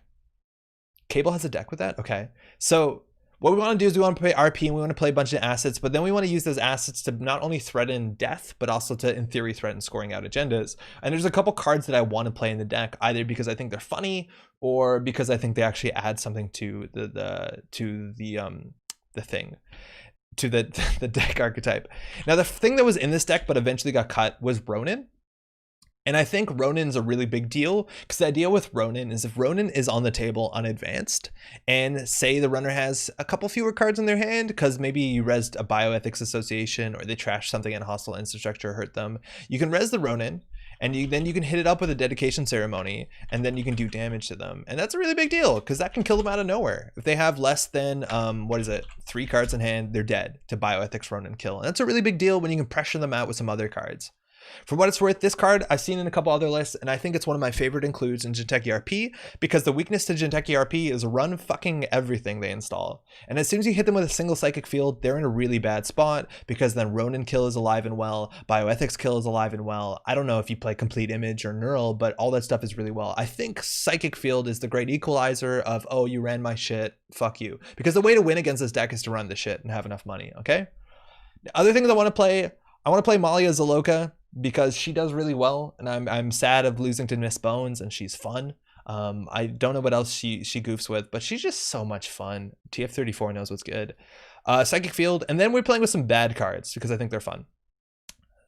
Cable has a deck with that? Okay. So what we want to do is we want to play RP, and we want to play a bunch of assets, but then we want to use those assets to not only threaten death, but also to, in theory, threaten scoring out agendas. And there's a couple cards that I want to play in the deck, either because I think they're funny, or because I think they actually add something to the thing, to the deck archetype. Now, the thing that was in this deck but eventually got cut was Ronin. And I think Ronin's a really big deal, because the idea with Ronin is if Ronin is on the table unadvanced, and say the runner has a couple fewer cards in their hand, because maybe you rezzed a Bioethics Association, or they trashed something in Hostile Infrastructure, hurt them, you can res the Ronin, and then you can hit it up with a Dedication Ceremony, and then you can do damage to them. And that's a really big deal, because that can kill them out of nowhere. If they have less than, 3 cards in hand, they're dead to Bioethics Ronin kill. And that's a really big deal when you can pressure them out with some other cards. For what it's worth, this card I've seen in a couple other lists, and I think it's one of my favorite includes in Jinteki RP, because the weakness to Jinteki RP is run fucking everything they install. And as soon as you hit them with a single Psychic Field, they're in a really bad spot, because then Ronin kill is alive and well, Bioethics kill is alive and well. I don't know if you play Complete Image or Neural, but all that stuff is really well. I think Psychic Field is the great equalizer of, oh, you ran my shit, fuck you. Because the way to win against this deck is to run the shit and have enough money, okay? The other things I want to play Malia Zaloka, because she does really well, and I'm sad of losing to Miss Bones, and she's fun. I don't know what else she goofs with, but she's just so much fun. TF34 knows what's good. Psychic Field, and then we're playing with some bad cards because I think they're fun.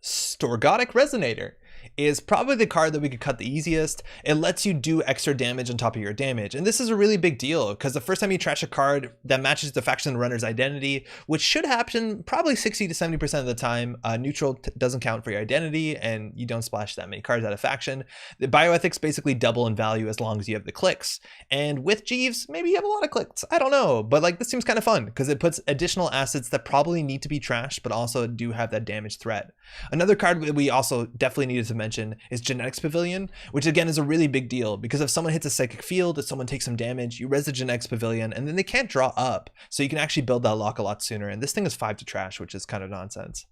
Storgotic Resonator. is probably the card that we could cut the easiest. It lets you do extra damage on top of your damage. And this is a really big deal because the first time you trash a card that matches the faction runner's identity, which should happen probably 60 to 70% of the time, neutral doesn't count for your identity and you don't splash that many cards out of faction. The bioethics basically double in value as long as you have the clicks. And with Jeeves, maybe you have a lot of clicks. I don't know, but like this seems kind of fun because it puts additional assets that probably need to be trashed, but also do have that damage threat. Another card that we also definitely needed to mention is Genetics Pavilion, which again is a really big deal because if someone hits a psychic field, if someone takes some damage, you res the Genetics Pavilion and then they can't draw up. So you can actually build that lock a lot sooner. And this thing is 5 to trash, which is kind of nonsense.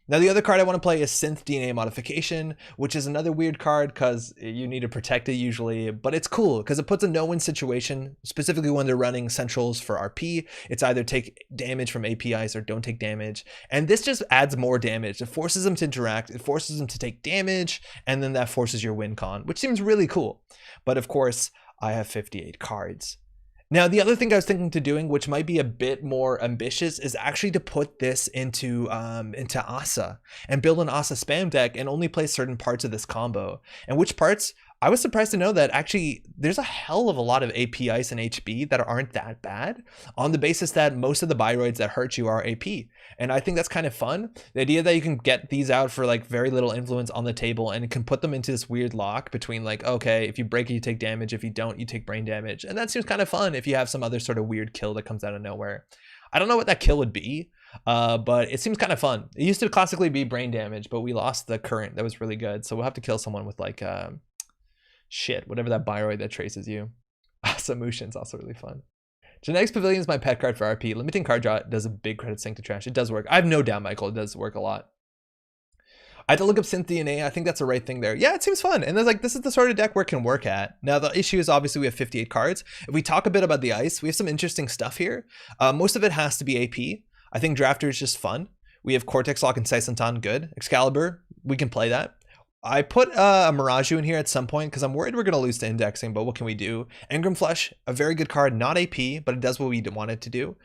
Now the other card I want to play is Synth DNA Modification, which is another weird card because you need to protect it usually, but it's cool because it puts a no-win situation, specifically when they're running centrals for RP. It's either take damage from APIs or don't take damage, and this just adds more damage. It forces them to interact, it forces them to take damage, and then that forces your win con, which seems really cool. But of course, I have 58 cards. Now, the other thing I was thinking to doing, which might be a bit more ambitious, is actually to put this into Asa and build an Asa spam deck and only play certain parts of this combo. And which parts? I was surprised to know that actually there's a hell of a lot of APIs and HB that aren't that bad on the basis that most of the biroids that hurt you are AP. And I think that's kind of fun. The idea that you can get these out for like very little influence on the table and it can put them into this weird lock between like, okay, if you break it, you take damage. If you don't, you take brain damage. And that seems kind of fun if you have some other sort of weird kill that comes out of nowhere. I don't know what that kill would be, but it seems kind of fun. It used to classically be brain damage, but we lost the current that was really good. So we'll have to kill someone with like, shit, whatever that biroid that traces you. Samushin's also really fun. Genetics Pavilion is my pet card for RP. Limiting card draw does a big credit sink to trash. It does work. I have no doubt, Michael, it does work a lot. I had to look up Synth DNA. I think that's the right thing there. Yeah, it seems fun. And there's like, this is the sort of deck where it can work at. Now, the issue is obviously we have 58 cards. If we talk a bit about the ice, we have some interesting stuff here. Most of it has to be AP. I think Drafter is just fun. We have Cortex Lock and Saisantan, good. Excalibur, we can play that. I put a Miraju in here at some point because I'm worried we're going to lose to indexing, but what can we do? Engram Flesh, a very good card, not AP, but it does what we want it to do.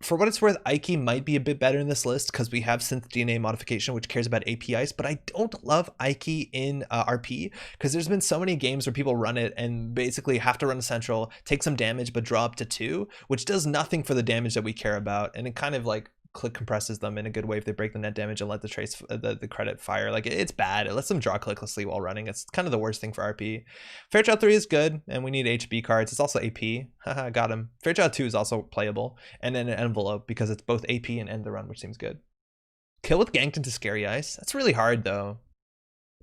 For what it's worth, Ike might be a bit better in this list because we have Synth DNA Modification, which cares about APIs, but I don't love Ike in RP because there's been so many games where people run it and basically have to run a central, take some damage, but draw up to 2, which does nothing for the damage that we care about, and it kind of like click compresses them in a good way if they break the net damage and let the trace the credit fire. Like it's bad. It lets them draw clicklessly while running. It's kind of the worst thing for RP. Fairchild 3 is good and we need HB cards. It's also AP. Haha, got him. Fairchild 2 is also playable, and then an envelope because it's both AP and end the run, which seems good. Kill with Ganked into Scary Ice. That's really hard though.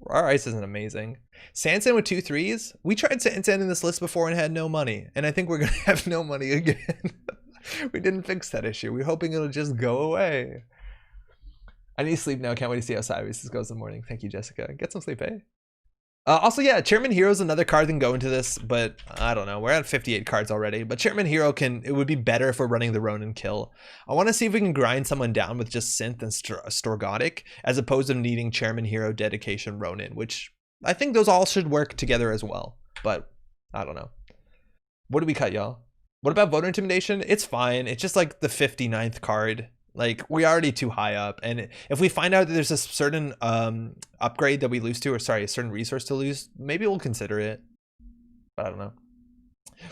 Our ice isn't amazing. Sansan with 2 3s. We tried Sansan in this list before and had no money, and I think we're gonna have no money again. We didn't fix that issue. We're hoping it'll just go away. I need to sleep now. Can't wait to see how Cyrus goes in the morning. Thank you, Jessica. Get some sleep, eh? Also, yeah, Chairman Hero is another card that can go into this, but I don't know. We're at 58 cards already, but Chairman Hero it would be better if we're running the Ronin kill. I want to see if we can grind someone down with just Synth and Storgotic, as opposed to needing Chairman Hero, Dedication, Ronin, which I think those all should work together as well, but I don't know. What do we cut, y'all? What about Voter Intimidation? It's fine. It's just like the 59th card. Like, we're already too high up. And if we find out that there's a certain upgrade that we lose to, or sorry, a certain resource to lose, maybe we'll consider it. But I don't know.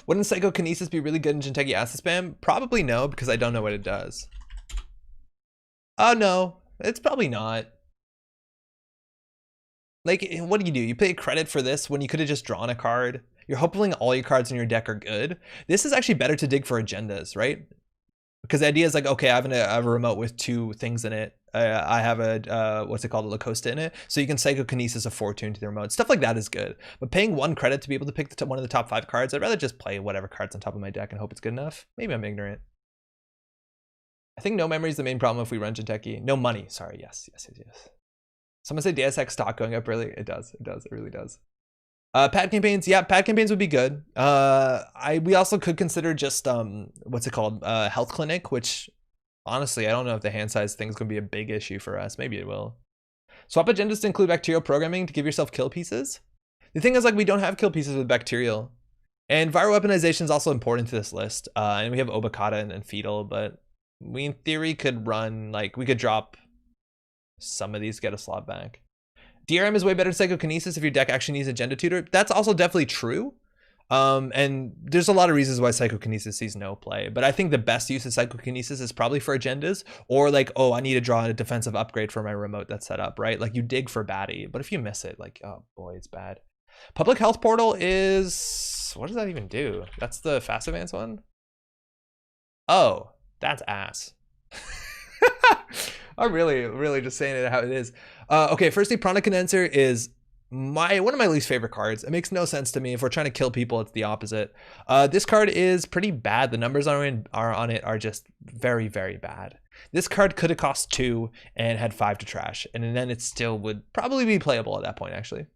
Wouldn't Psychokinesis be really good in Jinteki Acid Spam? Probably no, because I don't know what it does. Oh, no. It's probably not. Like, what do? You pay credit for this when you could have just drawn a card. You're hoping all your cards in your deck are good. This is actually better to dig for agendas, right? Because the idea is like, okay, I have a remote with 2 things in it. I have a, what's it called, a Lacosta in it. So you can Psychokinesis a Fortune to the remote. Stuff like that is good. But paying 1 credit to be able to pick one of the top 5 cards, I'd rather just play whatever cards on top of my deck and hope it's good enough. Maybe I'm ignorant. I think no memory is the main problem if we run Jinteki. No money, sorry, yes. Someone say DSX stock going up really? It does, it really does. Pad campaigns, yeah, pad campaigns would be good. We also could consider just what's it called, health clinic, which honestly I don't know if the hand size thing is gonna be a big issue for us. Maybe it will. Swap agendas to include bacterial programming to give yourself kill pieces. The thing is, like, we don't have kill pieces with bacterial, and viral weaponization is also important to this list. And we have Obokata and Fetal, but we in theory could run, like, we could drop some of these, get a slot back. DRM is way better than psychokinesis if your deck actually needs agenda tutor. That's also definitely true. And there's a lot of reasons why psychokinesis sees no play, but I think the best use of psychokinesis is probably for agendas, or like, oh, I need to draw a defensive upgrade for my remote that's set up, right? Like you dig for baddie, but if you miss it, like, oh boy, it's bad. Public health portal is, what does that even do? That's the fast advance one? Oh, that's ass. I'm really just saying it how it is. Okay, firstly, Prana Condenser is one of my least favorite cards. It makes no sense to me. If we're trying to kill people, it's the opposite. This card is pretty bad. The numbers on it are just very, very bad. This card could have cost 2 and had 5 to trash, and then it still would probably be playable at that point, actually.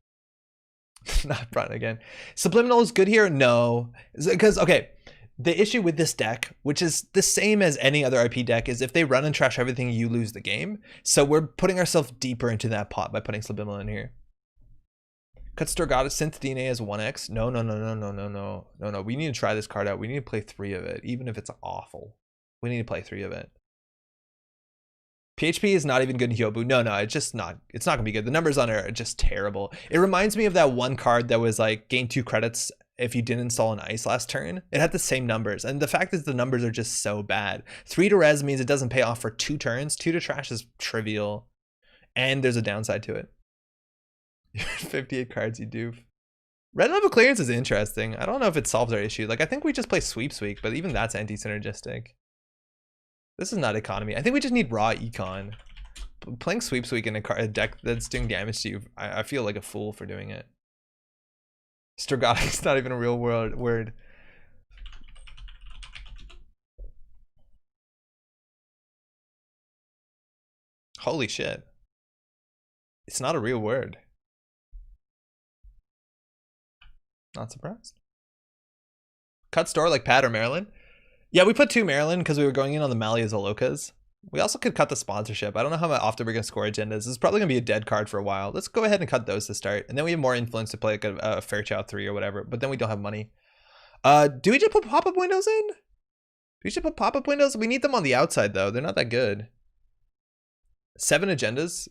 Not Prana again. Subliminal is good here? No. Because, okay, the issue with this deck, which is the same as any other RP deck, is if they run and trash everything, you lose the game. So we're putting ourselves deeper into that pot by putting Subliminal in here. Cut Storgata, Synth DNA as 1x. No. We need to try this card out. We need to play 3 of it, even if it's awful. We need to play 3 of it. PHP is not even good in Hyobu. No, it's just not. It's not gonna be good. The numbers on it are just terrible. It reminds me of that one card that was like gain 2 credits if you didn't install an ice last turn. It had the same numbers, and the fact is the numbers are just so bad. 3 to res means it doesn't pay off for 2 turns. 2 to trash is trivial, and there's a downside to it. 58 cards, you doof. Red level clearance is interesting. I don't know if it solves our issue. Like, I think we just play Sweeps Week, but even that's anti-synergistic. This is not economy. I think we just need raw econ. Playing Sweeps Week in a deck that's doing damage to you, I feel like a fool for doing it. Strogata is not even a real word. Holy shit. It's not a real word. Not surprised. Cut store like Pat or Maryland? Yeah, we put 2 Maryland because we were going in on the Malia Zolocas. We also could cut the sponsorship. I don't know how often we're going to score agendas. This is probably going to be a dead card for a while. Let's go ahead and cut those to start. And then we have more influence to play like a Fairchild 3 or whatever. But then we don't have money. Do we just put pop-up windows in? Do we just put pop-up windows? We need them on the outside, though. They're not that good. 7 agendas.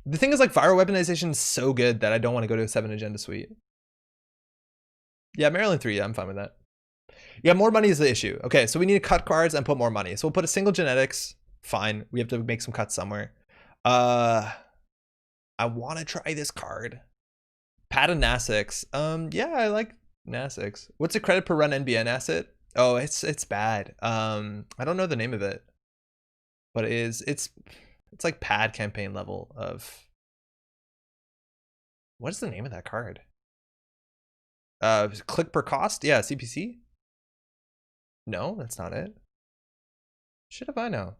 The thing is, like, viral weaponization is so good that I don't want to go to a 7 agenda suite. Yeah, Maryland 3. Yeah, I'm fine with that. Yeah, more money is the issue. Okay, so we need to cut cards and put more money. So we'll put a single genetics. Fine. We have to make some cuts somewhere. I want to try this card. Pat and Nasix. Yeah, I like Nasix. What's the credit per run NBN asset? Oh, it's bad. I don't know the name of it. But it's like pad campaign level of, what is the name of that card? Click per cost? Yeah, CPC? No, that's not it. Shit if I know.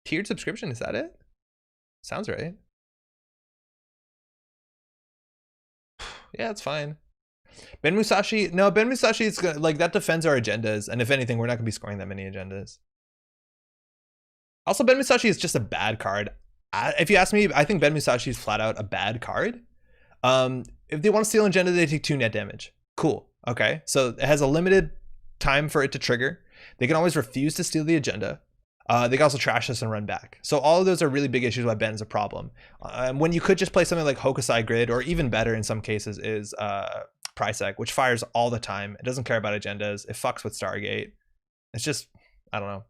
Tiered subscription, is that it? Sounds right. Yeah, it's fine. Ben Musashi, no, Ben Musashi is gonna, like, that defends our agendas, and if anything, we're not gonna be scoring that many agendas. Also, Ben Musashi is just a bad card. If you ask me, I think Ben Musashi is flat out a bad card. If they want to steal an agenda, they take 2 net damage. Cool. Okay, so it has a limited time for it to trigger. They can always refuse to steal the agenda. They can also trash us and run back. So all of those are really big issues why Ben is a problem. When you could just play something like Hokusai Grid, or even better in some cases is Prysac, which fires all the time. It doesn't care about agendas. It fucks with Stargate. It's just, I don't know.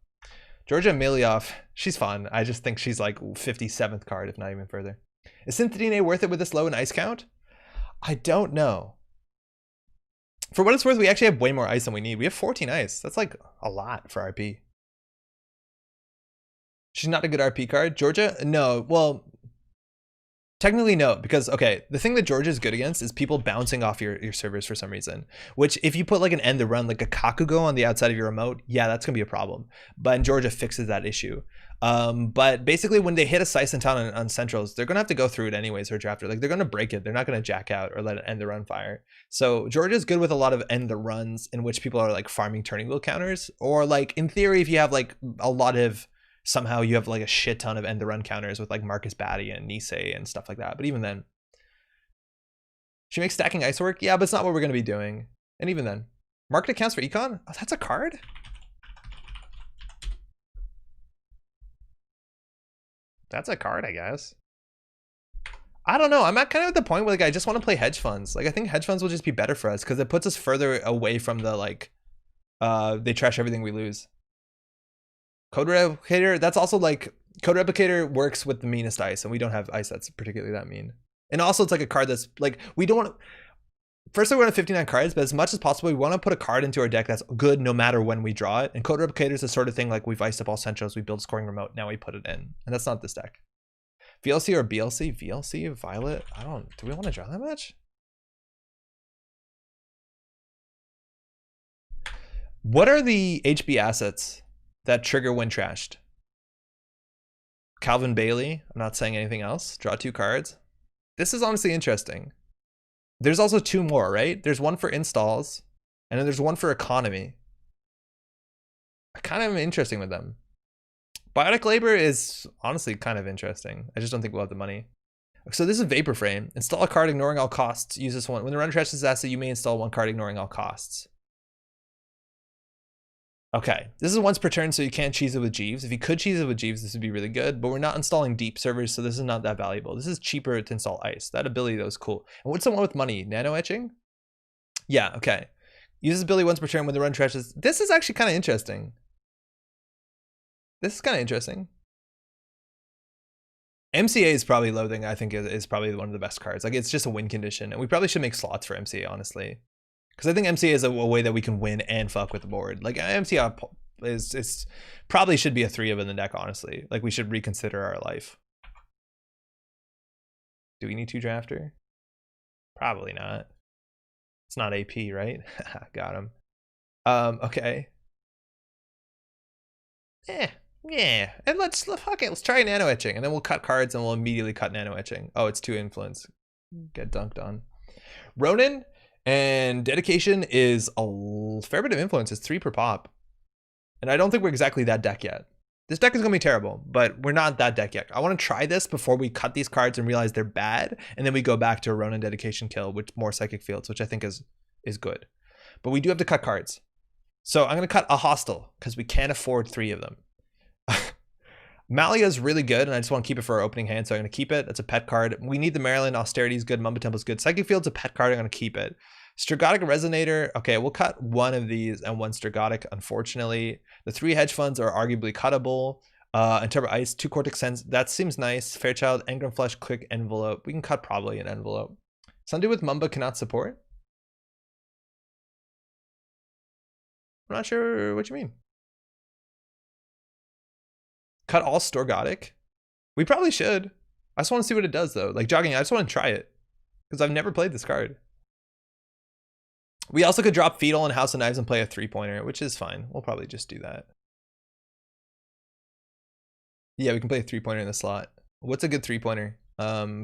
Georgia Milioff, she's fun. I just think she's like 57th card, if not even further. Is Synth DNA worth it with this low in ice count? I don't know. For what it's worth, we actually have way more ice than we need. We have 14 ice. That's like a lot for RP. She's not a good RP card. Georgia? No. Well, technically no, because, okay, the thing that Georgia is good against is people bouncing off your servers for some reason, which if you put like an end the run, like a Kakugo on the outside of your remote, yeah, that's going to be a problem. But Georgia fixes that issue. But basically when they hit a Sicentown on centrals, they're going to have to go through it anyways or drafter. Like they're going to break it. They're not going to jack out or let it end the run fire. So Georgia's good with a lot of end the runs in which people are like farming turning wheel counters, or like in theory, if you have like a lot of, somehow you have like a shit ton of end the run counters with like Marcus Batty and Nisei and stuff like that. But even then, she makes stacking ice work. Yeah, but it's not what we're going to be doing. And even then, market accounts for econ. Oh, that's a card. That's a card, I guess. I don't know. I'm at kind of at the point where like I just want to play hedge funds. Like I think hedge funds will just be better for us because it puts us further away from the like they trash everything we lose. Code replicator, that's also like code replicator works with the meanest ice, and we don't have ice that's particularly that mean. And also it's like a card that's like we don't want to, first we want 59 cards, but as much as possible we want to put a card into our deck that's good no matter when we draw it. And code replicator is the sort of thing like we've iced up all centrals, we build scoring remote, now we put it in. And that's not this deck. VLC or BLC? VLC, Violet? I don't, do we want to draw that much? What are the HB assets that trigger when trashed? Calvin Bailey, I'm not saying anything else. Draw 2 cards. This is honestly interesting. There's also 2 more, right? There's one for installs, and then there's one for economy. I kind of am interesting with them. Biotic labor is honestly kind of interesting. I just don't think we'll have the money. So this is Vapor Frame. Install a card ignoring all costs. Use this one. When the runner trashes this asset, you may install 1 card ignoring all costs. Okay, this is once per turn, so you can't cheese it with Jeeves. If you could cheese it with Jeeves, this would be really good, but we're not installing deep servers, so this is not that valuable. This is cheaper to install ice. That ability, though, is cool. And what's the one with money? Nano etching? Yeah, okay. Use this ability once per turn when the run trashes. This is actually kind of interesting. This is kind of interesting. MCA is probably loathing, I think, is probably one of the best cards. Like, it's just a win condition, and we probably should make slots for MCA, honestly. Because I think MCA is a way that we can win and fuck with the board. Like MCA is probably should be a 3 of in the deck, honestly. Like we should reconsider our life. Do we need 2 drafter? Probably not. It's not AP, right? Got him. Okay. Yeah. And let's fuck it. Let's try nano etching, and then we'll cut cards, and we'll immediately cut nano etching. Oh, it's 2 influence. Get dunked on. Ronin. And dedication is a fair bit of influence. It's 3 per pop. And I don't think we're exactly that deck yet. This deck is going to be terrible, but we're not that deck yet. I want to try this before we cut these cards and realize they're bad. And then we go back to a Ronin dedication kill with more psychic fields, which I think is good. But we do have to cut cards. So I'm going to cut a hostile because we can't afford 3 of them. Malia is really good, and I just want to keep it for our opening hand, so I'm going to keep it. It's a pet card. We need the Maryland. Austerity is good. Mumbo Temple is good. Psychic Field's a pet card. I'm going to keep it. Stragotic Resonator. Okay, we'll cut 1 of these and 1 Stragotic, unfortunately. The 3 hedge funds are arguably cuttable. And Turbo Ice, 2 Cortex Sense. That seems nice. Fairchild, Engram Flesh, Quick Envelope. We can cut probably an envelope. Sundew with Mumba cannot support. I'm not sure what you mean. Cut all Storgotic? We probably should. I just want to see what it does, though. Like jogging, I just want to try it. Because I've never played this card. We also could drop Fetal and House of Knives and play a 3-pointer, which is fine. We'll probably just do that. Yeah, we can play a 3-pointer in the slot. What's a good 3-pointer?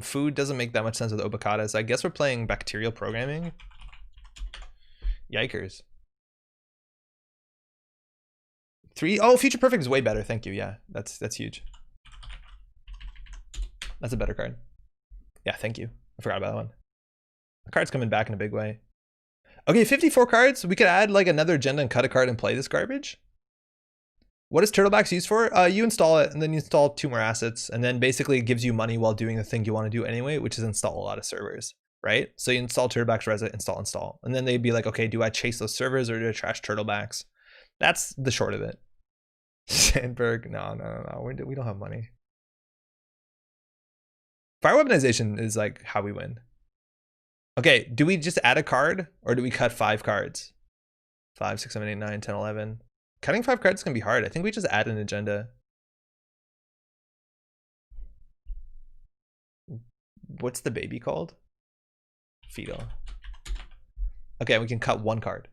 Food doesn't make that much sense with Obacadas. I guess we're playing Bacterial Programming. Yikers. 3. Oh, Future Perfect is way better. Thank you. Yeah, that's huge. That's a better card. Yeah, thank you. I forgot about that one. The card's coming back in a big way. Okay, 54 cards. We could add like another agenda and cut a card and play this garbage. What is Turtlebacks used for? You install it, and then you install 2 more assets, and then basically it gives you money while doing the thing you want to do anyway, which is install a lot of servers, right? So you install Turtlebacks, Reset, install. And then they'd be like, okay, do I chase those servers or do I trash Turtlebacks? That's the short of it. Sandberg, no. We don't have money. Fire weaponization is like how we win. Okay, do we just add a card or do we cut 5 cards? 5, 6, 7, 8, 9, 10, 11. Cutting 5 cards is gonna be hard. I think we just add an agenda. What's the baby called? Fetal. Okay, we can cut 1 card.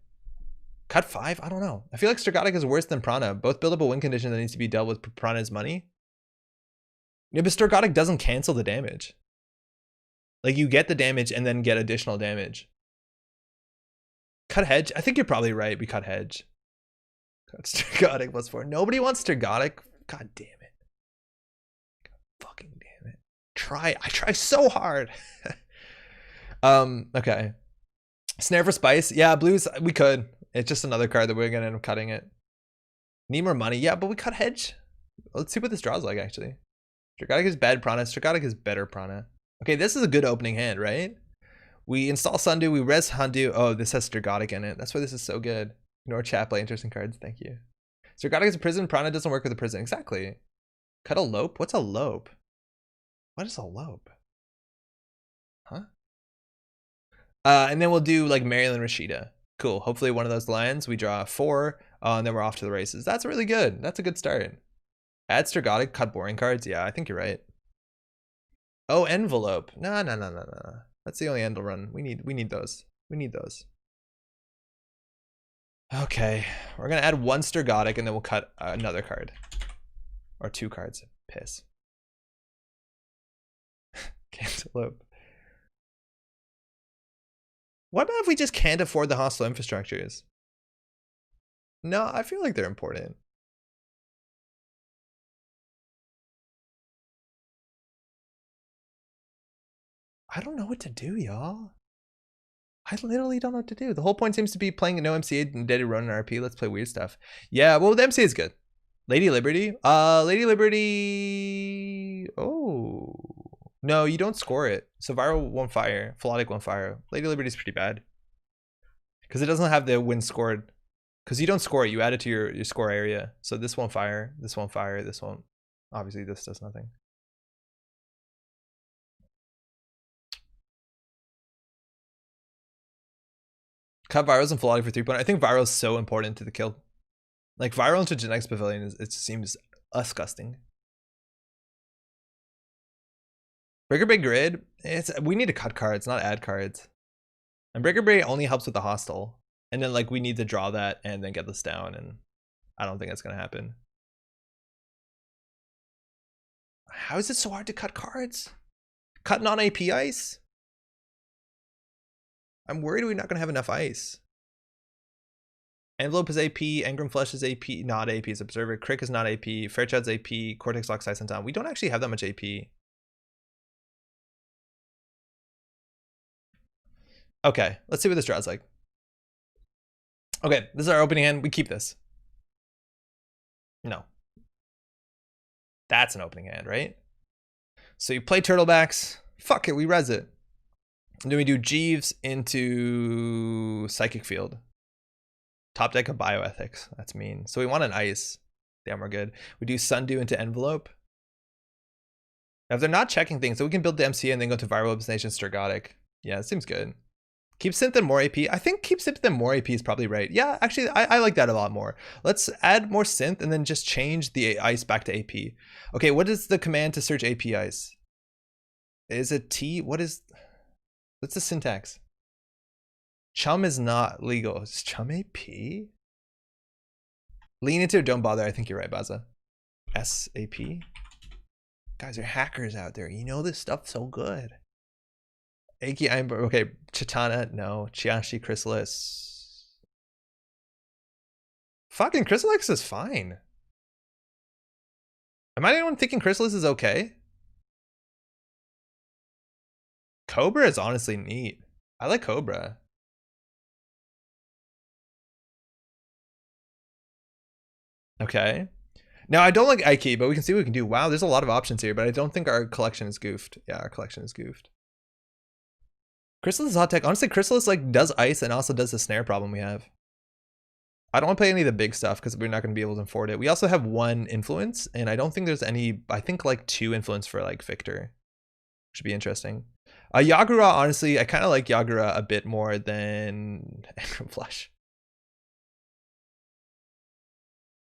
Cut 5? I don't know. I feel like Stragotic is worse than Prana. Both build up a win condition that needs to be dealt with Prana's money. Yeah, but Stragotic doesn't cancel the damage. Like you get the damage and then get additional damage. Cut hedge? I think you're probably right. We cut hedge. Cut Stragotic +4. Nobody wants Stragotic. God damn it. God fucking damn it. I try so hard. Okay. Snare for Spice. Yeah, blues, we could. It's just another card that we're gonna end up cutting it. Need more money. Yeah, but we cut hedge. Let's see what this draws like, actually. Stragotic is bad Prana. Stragotic is better Prana. Okay, this is a good opening hand, right? We install Sundew, we res Handu. Oh, this has Strigodic in it. That's why this is so good. Ignore chat, play interesting cards. Thank you. Strigodic is a prison. Prana doesn't work with a prison. Exactly. Cut a lope? What's a lope? What is a lope? Huh? And then we'll do like Maryland Rashida. Cool. Hopefully one of those lands. We draw 4, and then we're off to the races. That's really good. That's a good start. Add Strigodic, cut boring cards. Yeah, I think you're right. Oh, envelope. No. That's the only end run. We need those. We need those. Okay, we're gonna add 1 Strigodic and then we'll cut another card. Or 2 cards. Piss. Cantaloupe. What if we just can't afford the hostile infrastructures? No, I feel like they're important. I don't know what to do, y'all. I literally don't know what to do. The whole point seems to be playing no MCA and Dead Ronin RP. Let's play weird stuff. Yeah, well, the MCA is good. Lady Liberty. Lady Liberty. Oh. No, you don't score it. So Viral won't fire. Philotic won't fire. Lady Liberty's pretty bad. Because it doesn't have the win scored. Because you don't score it. You add it to your score area. So this won't fire. This won't fire. This won't. Obviously, this does nothing. Cut Virals and Philotic for 3 point. I think Viral is so important to the kill. Like Viral into Genetics Pavilion, it seems disgusting. Breaker Bay Grid, we need to cut cards, not add cards. And Breaker Bay only helps with the hostile. And then like we need to draw that and then get this down, and I don't think that's gonna happen. How is it so hard to cut cards? Cut non-AP ice? I'm worried we're not gonna have enough ice. Envelope is AP, Engram Flesh is AP, not AP is Observer, Crick is not AP, Fairchild's AP, Cortex Lock Size and Time. We don't actually have that much AP. Okay, let's see what this draw's like. Okay, this is our opening hand. We keep this. No. That's an opening hand, right? So you play Turtlebacks. Fuck it, we res it. And then we do Jeeves into Psychic Field. Top deck of Bioethics. That's mean. So we want an ice. Damn, we're good. We do Sundew into Envelope. Now, if they're not checking things, so we can build the MC and then go to Viral Hallucination, Strigodic. Yeah, it seems good. Keep Synth and more AP. I think keep Synth and more AP is probably right. Yeah, actually, I like that a lot more. Let's add more Synth and then just change the ice back to AP. Okay, what is the command to search AP ice? Is it T? What's the syntax? Chum is not legal. Is Chum AP? Lean into it, don't bother. I think you're right, Baza. SAP? Guys are hackers out there. You know this stuff so good. Aki, okay, Chitana, no. Chiashi, Chrysalis. Fucking Chrysalis is fine. Am I the one thinking Chrysalis is okay? Cobra is honestly neat. I like Cobra. Okay. Now, I don't like Ike, but we can see what we can do. Wow, there's a lot of options here, but I don't think our collection is goofed. Yeah, our collection is goofed. Chrysalis is hot tech. Honestly, Chrysalis like does ice and also does the snare problem we have. I don't want to play any of the big stuff because we're not going to be able to afford it. We also have 1 influence, and I don't think there's any. I think like 2 influence for like Victor. Should be interesting. Yagura, honestly, I kind of like Yagura a bit more than Engram Flush.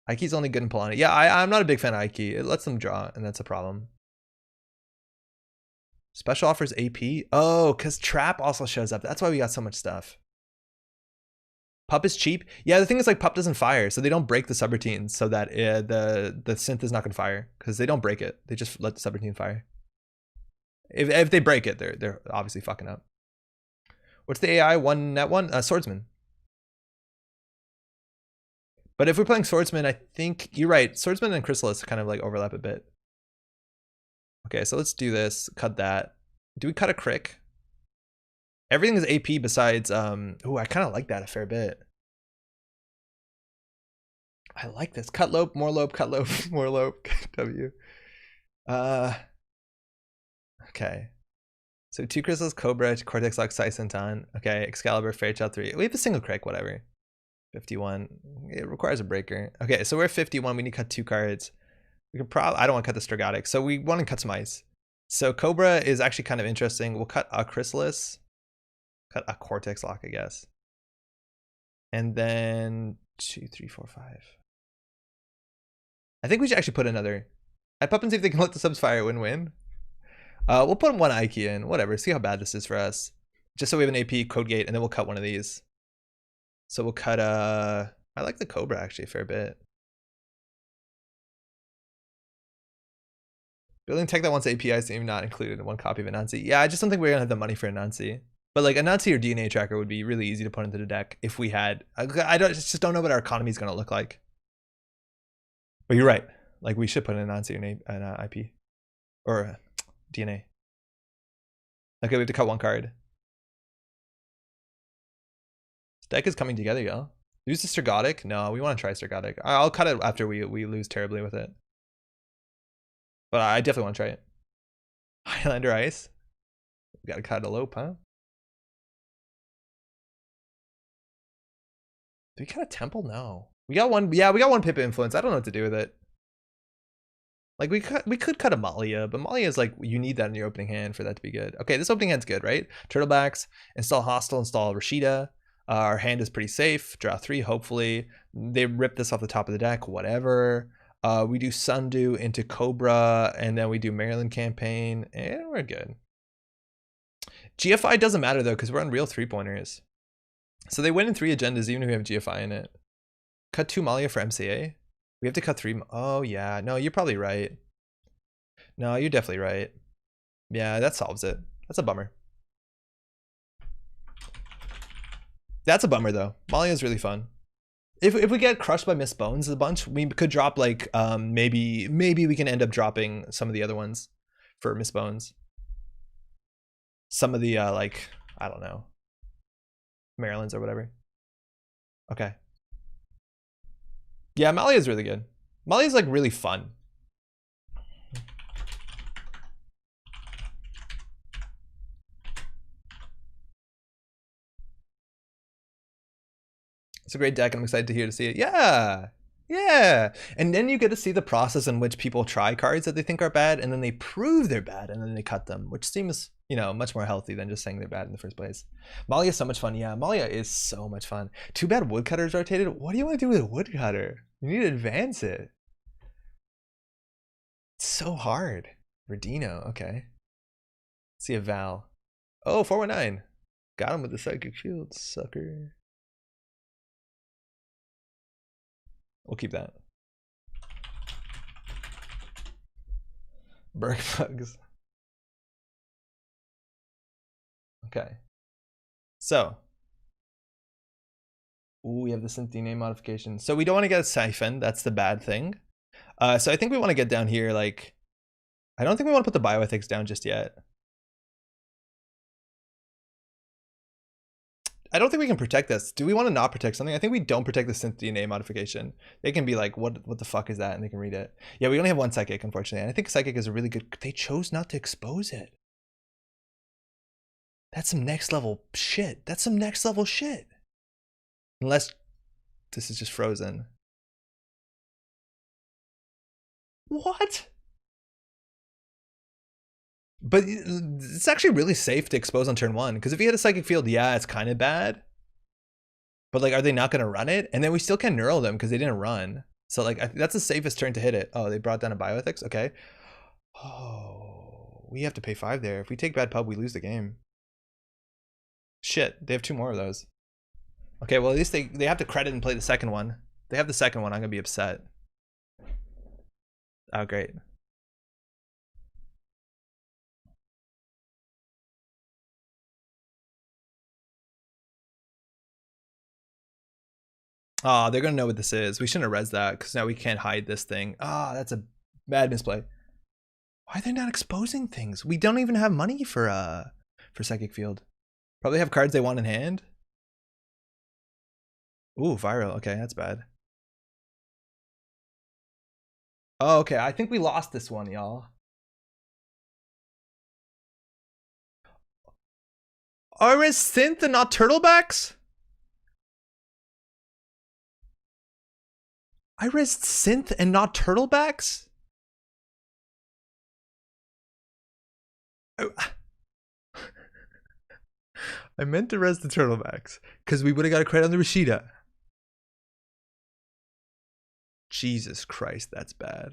Ike's only good in Polani. Yeah, I'm not a big fan of Ike. It lets them draw, and that's a problem. Special offers AP? Oh, because Trap also shows up. That's why we got so much stuff. Pup is cheap. Yeah, the thing is like Pup doesn't fire, so they don't break the subroutines so that the synth is not going to fire because they don't break it. They just let the subroutine fire. If they break it, they're obviously fucking up. What's the AI one net one? Swordsman. But if we're playing Swordsman, I think you're right. Swordsman and Chrysalis kind of like overlap a bit. Okay, so let's do this. Cut that. Do we cut a crick? Everything is AP besides, oh, I kind of like that a fair bit. I like this. Cut lope, more lope, cut lope, more lope, W. Okay. So 2 crystals, Cobra, Cortex Lock, Saisentan. Okay, Excalibur, Fairytale 3. We have a single crick, whatever. 51. It requires a breaker. Okay, so we're at 51. We need to cut 2 cards. We could probably, I don't want to cut the Stragotic, so we want to cut some ice. So Cobra is actually kind of interesting. We'll cut a Chrysalis, cut a Cortex Lock, I guess. And then 2, 3, 4, 5. I think we should actually put another. I pop and see if they can let the subs fire win-win. We'll put 1 Ike in, whatever. See how bad this is for us. Just so we have an AP code gate, and then we'll cut one of these. So we'll cut I like the Cobra actually a fair bit. Building tech that wants API seem not included in 1 copy of Anansi. Yeah, I just don't think we're gonna have the money for Anansi. But like Anansi or DNA tracker would be really easy to put into the deck if we had. I just don't know what our economy is gonna look like. But you're right. Like we should put an Anansi or an IP or DNA. Okay, we have to cut 1 card. This deck is coming together, y'all. Use the Stragotic? No, we want to try Stragotic. I'll cut it after we lose terribly with it. But I definitely want to try it. Highlander Ice. We gotta cut a lope, huh? Do we cut a Temple? No. We got 1. Yeah, we got 1 Pip Influence. I don't know what to do with it. Like we could cut a Malia, but Malia is like you need that in your opening hand for that to be good. Okay, this opening hand's good, right? Turtlebacks, install Hostile, install Rashida. Our hand is pretty safe. Draw 3, hopefully. They rip this off the top of the deck, whatever. We do Sundew into Cobra, and then we do Maryland campaign, and we're good. GFI doesn't matter though, because we're on real 3-pointers. So they win in 3 agendas, even if we have GFI in it. Cut 2 Malia for MCA. We have to cut 3. Oh yeah, no, you're probably right. No, you're definitely right. Yeah, that solves it. That's a bummer. That's a bummer though. Malia is really fun. If we get crushed by Miss Bones a bunch, we could drop like maybe we can end up dropping some of the other ones for Miss Bones. Some of the like I don't know, Marylands or whatever. Okay. Yeah, Malia is really good. Malia is like really fun. It's a great deck, and I'm excited to see it. Yeah, yeah. And then you get to see the process in which people try cards that they think are bad, and then they prove they're bad, and then they cut them, which seems, you know, much more healthy than just saying they're bad in the first place. Malia is so much fun. Yeah, Malia is so much fun. Too bad Woodcutter's rotated. What do you want to do with a Woodcutter? You need to advance it. It's so hard. Redino, okay. Let's see a Val. Oh, 419. Got him with the Psychic Shield, sucker. We'll keep that. Berg bugs. Okay. So. Ooh, we have the synth DNA modification. So we don't want to get a Siphon. That's the bad thing. So I think we want to get down here, like... I don't think we want to put the bioethics down just yet. I don't think we can protect this. Do we want to not protect something? I think we don't protect the synth DNA modification. They can be like, what the fuck is that? And they can read it. Yeah, we only have 1 Psychic, unfortunately. And I think Psychic is a really good... They chose not to expose it. That's some next level shit. That's some next level shit. Unless this is just frozen. What? But it's actually really safe to expose on turn 1. Because if he had a Psychic Field, yeah, it's kind of bad. But like, are they not going to run it? And then we still can neural them because they didn't run. So like, that's the safest turn to hit it. Oh, they brought down a bioethics? Okay. Oh, we have to pay 5 there. If we take bad pub, we lose the game. Shit, they have 2 more of those. Okay, well at least they have to credit and play the second one. They have the second one, I'm going to be upset. Oh, great. Oh, they're going to know what this is. We shouldn't have rezzed that because now we can't hide this thing. Ah, that's a bad misplay. Why are they not exposing things? We don't even have money for Psychic Field. Probably have cards they want in hand. Ooh, viral. Okay, that's bad. Oh, okay. I think we lost this one, y'all. I res synth and not turtlebacks? I res synth and not turtlebacks? I meant to res the turtlebacks because we would have got a credit on the Rashida. Jesus Christ, that's bad.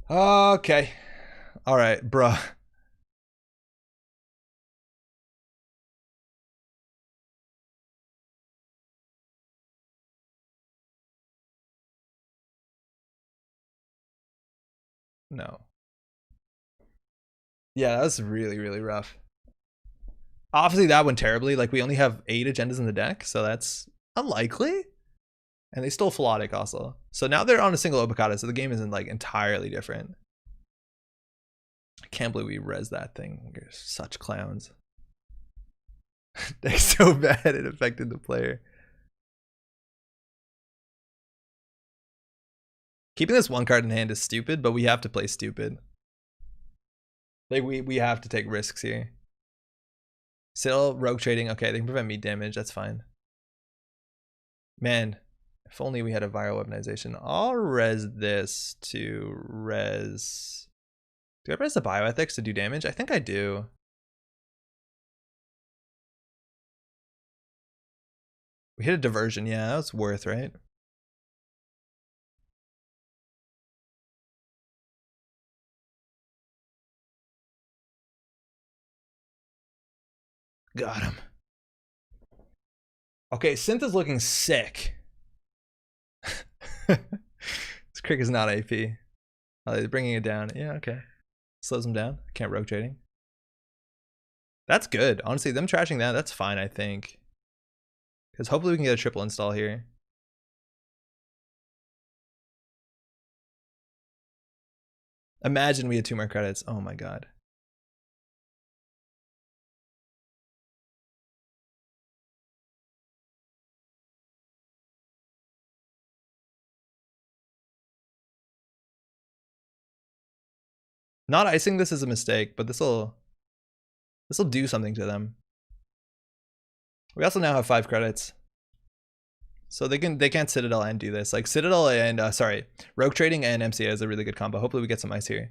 Okay. All right, bruh. No. Yeah, that was really, really rough. Obviously, that went terribly. Like, we only have 8 agendas in the deck, so that's unlikely. And they stole Philotic also. So now they're on a single Obokata, so the game isn't like entirely different. I can't believe we res that thing. We're such clowns. They're so bad it affected the player. Keeping this one card in hand is stupid, but we have to play stupid. Like we have to take risks here. Still rogue trading. Okay, they can prevent meat damage. That's fine. Man, if only we had a viral weaponization. I'll res this to res. Do I res the bioethics to do damage? I think I do. We hit a diversion. Yeah, that was worth, right? Got him. Okay, Synth is looking sick. This Crick is not AP. Oh, they're bringing it down. Yeah, okay. Slows him down. Can't rogue trading. That's good. Honestly, them trashing that, that's fine, I think. Because hopefully we can get a triple install here. Imagine we had 2 more credits. Oh my god. Not icing this is a mistake, but this'll do something to them. We also now have 5 credits. So they can't Citadel and do this. Like Citadel and Rogue Trading and MCA is a really good combo. Hopefully we get some ice here.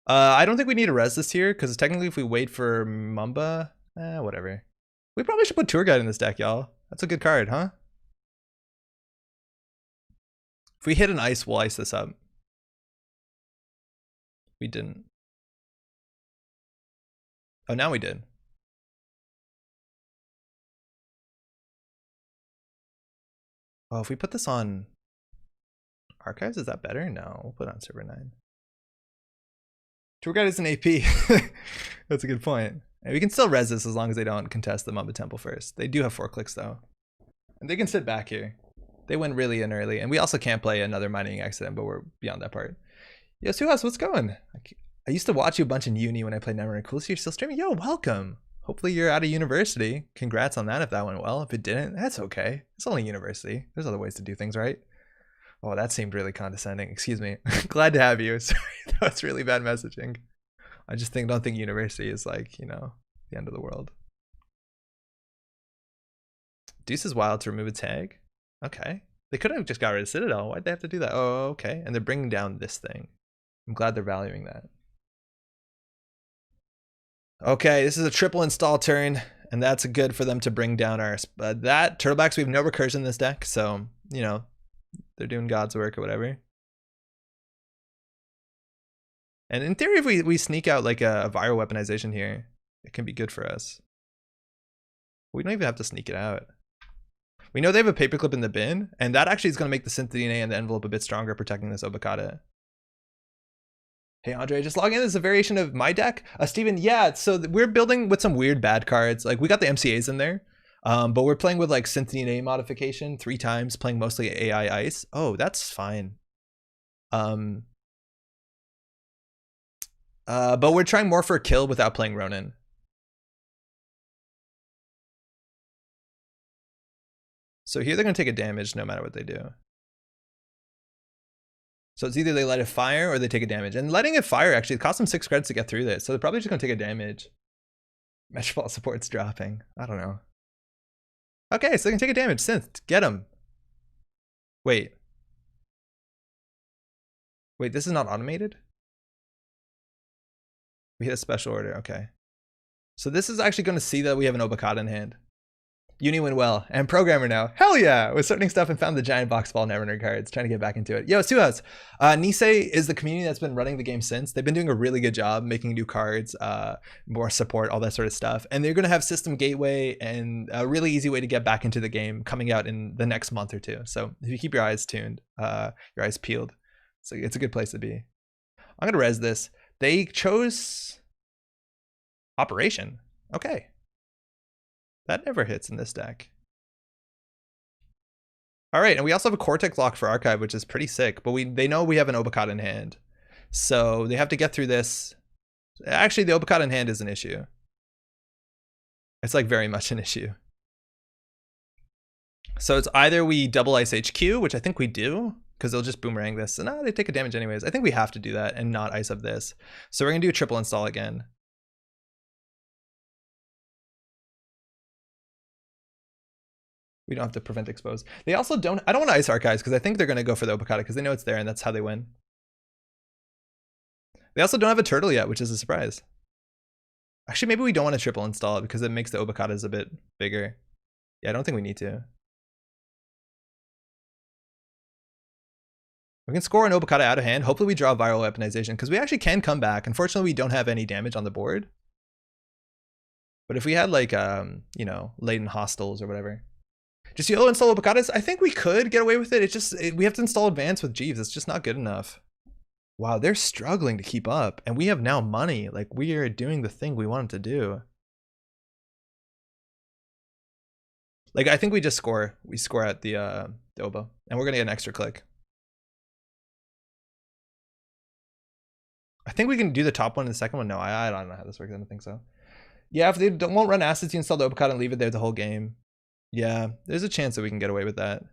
I don't think we need to res this here, because technically if we wait for Mamba, whatever. We probably should put Tour Guide in this deck, y'all. That's a good card, huh? If we hit an ice, we'll ice this up. We didn't. Oh, now we did. Oh, if we put this on Archives, is that better? No, we'll put it on server 9. Tour Guide is an AP. That's a good point. And we can still res this as long as they don't contest the Mamba Temple first. They do have 4 clicks though. And they can sit back here. They went really in early. And we also can't play another mining accident, but we're beyond that part. Yo, Suhas, what's going? I used to watch you a bunch in uni when I played Netrunner. Cool, so you're still streaming? Yo, welcome. Hopefully you're out of university. Congrats on that if that went well. If it didn't, that's okay. It's only university. There's other ways to do things, right? Oh, that seemed really condescending. Excuse me. Glad to have you. Sorry, that was really bad messaging. I just don't think university is like, you know, the end of the world. Deuce is wild to remove a tag. Okay. They could have just got rid of Citadel. Why'd they have to do that? Oh, okay. And they're bringing down this thing. I'm glad they're valuing that. Okay, this is a triple install turn, and that's good for them to bring down our... that, Turtlebacks, we have no recursion in this deck, so, you know, they're doing God's work or whatever. And in theory, if we sneak out like a viral weaponization here, it can be good for us. We don't even have to sneak it out. We know they have a paperclip in the bin, and that actually is going to make the synth DNA and the envelope a bit stronger, protecting this Obokata. Hey Andre, just log in. This is a variation of my deck. Steven, yeah, so we're building with some weird bad cards. Like we got the MCAs in there, but we're playing with like synth DNA modification 3 times, playing mostly AI ice. Oh, that's fine. But we're trying more for a kill without playing Ronin. So here they're going to take a damage no matter what they do. So it's either they let it fire or they take a damage. And letting it fire actually costs them 6 credits to get through this. So they're probably just gonna take a damage. Meshball support's dropping. I don't know. Okay, so they can take a damage. Synth, get him. Wait. Wait, this is not automated? We hit a special order, okay. So this is actually gonna see that we have an Obokata in hand. Uni went well. And programmer now. Hell yeah! Was sorting stuff and found the giant box ball Netrunner cards. Trying to get back into it. Yo, Suhas. Nisei is the community that's been running the game since. They've been doing a really good job making new cards, more support, all that sort of stuff. And they're going to have system gateway and a really easy way to get back into the game coming out in the next month or two. So if you keep your eyes tuned, your eyes peeled, so it's a good place to be. I'm going to res this. They chose Operation. Okay. That never hits in this deck. All right, and we also have a Cortex lock for Archive, which is pretty sick, but they know we have an Obokata in hand. So they have to get through this. Actually, the Obokata in hand is an issue. It's like very much an issue. So it's either we double ice HQ, which I think we do, because they'll just boomerang this. And they take a damage anyways. I think we have to do that and not ice up this. So we're gonna do a triple install again. We don't have to prevent expose. They also don't, I don't want to ice archives because I think they're going to go for the Obokata because they know it's there and that's how they win. They also don't have a turtle yet, which is a surprise. Actually, maybe we don't want to triple install it because it makes the Obokatas a bit bigger. Yeah, I don't think we need to. We can score an Obokata out of hand. Hopefully we draw viral weaponization because we actually can come back. Unfortunately, we don't have any damage on the board. But if we had like, you know, latent hostiles or whatever. Just YOLO install Obokatas? I think we could get away with it. It's just, we have to install Advance with Jeeves. It's just not good enough. Wow, they're struggling to keep up. And we have now money. Like, we are doing the thing we wanted to do. Like, I think we just score. We score at the Obo. And we're going to get an extra click. I think we can do the top one and the second one. No, I don't know how this works. I don't think so. Yeah, if they won't run acids, you install the Obokata and leave it there the whole game. Yeah, there's a chance that we can get away with that.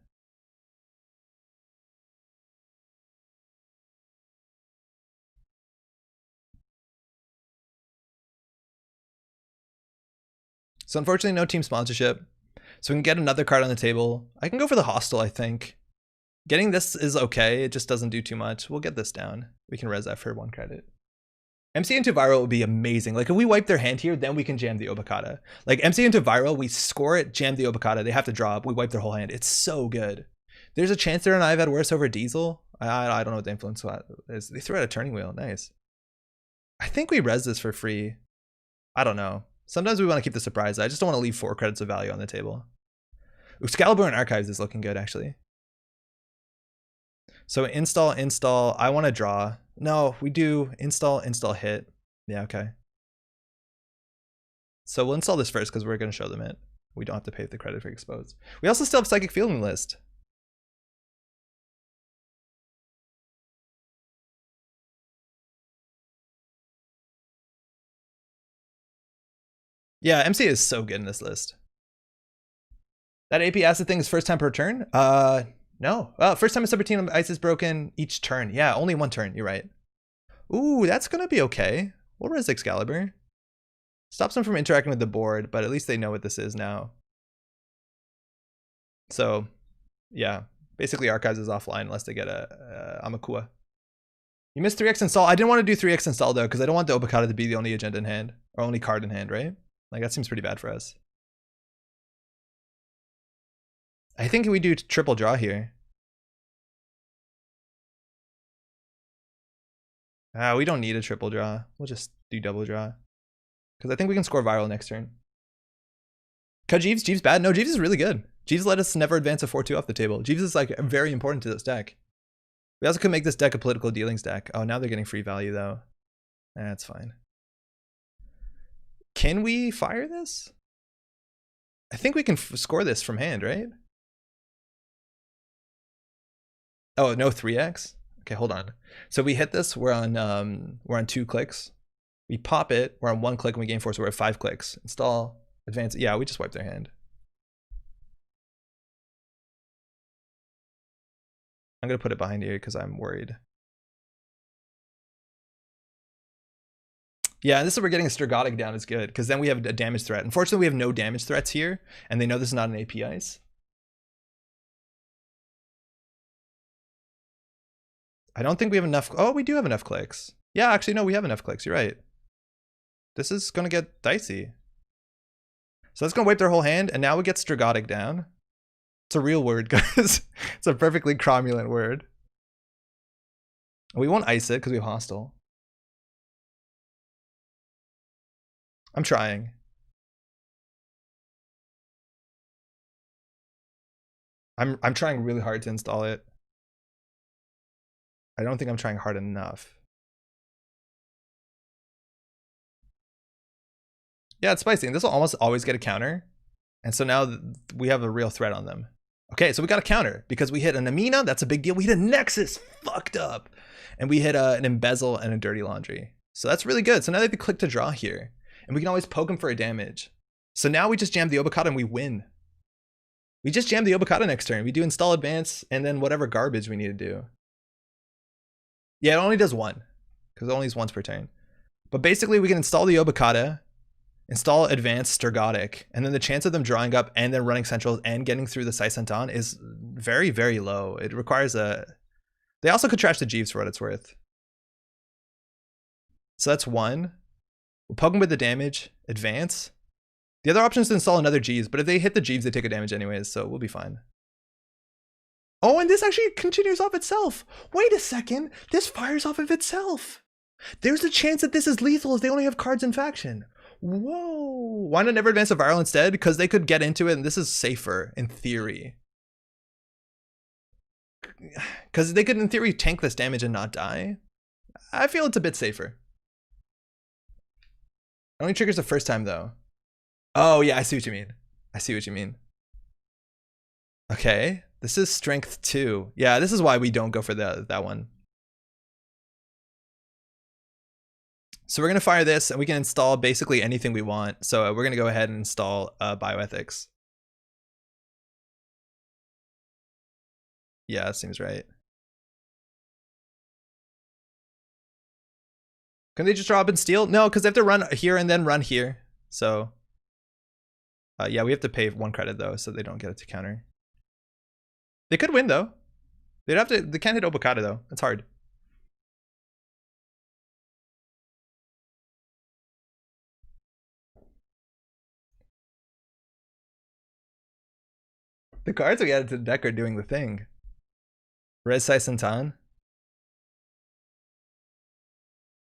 So unfortunately, no team sponsorship. So we can get another card on the table. I can go for the hostile, I think. Getting this is okay. It just doesn't do too much. We'll get this down. We can res that for 1 credit. MC into viral would be amazing. Like if we wipe their hand here, then we can jam the Obokata. Like MC into viral, we score it, jam the Obokata. They have to drop. We wipe their whole hand. It's so good. There's a chance there and I've had worse over Diesel. I don't know what the influence is. They threw out a turning wheel. Nice. I think we res this for free. I don't know. Sometimes we want to keep the surprise. I just don't want to leave 4 credits of value on the table. Excalibur and Archives is looking good actually. So install. I want to draw. No, we do install, hit. Yeah, okay. So we'll install this first because we're going to show them it. We don't have to pay the credit for exposed. We also still have Psychic Field in the list. Yeah, MC is so good in this list. That AP acid thing is first time per turn? No. First time a sub team ice is broken each turn. Yeah, only 1 turn. You're right. Ooh, that's gonna be okay. We'll res Excalibur. Stops them from interacting with the board, but at least they know what this is now. So, yeah. Basically, Archives is offline unless they get a Amakua. You missed 3x install. I didn't want to do 3x install though, because I don't want the Obokata to be the only agenda in hand, or only card in hand, right? Like that seems pretty bad for us. I think we do triple draw here. We don't need a triple draw. We'll just do double draw. Because I think we can score viral next turn. Cut Jeeves? Jeeves bad? No, Jeeves is really good. Jeeves let us never advance a 4-2 off the table. Jeeves is like very important to this deck. We also could make this deck a political dealings deck. Oh, now they're getting free value though. That's fine. Can we fire this? I think we can score this from hand, right? Oh, no 3x? Okay, hold on. So we hit this, we're on 2 clicks. We pop it, we're on 1 click and we gain 4, so we're at 5 clicks. Install, advance, yeah, we just wipe their hand. I'm gonna put it behind here because I'm worried. Yeah, and this is where we're getting a Strigodic down is good, because then we have a damage threat. Unfortunately, we have no damage threats here, and they know this is not an AP ice. I don't think we have enough. Oh, we do have enough clicks. Yeah, actually, no, we have enough clicks. You're right. This is going to get dicey. So that's going to wipe their whole hand, and now we get Strigodic down. It's a real word, guys. It's a perfectly cromulent word. We won't ice it because we have hostile. I'm trying. I'm trying really hard to install it. I don't think I'm trying hard enough. Yeah, it's spicy. And this will almost always get a counter. And so now we have a real threat on them. Okay, so we got a counter because we hit an Amina. That's a big deal. We hit a Nexus. Fucked up. And we hit an Embezzle and a Dirty Laundry. So that's really good. So now they have to click to draw here. And we can always poke them for a damage. So now we just jam the Obokata and we win. We just jam the Obokata next turn. We do install advance and then whatever garbage we need to do. Yeah, it only does one. Because it only is once per turn. But basically we can install the Obokata, install advanced Strigodic, and then the chance of them drawing up and then running centrals and getting through the Saisentan is very, very low. It requires a... They also could trash the Jeeves for what it's worth. So that's one. We'll poke them with the damage, advance. The other option is to install another Jeeves, but if they hit the Jeeves, they take a damage anyways, so we'll be fine. Oh, and this actually continues off itself. Wait a second. This fires off of itself. There's a chance that this is lethal if they only have cards in faction. Whoa. Why not never advance a viral instead? Because they could get into it and this is safer in theory. Because they could in theory tank this damage and not die. I feel it's a bit safer. It only triggers the first time though. Oh yeah, I see what you mean. I see what you mean. Okay, this is strength 2. Yeah, this is why we don't go for that one. So we're gonna fire this and we can install basically anything we want. So we're gonna go ahead and install bioethics. Yeah, that seems right. Can they just draw up and steal? No, because they have to run here and then run here. So yeah, we have to pay 1 credit though, so they don't get it to counter. They could win though. They'd have to. They can't hit Obokata though. It's hard. The cards we added to the deck are doing the thing. Red Saisentan.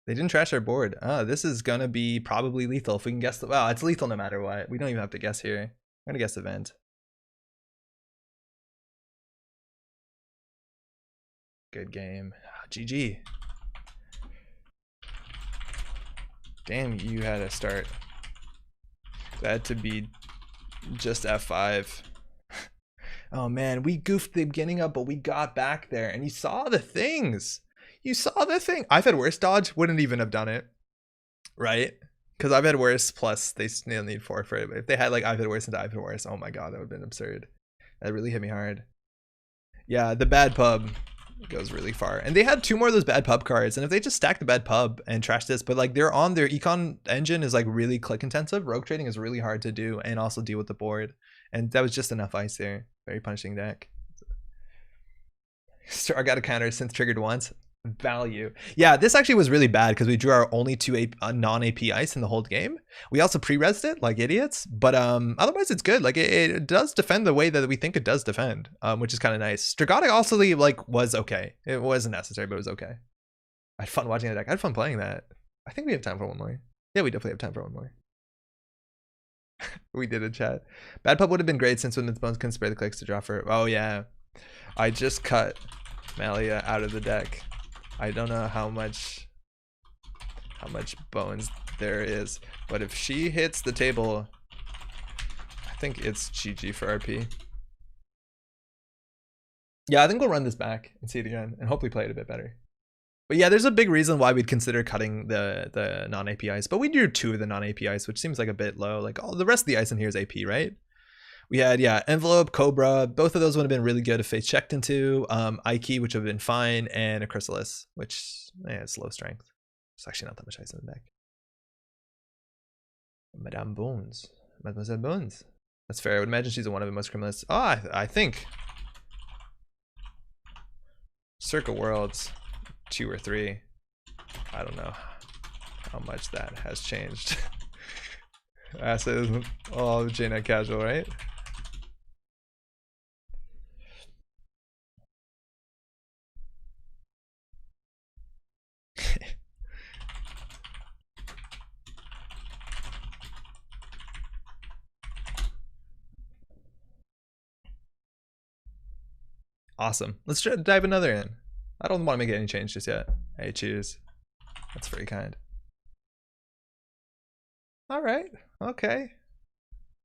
They didn't trash our board. This is gonna be probably lethal if we can guess the. Wow, it's lethal no matter what. We don't even have to guess here. I'm gonna guess event. Good game. GG. Damn, you had to start. That to be just F5. Oh man, we goofed the beginning up, but we got back there and you saw the things. You saw the thing. I've had worse dodge, wouldn't even have done it. Right? Because I've had worse plus they still need 4 for it. But if they had like I've had worse and I've had worse, oh my god, that would have been absurd. That really hit me hard. Yeah, the bad pub goes really far. And they had 2 more of those bad pub cards. And if they just stack the bad pub and trash this, but like they're on their econ engine is like really click intensive. Rogue trading is really hard to do and also deal with the board. And that was just enough ice there. Very punishing deck. I got a counter since triggered once. Value. Yeah, this actually was really bad because we drew our only 2 non-AP ice in the whole game. We also pre-resed it like idiots, but otherwise it's good. Like it does defend the way that we think it does defend, which is kind of nice. Strigodic also like was okay. It wasn't necessary, but it was okay. I had fun watching the deck. I had fun playing that. I think we have time for one more. Yeah, we definitely have time for one more. We did a chat. Bad pub would have been great since when the bones couldn't spare the clicks to draw for. Oh yeah, I just cut Malia out of the deck. I don't know how much bones there is, but if she hits the table, I think it's GG for RP. Yeah, I think we'll run this back and see it again and hopefully play it a bit better. But yeah, there's a big reason why we'd consider cutting the non-APIs, but we do 2 of the non-APIs, which seems like a bit low. Like all the rest of the ice in here is AP, right? We had, yeah, Envelope, Cobra. Both of those would have been really good if they checked into. Ike, which would have been fine, and a Chrysalis, which is low strength. It's actually not that much ice in the deck. Madame Bones. Mademoiselle Bones. That's fair. I would imagine she's one of the most criminalists. Oh, I think. Circa Worlds 2 or 3. I don't know how much that has changed. Acid, all JNet casual, right? Awesome. Let's try to dive another in. I don't want to make any change just yet. Hey, choose. That's very kind. All right. Okay.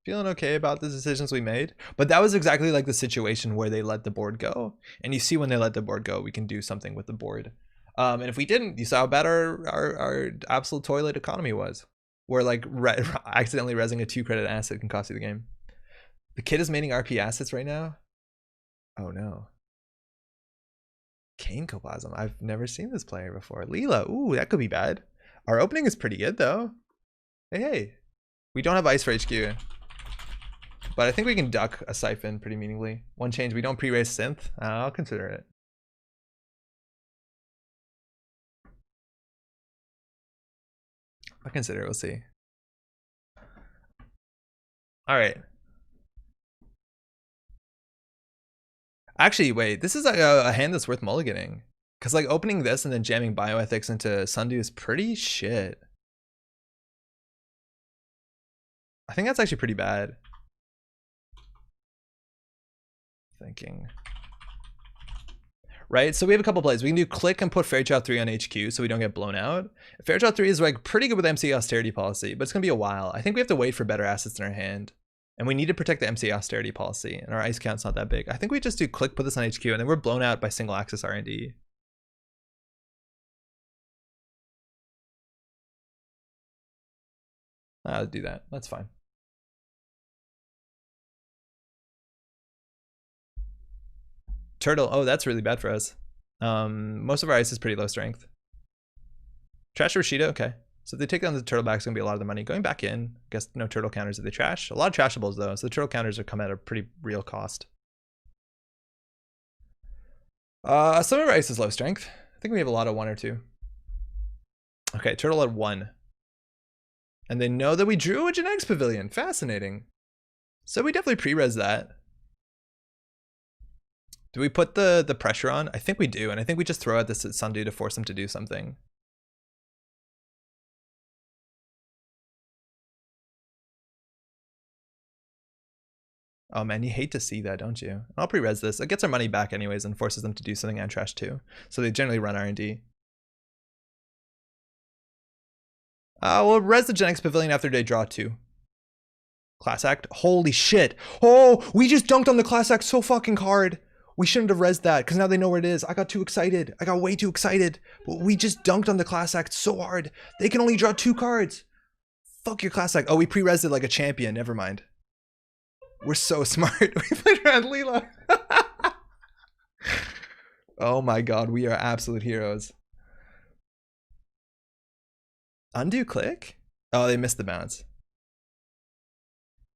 Feeling okay about the decisions we made. But that was exactly like the situation where they let the board go. And you see when they let the board go, we can do something with the board. And if we didn't, you saw how bad our absolute toilet economy was. Where like accidentally resing a 2-credit asset can cost you the game. The kid is maining RP assets right now. Oh no. Kane Coplasm. I've never seen this player before. Leela. Ooh, that could be bad. Our opening is pretty good though. Hey. We don't have ice for HQ. But I think we can duck a siphon pretty meaningfully. One change, we don't pre-race synth. I'll consider it. I'll consider it, we'll see. All right. Actually, wait, this is like a hand that's worth mulliganing. Because like opening this and then jamming bioethics into Sundew is pretty shit. I think that's actually pretty bad. Thinking. Right, so we have a couple plays. We can do click and put Fairchild 3 on HQ so we don't get blown out. Fairchild 3 is like pretty good with MC austerity policy, but it's gonna be a while. I think we have to wait for better assets in our hand. And we need to protect the MC austerity policy, and our ice count's not that big. I think we just do click, put this on HQ, and then we're blown out by single axis R&D. I'll do that. That's fine. Turtle. Oh, that's really bad for us. Most of our ice is pretty low strength. Trash Rashida. Okay. So if they take down the turtle back, it's going to be a lot of the money. Going back in, I guess no turtle counters if they trash. A lot of trashables though, so the turtle counters are come at a pretty real cost. Some of our ice is low strength. I think we have a lot of 1 or 2. Okay, turtle at 1. And they know that we drew a genetics pavilion. Fascinating. So we definitely pre-res that. Do we put the pressure on? I think we do, and I think we just throw out this at Sundew to force him to do something. Oh man, you hate to see that, don't you? I'll pre-res this. It gets our money back anyways and forces them to do something and trash too. So they generally run R&D. We'll res the genetics pavilion after they draw 2. Class act. Holy shit. Oh, we just dunked on the class act so fucking hard. We shouldn't have resed that because now they know where it is. I got too excited. I got way too excited. But we just dunked on the class act so hard. They can only draw 2 cards. Fuck your class act. Oh, we pre-resed it like a champion. Never mind. We're so smart. We played around Leela. Oh my god, we are absolute heroes. Undo click? Oh, they missed the bounce.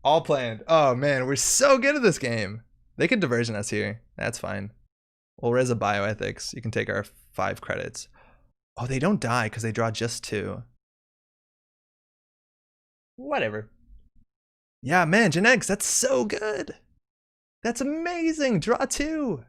All planned. Oh man, we're so good at this game. They can diversion us here. That's fine. We'll res a bioethics. You can take our 5 credits. Oh, they don't die because they draw just 2. Whatever. Yeah, man, genetics, that's so good. That's amazing. Draw 2.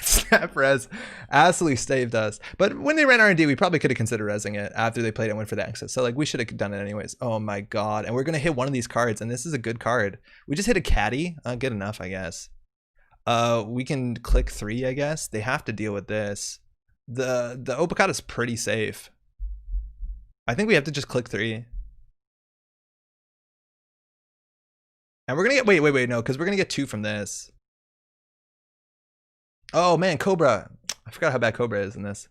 Snap res absolutely staved us. But when they ran R&D, we probably could have considered resing it after they played and went for the access. So like we should have done it anyways. Oh my god. And we're gonna hit one of these cards, and this is a good card. We just hit a caddy. Good enough, I guess. We can click 3, I guess. They have to deal with this. The Opecat is pretty safe. I think we have to just click 3. And we're gonna get wait, no, because we're gonna get 2 from this. Oh man, Cobra. I forgot how bad Cobra is in this.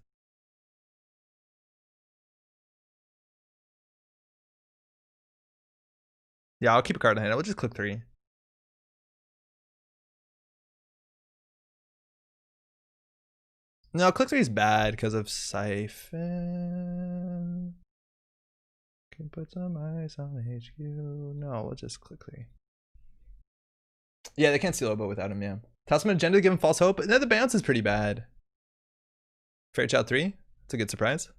Yeah, I'll keep a card in hand. We'll just click 3. No, click 3 is bad because of Siphon. Can put some ice on HQ. No, we'll just click 3. Yeah, they can't steal Oboe without him, yeah. Talisman Agenda to give him false hope. No, the bounce is pretty bad. Fairchild 3. It's a good surprise.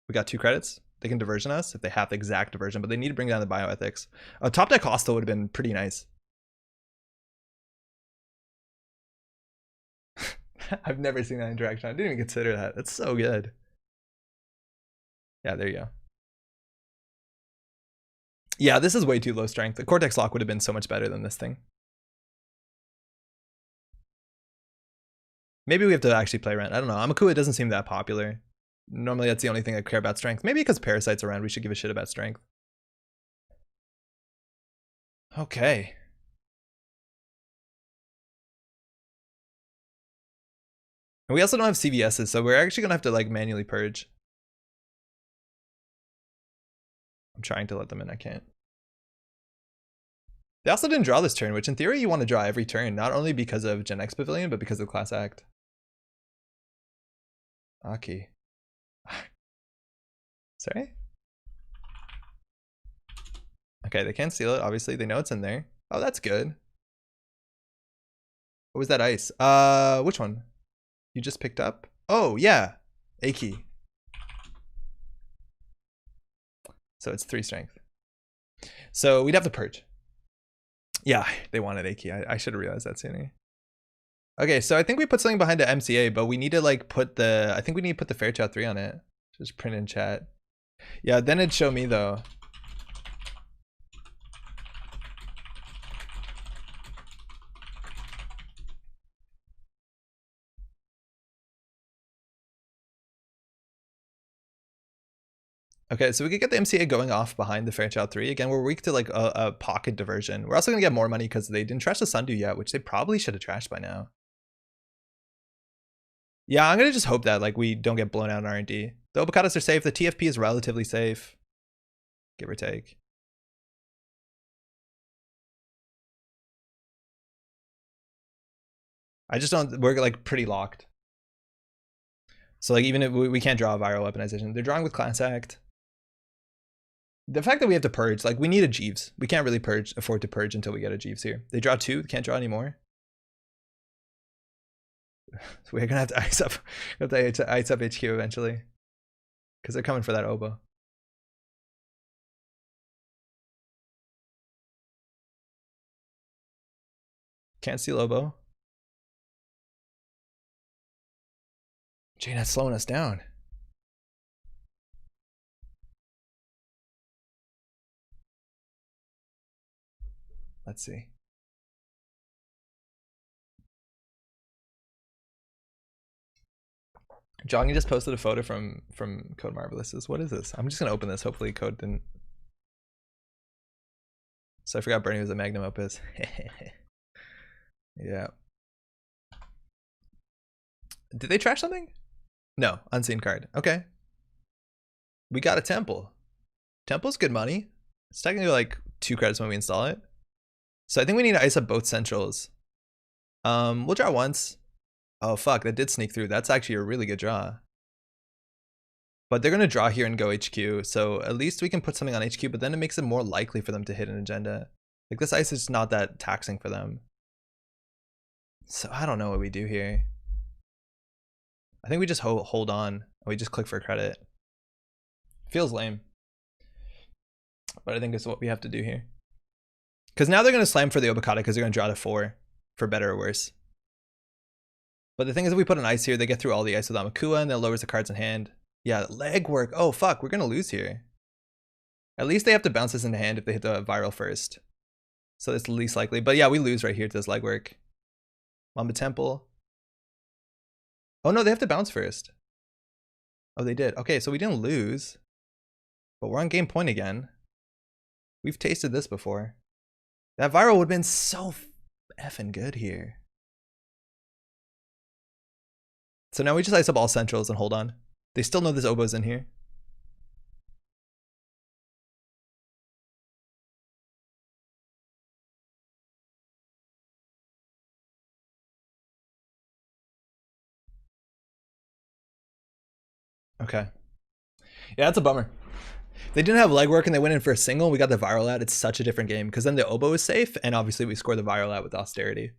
We got 2 credits. They can diversion us if they have the exact diversion, but they need to bring down the bioethics. Top deck hostile would have been pretty nice. I've never seen that interaction. I didn't even consider that. That's so good. Yeah, there you go. Yeah, this is way too low strength. The Cortex Lock would have been so much better than this thing. Maybe we have to actually play Rent. I don't know. Amakua doesn't seem that popular. Normally that's the only thing I care about strength. Maybe because Parasite's around, we should give a shit about strength. Okay. And we also don't have CVSs, so we're actually gonna have to like manually purge. I'm trying to let them in, I can't. They also didn't draw this turn, which in theory you want to draw every turn, not only because of Gen X Pavilion, but because of Class Act. Aki. Sorry? Okay, they can't steal it, obviously. They know it's in there. Oh, that's good. What was that ice? Which one? You just picked up? Oh, yeah. A key. So it's 3 strength. So we'd have to purge. Yeah, they wanted A key. I should have realized that sooner. Okay, so I think we put something behind the MCA, but we need to like put the, I think we need to put the Fairchild 3 on it. Just print in chat. Yeah, then it'd show me though. Okay, so we could get the MCA going off behind the Fairchild 3. Again, we're weak to like a pocket diversion. We're also gonna get more money because they didn't trash the Sundew yet, which they probably should have trashed by now. Yeah, I'm gonna just hope that like we don't get blown out in R&D. The Obacadas are safe, the TFP is relatively safe. Give or take. I just don't, we're like pretty locked. So like even if we can't draw a viral weaponization, they're drawing with Class Act. The fact that we have to purge, like we need a Jeeves. We can't really afford to purge until we get a Jeeves here. They draw 2, can't draw anymore. So we're gonna have to ice up HQ eventually. Because they're coming for that Oboe. Can't steal Oboe. Jane, that's slowing us down. Let's see. Johnny just posted a photo from Code Marvelous's. What is this? I'm just gonna open this. Hopefully Code didn't. So I forgot Bernie was a magnum opus. Yeah. Did they trash something? No, unseen card. Okay. We got a temple. Temple's good money. It's technically like 2 credits when we install it. So I think we need to ice up both centrals. We'll draw once. Oh fuck, that did sneak through. That's actually a really good draw. But they're gonna draw here and go HQ, so at least we can put something on HQ, but then it makes it more likely for them to hit an agenda. Like this ice is not that taxing for them. So I don't know what we do here. I think we just hold on. We just click for credit. Feels lame. But I think it's what we have to do here. Because now they're going to slam for the Obakata because they're going to draw to 4 for better or worse. But the thing is, if we put an ice here, they get through all the ice with Amakua and that lowers the cards in hand. Yeah, leg work. Oh, fuck. We're going to lose here. At least they have to bounce this into hand if they hit the viral first. So it's least likely. But yeah, we lose right here to this leg work. Mamba Temple. Oh, no, they have to bounce first. Oh, they did. Okay, so we didn't lose. But we're on game point again. We've tasted this before. That viral would have been so effing good here. So now we just ice up all centrals and hold on. They still know this Oboe's in here. Okay. Yeah, that's a bummer. If they didn't have legwork and they went in for a single, we got the viral out. It's such a different game because then the oboe is safe, and obviously we score the viral out with austerity.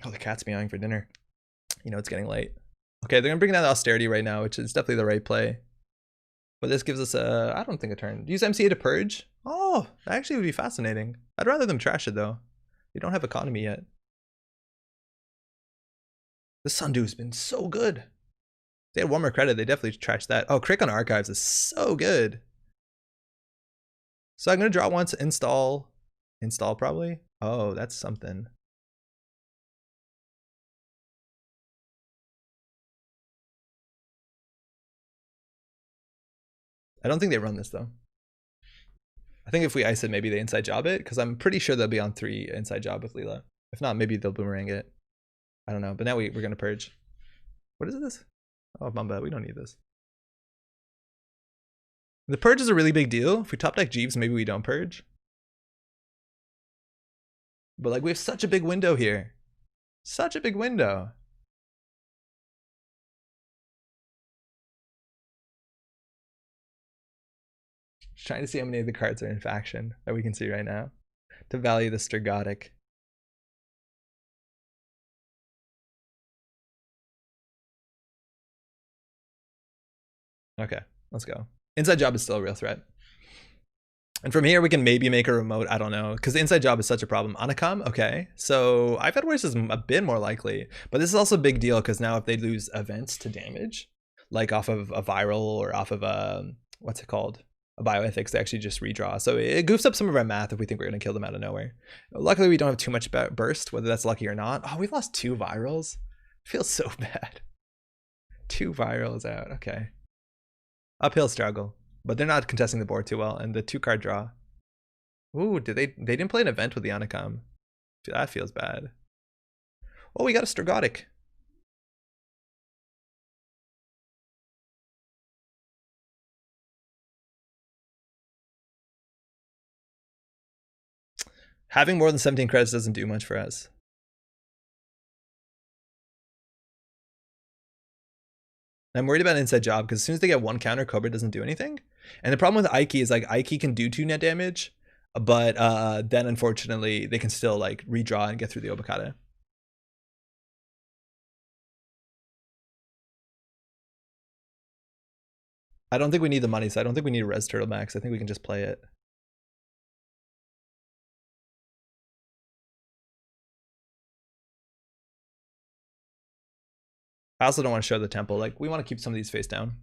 Oh, the cat's meowing for dinner. You know it's getting late. Okay, they're gonna bring down the austerity right now, which is definitely the right play. But this gives us a, I don't think a turn. Use MCA to purge. Oh, that actually would be fascinating. I'd rather them trash it though. They don't have economy yet. The Sundu's been so good. If they had one more credit, they definitely trashed that. Oh, Crick on Archives is so good. So I'm gonna draw once, install probably. Oh, that's something. I don't think they run this though. I think if we ice it, maybe they inside job it, because I'm pretty sure they'll be on 3 inside job with Leela. If not, maybe they'll boomerang it. I don't know, but now we're gonna purge. What is this? Oh, Mamba, we don't need this. The purge is a really big deal. If we top deck Jeeves, maybe we don't purge. But like we have such a big window here. Such a big window. Just trying to see how many of the cards are in faction that we can see right now. To value the Stergotic. Okay, let's go. Inside job is still a real threat. And from here, we can maybe make a remote. I don't know, because the inside job is such a problem. Anakam, okay. So I've had worse is a bit more likely, but this is also a big deal because now if they lose events to damage, like off of a viral or off of a, what's it called? A bioethics, they actually just redraw. So it goofs up some of our math if we think we're going to kill them out of nowhere. Luckily, we don't have too much burst, whether that's lucky or not. Oh, we lost 2 virals. Feels so bad. 2 virals out, okay. Uphill struggle. But they're not contesting the board too well, and the 2-card draw. Ooh, they didn't play an event with the Anakam. That feels bad. Oh, we got a Stergotic. Having more than 17 credits doesn't do much for us. I'm worried about inside job because as soon as they get 1 counter, Cobra doesn't do anything. And the problem with Ike is like Ike can do 2 net damage, but then unfortunately they can still like redraw and get through the Obokata. I don't think we need the money, so I don't think we need a res turtle max. I think we can just play it. I also don't want to show the temple. Like we want to keep some of these face down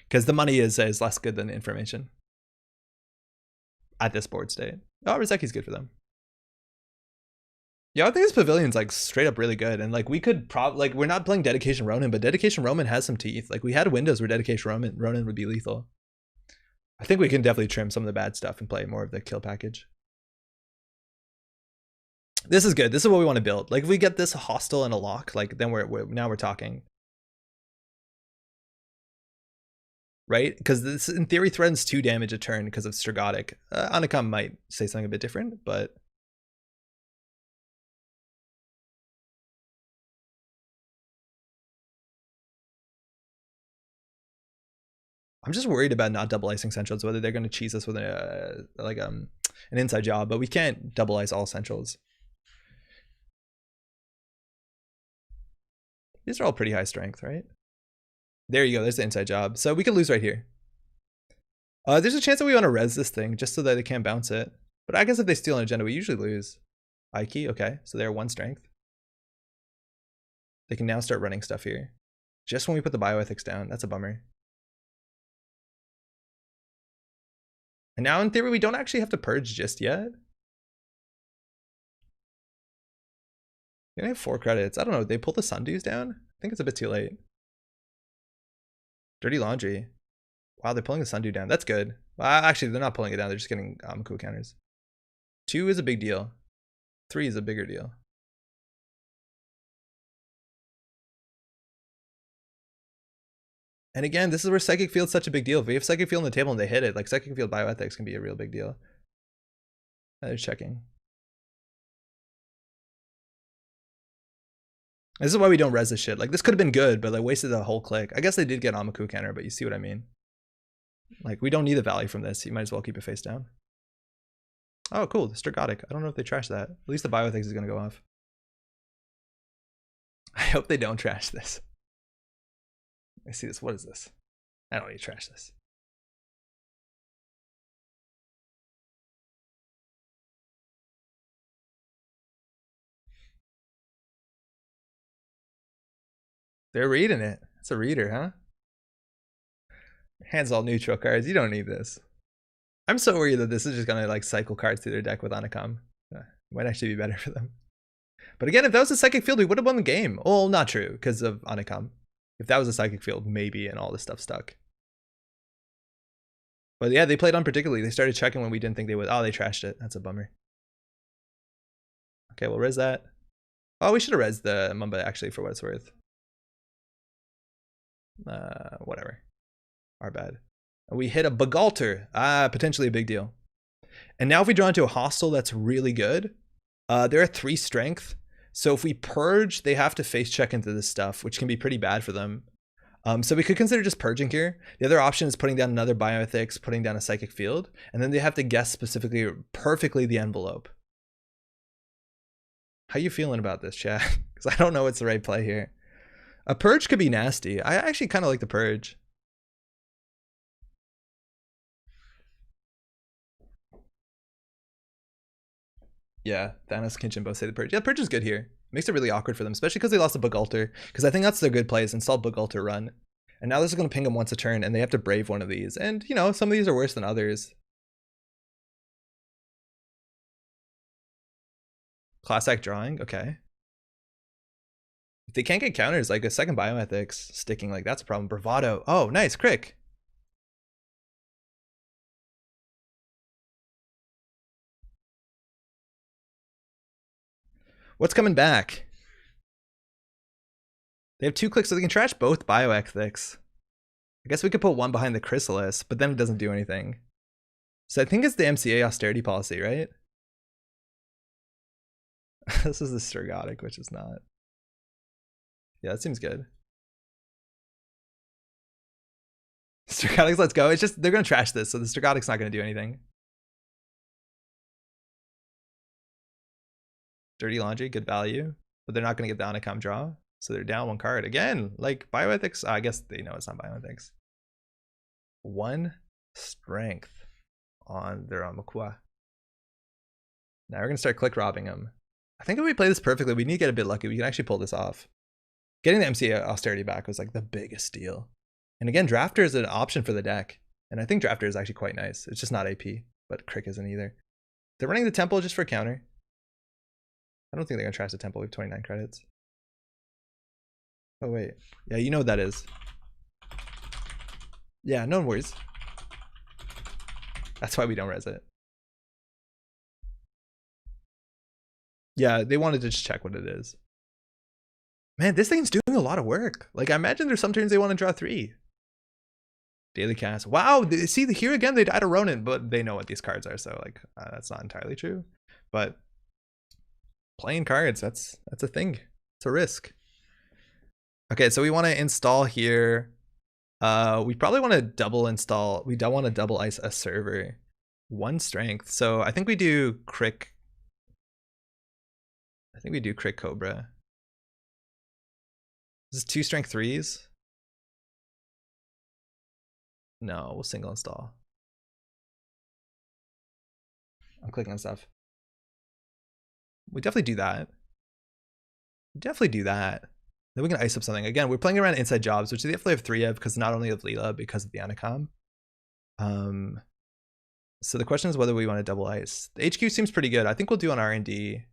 because the money is less good than the information at this board state. Oh, Rizeki's good for them. Yeah, I think this pavilion's like straight up really good, and like we could probably like we're not playing Dedication Ronin, but Dedication Ronin has some teeth. Like we had windows where Dedication Ronin would be lethal. I think we can definitely trim some of the bad stuff and play more of the kill package. This is good. This is what we want to build. Like if we get this hostile and a lock, like then we're talking. Right? Because this in theory threatens 2 damage a turn because of Stergotic. Anakam might say something a bit different, but I'm just worried about not double icing centrals, whether they're going to cheese us with an inside job, but we can't double ice all centrals. These are all pretty high strength, right? There you go. There's the inside job. So we could lose right here. There's a chance that we want to res this thing just so that they can't bounce it. But I guess if they steal an agenda, we usually lose. Ike, okay. So they're 1 strength. They can now start running stuff here. Just when we put the bioethics down. That's a bummer. And now in theory, we don't actually have to purge just yet. We only have 4 credits. I don't know. They pull the Sundews down? I think it's a bit too late. Dirty Laundry. Wow, they're pulling the Sundew down. That's good. Well, actually, they're not pulling it down. They're just getting cool counters. 2 is a big deal. 3 is a bigger deal. And again, this is where Psychic Field's such a big deal. If we have Psychic Field on the table and they hit it, like Psychic Field bioethics can be a real big deal. They're checking. This is why we don't res this shit. Like this could have been good, but like wasted a whole click. I guess they did get Amaku counter, but you see what I mean. Like, we don't need a value from this. You might as well keep it face down. Oh, cool. The Stragotic. I don't know if they trash that. At least the Bioethics is going to go off. I hope they don't trash this. I see this. What is this? I don't need to trash this. They're reading it. It's a reader, huh? Hands all neutral cards. You don't need this. I'm so worried that this is just gonna like cycle cards through their deck with Anakam. Might actually be better for them. But again, if that was a Psychic Field, we would have won the game. Well, not true, because of Anakam. If that was a Psychic Field, maybe, and all this stuff stuck. But yeah, they played unpredictably. They started checking when we didn't think they would. Oh, they trashed it. That's a bummer. Okay, we'll res that. Oh, we should have res the Mamba, actually, for what it's worth. Whatever. Our bad. We hit a Bagalter. Potentially a big deal. And now if we draw into a hostile that's really good, they're at 3 strength. So if we purge, they have to face check into this stuff, which can be pretty bad for them. So we could consider just purging here. The other option is putting down another Bioethics, putting down a Psychic Field, and then they have to guess specifically, perfectly the envelope. How you feeling about this, chat? Because I don't know what's the right play here. A purge could be nasty. I actually kind of like the purge. Yeah, Thanos, Kinchin both say the purge. Yeah, purge is good here. Makes it really awkward for them, especially because they lost a Bagalter. Because I think that's their good play is install Bagalter run. And now this is going to ping them once a turn, and they have to brave one of these. And, you know, some of these are worse than others. Class act drawing, okay. If they can't get counters, like a second Bioethics sticking, like that's a problem. Bravado. Oh, nice, Crick. What's coming back? They have 2 clicks, so they can trash both Bioethics. I guess we could put one behind the Chrysalis, but then it doesn't do anything. So I think it's the MCA austerity policy, right? This is the Stragotic, which is not. Yeah, that seems good. Stragotics, let's go. It's just, they're going to trash this, so the Stragotic's not going to do anything. Dirty Laundry, good value, but they're not going to get the Anakam draw, so they're down 1 card. Again, like Bioethics, I guess they know it's not Bioethics. 1 strength on their Amakua. Now we're going to start click robbing them. I think if we play this perfectly, we need to get a bit lucky. We can actually pull this off. Getting the MCA austerity back was like the biggest deal. And again, Drafter is an option for the deck. And I think Drafter is actually quite nice. It's just not AP, but Crick isn't either. They're running the Temple just for counter. I don't think they're going to trash the Temple. We have 29 credits. Oh, wait. Yeah, you know what that is. Yeah, no worries. That's why we don't res it. Yeah, they wanted to just check what it is. Man, this thing's doing a lot of work. Like, I imagine there's some turns they want to draw 3. Daily cast. Wow, see, here again, they died a Ronin, but they know what these cards are, so, like, that's not entirely true. But playing cards, that's a thing. It's a risk. Okay, so we want to install here. We probably want to double install. We don't want to double ice a server. 1 strength. So I think we do Crick. I think we do Crick Cobra. This is 2 strength 3s. No, we'll single install. I'm clicking on stuff. We definitely do that. Definitely do that. Then we can ice up something. Again, we're playing around inside jobs, which they definitely have 3 of because not only of Leela, because of the Anakam. So the question is whether we want to double ice. The HQ seems pretty good. I think we'll do on R&D.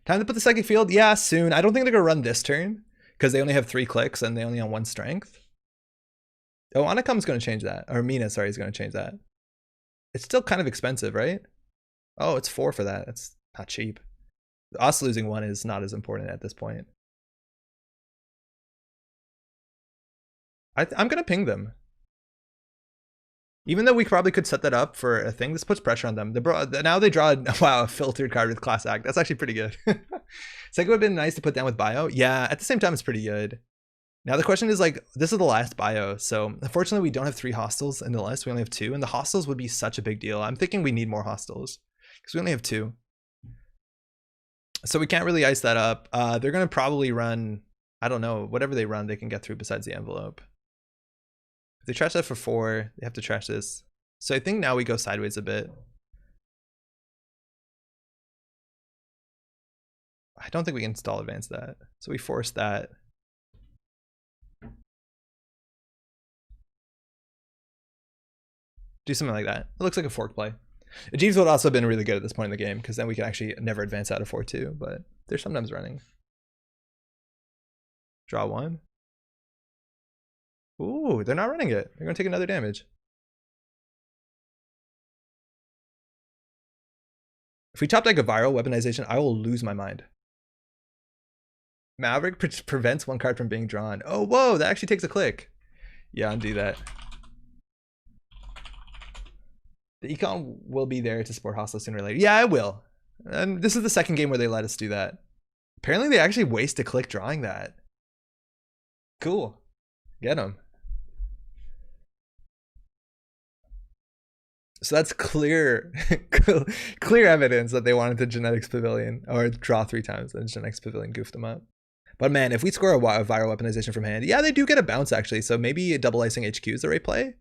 Time to put the Psychic Field? Yeah, soon. I don't think they're going to run this turn because they only have 3 clicks and they only have 1 strength. Oh, Anakam's going to change that. Or Mina, sorry, is going to change that. It's still kind of expensive, right? Oh, it's 4 for that. That's not cheap. Us losing 1 is not as important at this point. I'm going to ping them. Even though we probably could set that up for a thing, this puts pressure on them. Now they draw, wow, a filtered card with Class Act. That's actually pretty good. It's like it would have been nice to put down with Bio. Yeah, at the same time, it's pretty good. Now the question is like, this is the last Bio. So unfortunately, we don't have 3 Hostiles in the list. We only have 2. And the Hostiles would be such a big deal. I'm thinking we need more Hostiles because we only have 2. So we can't really ice that up. They're going to probably run, I don't know, whatever they run, they can get through besides the envelope. If they trash that for 4, they have to trash this. So I think now we go sideways a bit. I don't think we can stall advance that. So we force that. Do something like that. It looks like a fork play. Jeeves would also have been really good at this point in the game because then we can actually never advance out of 4-2, but they're sometimes running. Draw 1. Ooh, they're not running it. They're going to take another damage. If we top deck a viral weaponization, I will lose my mind. Maverick prevents 1 card from being drawn. Oh, whoa, that actually takes a click. Yeah, undo that. The econ will be there to support hostile sooner or later. Yeah, I will. And this is the second game where they let us do that. Apparently they actually waste a click drawing that. Cool. Get them. So that's clear clear evidence that they wanted the Genetics Pavilion or draw 3 times and Genetics Pavilion goofed them up. But man, if we score a viral weaponization from hand, yeah, they do get a bounce actually. So maybe a double icing HQ is the right play.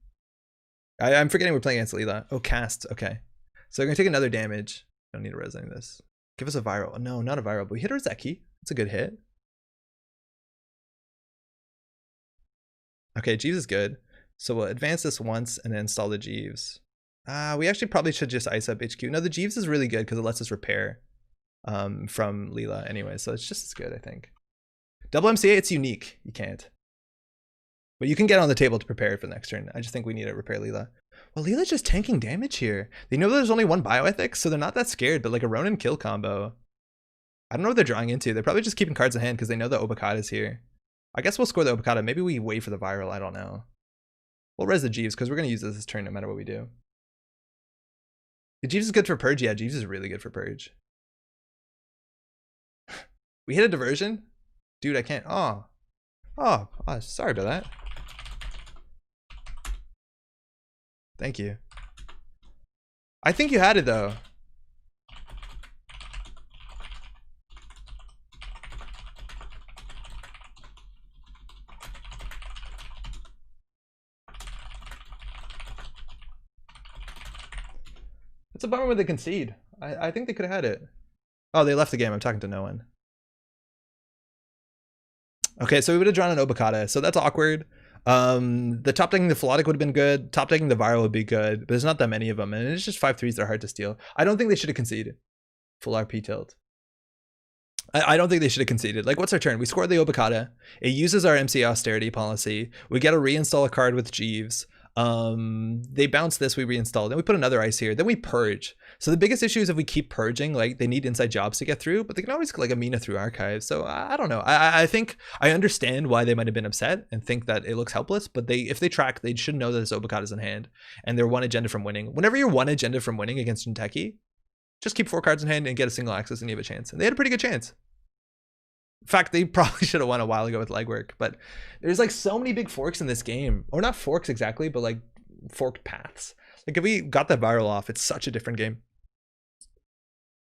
I'm forgetting we're playing against Leela. Oh, cast. Okay. So we're going to take another damage. Don't need to resonate this. Give us a viral. Oh, no, not a viral, but we hit our Zeki. It's a good hit. Okay, Jeeves is good. So we'll advance this once and then install the Jeeves. We actually probably should just ice up HQ. No, the Jeeves is really good because it lets us repair from Leela anyway. So it's just as good, I think. Double MCA, it's unique. You can't. But you can get on the table to prepare it for the next turn. I just think we need to repair Leela. Well, Leela's just tanking damage here. They know there's only 1 bioethics, so they're not that scared, but like a Ronin kill combo. I don't know what they're drawing into. They're probably just keeping cards in hand because they know the Obakata is here. I guess we'll score the Obakata. Maybe we wait for the viral. I don't know. We'll res the Jeeves because we're going to use this turn no matter what we do. The Jeeves is good for Purge. Yeah, Jeeves is really good for Purge. We hit a diversion? Dude, I can't. Oh, sorry about that. Thank you. I think you had it though. It's a bummer when they concede. I think they could have had it. Oh, they left the game. I'm talking to no one. Okay, so we would have drawn an Obakata, so that's awkward. The top decking the Philotic would have been good. Top decking the Viral would be good, but there's not that many of them, and it's just 5/3s that are hard to steal. I don't think they should have conceded. Full RP tilt. I don't think they should have conceded. Like, what's our turn? We scored the Obakata. It uses our MC austerity policy. We get to reinstall a card with Jeeves. They bounce this, we reinstall, then we put another ice here, then we purge. So the biggest issue is if we keep purging, like they need inside jobs to get through, but they can always like Amina through archives. So I don't know. I think I understand why they might have been upset and think that it looks helpless, but if they track, they should know that this Obakata is in hand and they're 1 agenda from winning. Whenever you're 1 agenda from winning against Jinteki, just keep 4 cards in hand and get a single access and you have a chance. And they had a pretty good chance. In fact, they probably should have won a while ago with legwork, but there's like so many big forks in this game, or not forks exactly, but like forked paths. Like if we got that viral off, it's such a different game.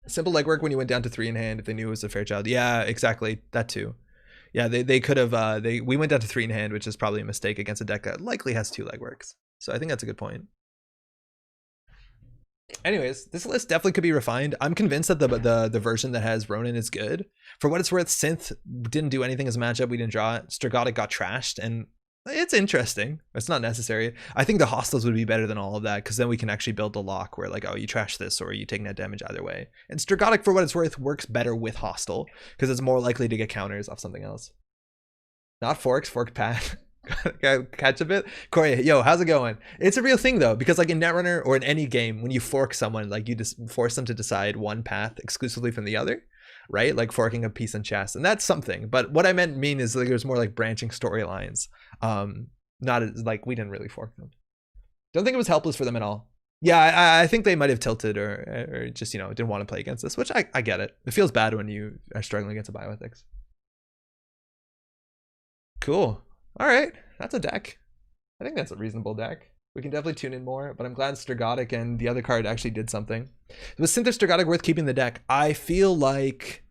Simple legwork when you went down to 3 in hand if they knew it was a Fairchild. Yeah, exactly. That too. Yeah, they could have, we went down to 3 in hand, which is probably a mistake against a deck that likely has 2 legworks. So I think that's a good point. Anyways, this list definitely could be refined. I'm convinced that the version that has Ronin is good. For what it's worth, Synth didn't do anything as a matchup. We didn't draw it. Stragotic got trashed, and it's interesting. It's not necessary. I think the Hostiles would be better than all of that, because then we can actually build a lock where like, oh, you trash this or you take net damage either way. And Stragotic, for what it's worth, works better with Hostile, because it's more likely to get counters off something else. Not forks, forked path. Catch a bit. Corey, yo, how's it going? It's a real thing though, because like in Netrunner or in any game, when you fork someone, like you just force them to decide one path exclusively from the other, right? Like forking a piece in chess, and that's something. But what I mean is like there's more like branching storylines. Not as like we didn't really fork them. Don't think it was helpless for them at all. Yeah, I think they might have tilted or just, you know, didn't want to play against this, which I get it. It feels bad when you are struggling against a bioethics. Cool. All right, that's a deck. I think that's a reasonable deck. We can definitely tune in more, but I'm glad Strigodic and the other card actually did something. Was Synth or Strigodic worth keeping the deck? I feel like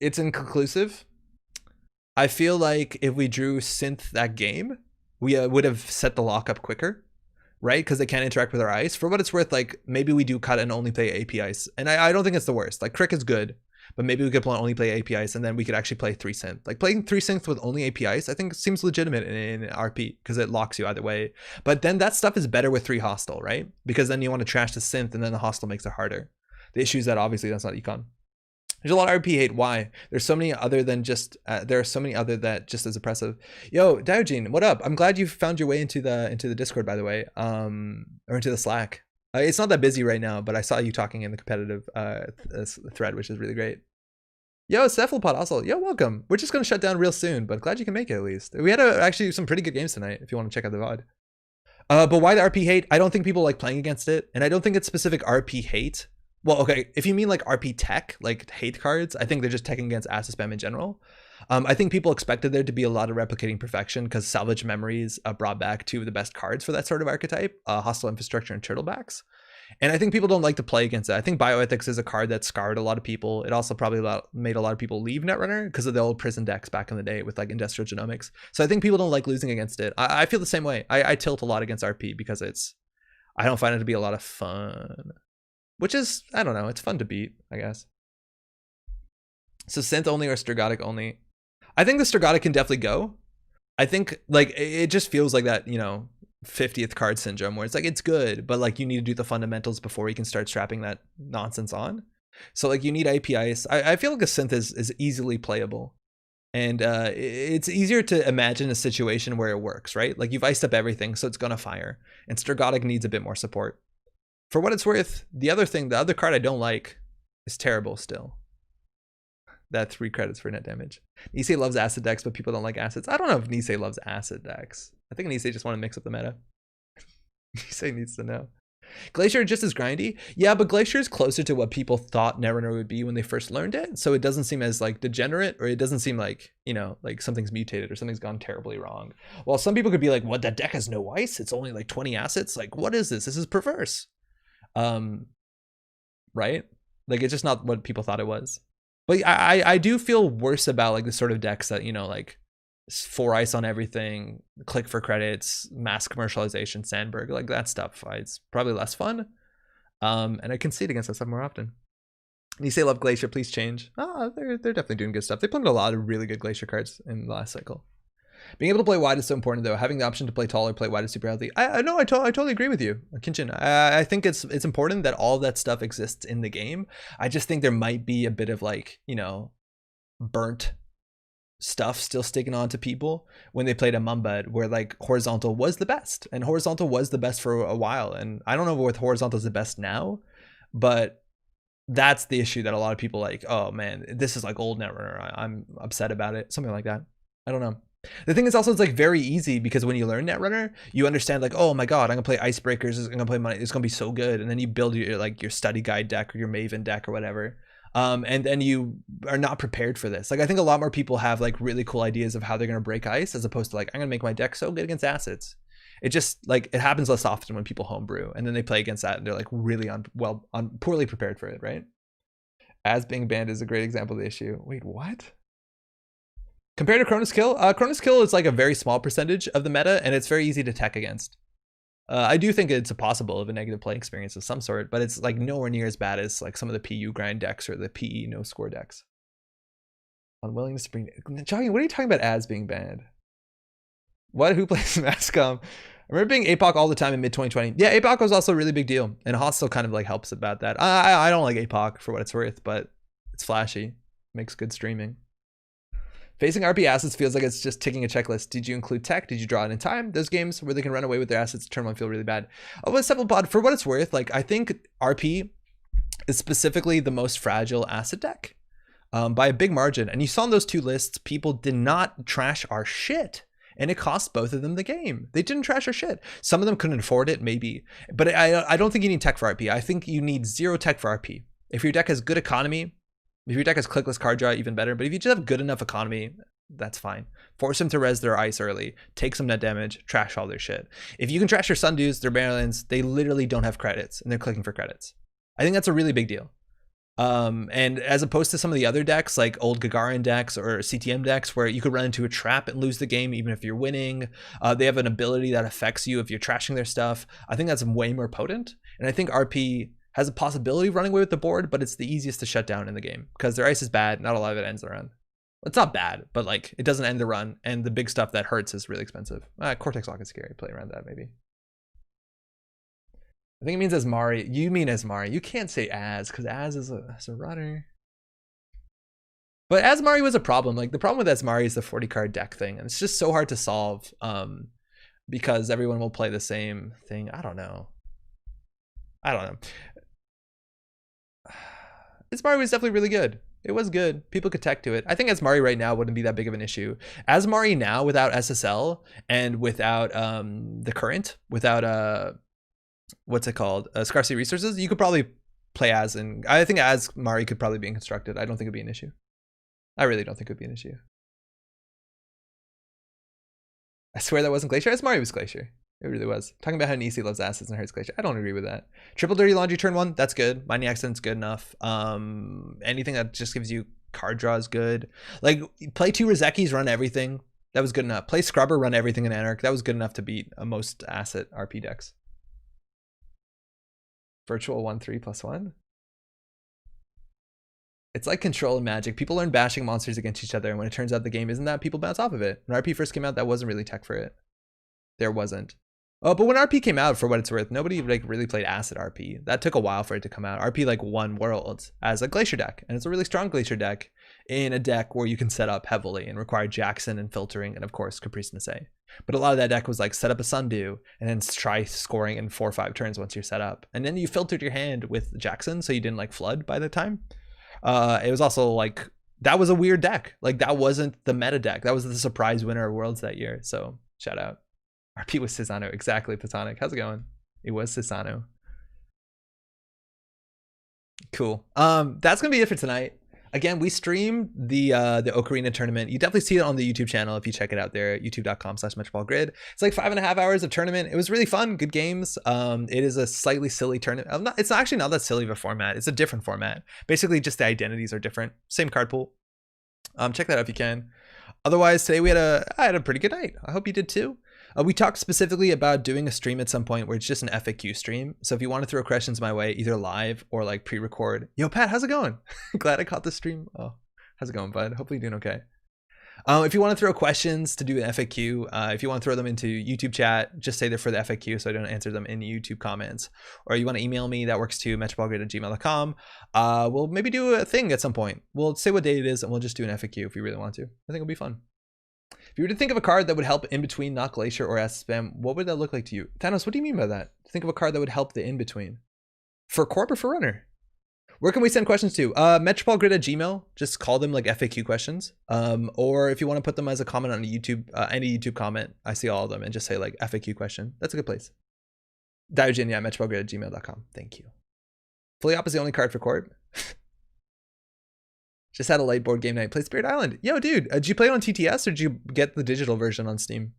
it's inconclusive. I feel like if we drew Synth that game, we would have set the lockup quicker, right? Because they can't interact with our ice. For what it's worth, like maybe we do cut and only play AP ice. And I don't think it's the worst. Like Crick is good, but maybe we could only play AP ice and then we could actually play 3 synth. Like playing 3 synth with only AP ice, I think seems legitimate in RP because it locks you either way. But then that stuff is better with 3 hostile, right? Because then you want to trash the synth and then the hostile makes it harder. The issue is that obviously that's not econ. There's a lot of RP hate. Why? There's so many other than just there are so many other that just as oppressive. Yo, Diogene, what up? I'm glad you found your way into the Discord, by the way, or into the Slack. It's not that busy right now, but I saw you talking in the competitive thread, which is really great. Yo, Cephalopod also. Yo, welcome. We're just gonna shut down real soon, but glad you can make it at least. We had actually some pretty good games tonight. If you want to check out the VOD. But why the RP hate? I don't think people like playing against it, and I don't think it's specific RP hate. Well, okay, if you mean like RP tech, like hate cards, I think they're just teching against acid spam in general. I think people expected there to be a lot of replicating perfection because Salvage Memories brought back 2 of the best cards for that sort of archetype, Hostile Infrastructure and Turtlebacks. And I think people don't like to play against it. I think Bioethics is a card that scarred a lot of people. It also probably made a lot of people leave Netrunner because of the old prison decks back in the day with like industrial genomics. So I think people don't like losing against it. I feel the same way. I tilt a lot against RP because I don't find it to be a lot of fun. Which is, I don't know, it's fun to beat, I guess. So synth only or Strigodic only? I think the Strigodic can definitely go. I think like it just feels like that, you know, 50th card syndrome where it's like it's good, but like you need to do the fundamentals before you can start strapping that nonsense on. So like you need APIs. I feel like a synth is easily playable. And it's easier to imagine a situation where it works, right? Like you've iced up everything, so it's gonna fire. And Strigodic needs a bit more support. For what it's worth, the other card I don't like is terrible still. That 3 credits for net damage. Nisei loves acid decks, but people don't like acids. I don't know if Nisei loves acid decks. I think Nisei just want to mix up the meta. Nisei needs to know. Glacier just as grindy? Yeah, but Glacier is closer to what people thought Netrunner would be when they first learned it. So it doesn't seem as like degenerate, or it doesn't seem like, you know, like something's mutated or something's gone terribly wrong. While some people could be like, what, that deck has no ice? It's only like 20 assets? Like, what is this? This is perverse. Right? Like it's just not what people thought it was. But I do feel worse about like the sort of decks that, you know, like 4 ice on everything, click for credits, mass commercialization, Sandberg, like that stuff. It's probably less fun. And I concede against that stuff more often. And you say love Glacier, please change. They're definitely doing good stuff. They played a lot of really good Glacier cards in the last cycle. Being able to play wide is so important, though. Having the option to play tall or play wide is super healthy. I totally agree with you, Kinchin. I think it's important that all that stuff exists in the game. I just think there might be a bit of like, you know, burnt stuff still sticking on to people when they played a Mumbud where like horizontal was the best, and horizontal was the best for a while. And I don't know if horizontal is the best now, but that's the issue that a lot of people like, oh man, this is like old Netrunner. I'm upset about it. Something like that. I don't know. The thing is also it's like very easy because when you learn Netrunner, you understand like, oh my god, I'm gonna play icebreakers, I'm gonna play money, it's gonna be so good, and then you build your like your study guide deck or your maven deck or whatever, and then you are not prepared for this. Like I think a lot more people have like really cool ideas of how they're gonna break ice as opposed to like, I'm gonna make my deck so good against acids. It just like it happens less often when people homebrew, and then they play against that and they're like really poorly prepared for it, right? As being banned is a great example of the issue. Wait, what? Compared to Cronus Kill, Cronus Kill is like a very small percentage of the meta, and it's very easy to tech against. I do think it's a possible of a negative play experience of some sort, but it's like nowhere near as bad as like some of the PU grind decks or the PE no score decks. Unwillingness to bring jogging. What are you talking about as being banned? What? Who plays Mascom? I remember being APOC all the time in mid 2020. Yeah, APOC was also a really big deal, and Hostile kind of like helps about that. I don't like APOC for what it's worth, but it's flashy, makes good streaming. Facing RP assets feels like it's just ticking a checklist. Did you include tech? Did you draw it in time? Those games where they can run away with their assets, turn one feel really bad. Oh, but Cephalopod, for what it's worth, like I think RP is specifically the most fragile asset deck by a big margin. And you saw in those 2 lists, people did not trash our shit. and it cost both of them the game. They didn't trash our shit. Some of them couldn't afford it, maybe, but I don't think you need tech for RP. I think you need zero tech for RP. If your deck has good economy, if your deck has clickless card draw, even better. But if you just have good enough economy, that's fine. Force them to res their ice early, take some net damage, trash all their shit. If you can trash your Sundews, their Marylands, they literally don't have credits and they're clicking for credits. I think that's a really big deal. And as opposed to some of the other decks, like old Gagarin decks or CTM decks, where you could run into a trap and lose the game even if you're winning. They have an ability that affects you if you're trashing their stuff. I think that's way more potent. And I think RP has a possibility of running away with the board, but it's the easiest to shut down in the game because their ice is bad. Not a lot of it ends the run. It's not bad, but like it doesn't end the run, and the big stuff that hurts is really expensive. Cortex Lock is scary. Play around that maybe. I think it means Asmari. You mean Asmari. You can't say as, because as is a runner. But Asmari was a problem. Like the problem with Asmari is the 40 card deck thing, and it's just so hard to solve because everyone will play the same thing. I don't know. Asmari was definitely really good. It was good. People could tech to it. I think Asmari right now wouldn't be that big of an issue. Asmari now without SSL and without the current, without what's it called? Scarcity resources, you could probably play as, and I think Asmari could probably be constructed. I don't think it'd be an issue. I really don't think it would be an issue. I swear that wasn't Glacier. Asmari was Glacier. It really was. Talking about how Nisi loves acids and hurts Glacier. I don't agree with that. Triple Dirty Laundry turn 1, that's good. Mining Accident's good enough. Anything that just gives you card draw is good. Like, play 2 Rezekis, run everything. That was good enough. Play Scrubber, run everything in Anarch. That was good enough to beat most asset RP decks. Virtual 1/3+1. It's like Control and Magic. People learn bashing monsters against each other, and when it turns out the game isn't that, people bounce off of it. When RP first came out, that wasn't really tech for it. There wasn't. Oh, but when RP came out, for what it's worth, nobody like really played Acid RP. That took a while for it to come out. RP like won Worlds as a Glacier deck, and it's a really strong Glacier deck in a deck where you can set up heavily and require Jackson and filtering and of course Caprice Nase. But a lot of that deck was like set up a Sundew and then try scoring in 4 or 5 turns once you're set up, and then you filtered your hand with Jackson so you didn't like flood by the time. It was also like that was a weird deck. Like that wasn't the meta deck. That was the surprise winner of Worlds that year. So shout out. RP was Cisano, exactly. Platonic, how's it going? It was Cisano. Cool. That's gonna be it for tonight. Again, we streamed the Ocarina tournament. You definitely see it on the YouTube channel if you check it out there at youtube.com/metroballgrid. It's like 5.5 hours of tournament. It was really fun, good games. It is a slightly silly tournament. It's actually not that silly of a format. It's a different format. Basically, just the identities are different. Same card pool. Check that out if you can. Otherwise, today I had a pretty good night. I hope you did too. We talked specifically about doing a stream at some point where it's just an FAQ stream. So if you want to throw questions my way, either live or like pre-record. Yo, Pat, how's it going? Glad I caught the stream. Oh, how's it going, bud? Hopefully you're doing okay. If you want to throw questions to do an FAQ, if you want to throw them into YouTube chat, just say they're for the FAQ so I don't answer them in YouTube comments. Or you want to email me, that works too, metroballgrid@gmail.com. We'll maybe do a thing at some point. We'll say what date it is and we'll just do an FAQ if you really want to. I think it'll be fun. If you were to think of a card that would help in between, not Glacier or Acid Spam, what would that look like to you? Thanos, what do you mean by that? Think of a card that would help the in between. For Corp or for Runner? Where can we send questions to? metroballgrid@gmail. Just call them like FAQ questions. Or if you want to put them as a comment on YouTube, any YouTube comment, I see all of them, and just say like FAQ question. That's a good place. Diogen, yeah, metroballgrid@gmail.com. Thank you. Fully Op is the only card for Corp. Just had a light board game night. Play Spirit Island. Yo, dude, did you play it on TTS or did you get the digital version on Steam?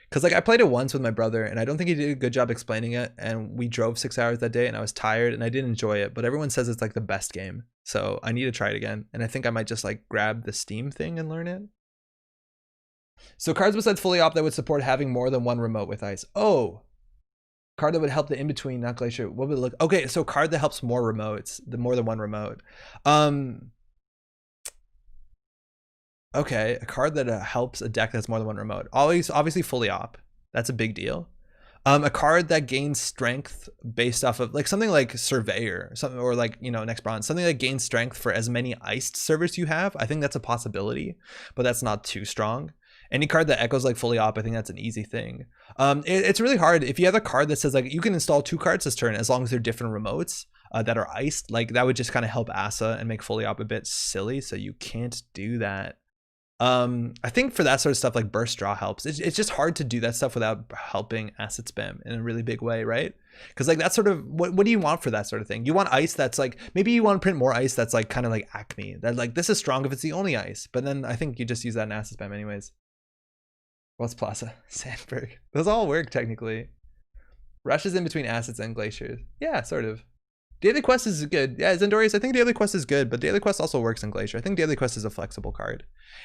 Because like I played it once with my brother and I don't think he did a good job explaining it. And we drove 6 hours that day and I was tired and I didn't enjoy it. But everyone says it's like the best game. So I need to try it again. And I think I might just like grab the Steam thing and learn it. So cards besides Fully Op that would support having more than one remote with ice. Oh. Card that would help the in-between, not Glacier. What would it look? Okay, so card that helps more remotes, the more than one remote. Okay, a card that helps a deck that's more than one remote. Always, obviously, Fully Op. That's a big deal. A card that gains strength based off of like something like Surveyor, something, or like, you know, Next Bronze, something that gains strength for as many iced servers you have. I think that's a possibility, but that's not too strong. Any card that echoes like Fully Op, I think that's an easy thing. It's really hard. If you have a card that says like you can install 2 cards this turn as long as they're different remotes that are iced, like that would just kind of help Asa and make Fully Op a bit silly. So you can't do that. I think for that sort of stuff, like burst draw helps. It's just hard to do that stuff without helping asset spam in a really big way, right? Because like that's sort of what do you want for that sort of thing? You want ice that's like, maybe you want to print more ice that's like kind of like Acme, that like this is strong if it's the only ice, but then I think you just use that in asset spam anyways. What's Plaza? Sandberg. Those all work technically. Rushes in between assets and glaciers. Yeah, sort of. Daily Quest is good. Yeah, Zendorius, I think Daily Quest is good, but Daily Quest also works in Glacier. I think Daily Quest is a flexible card.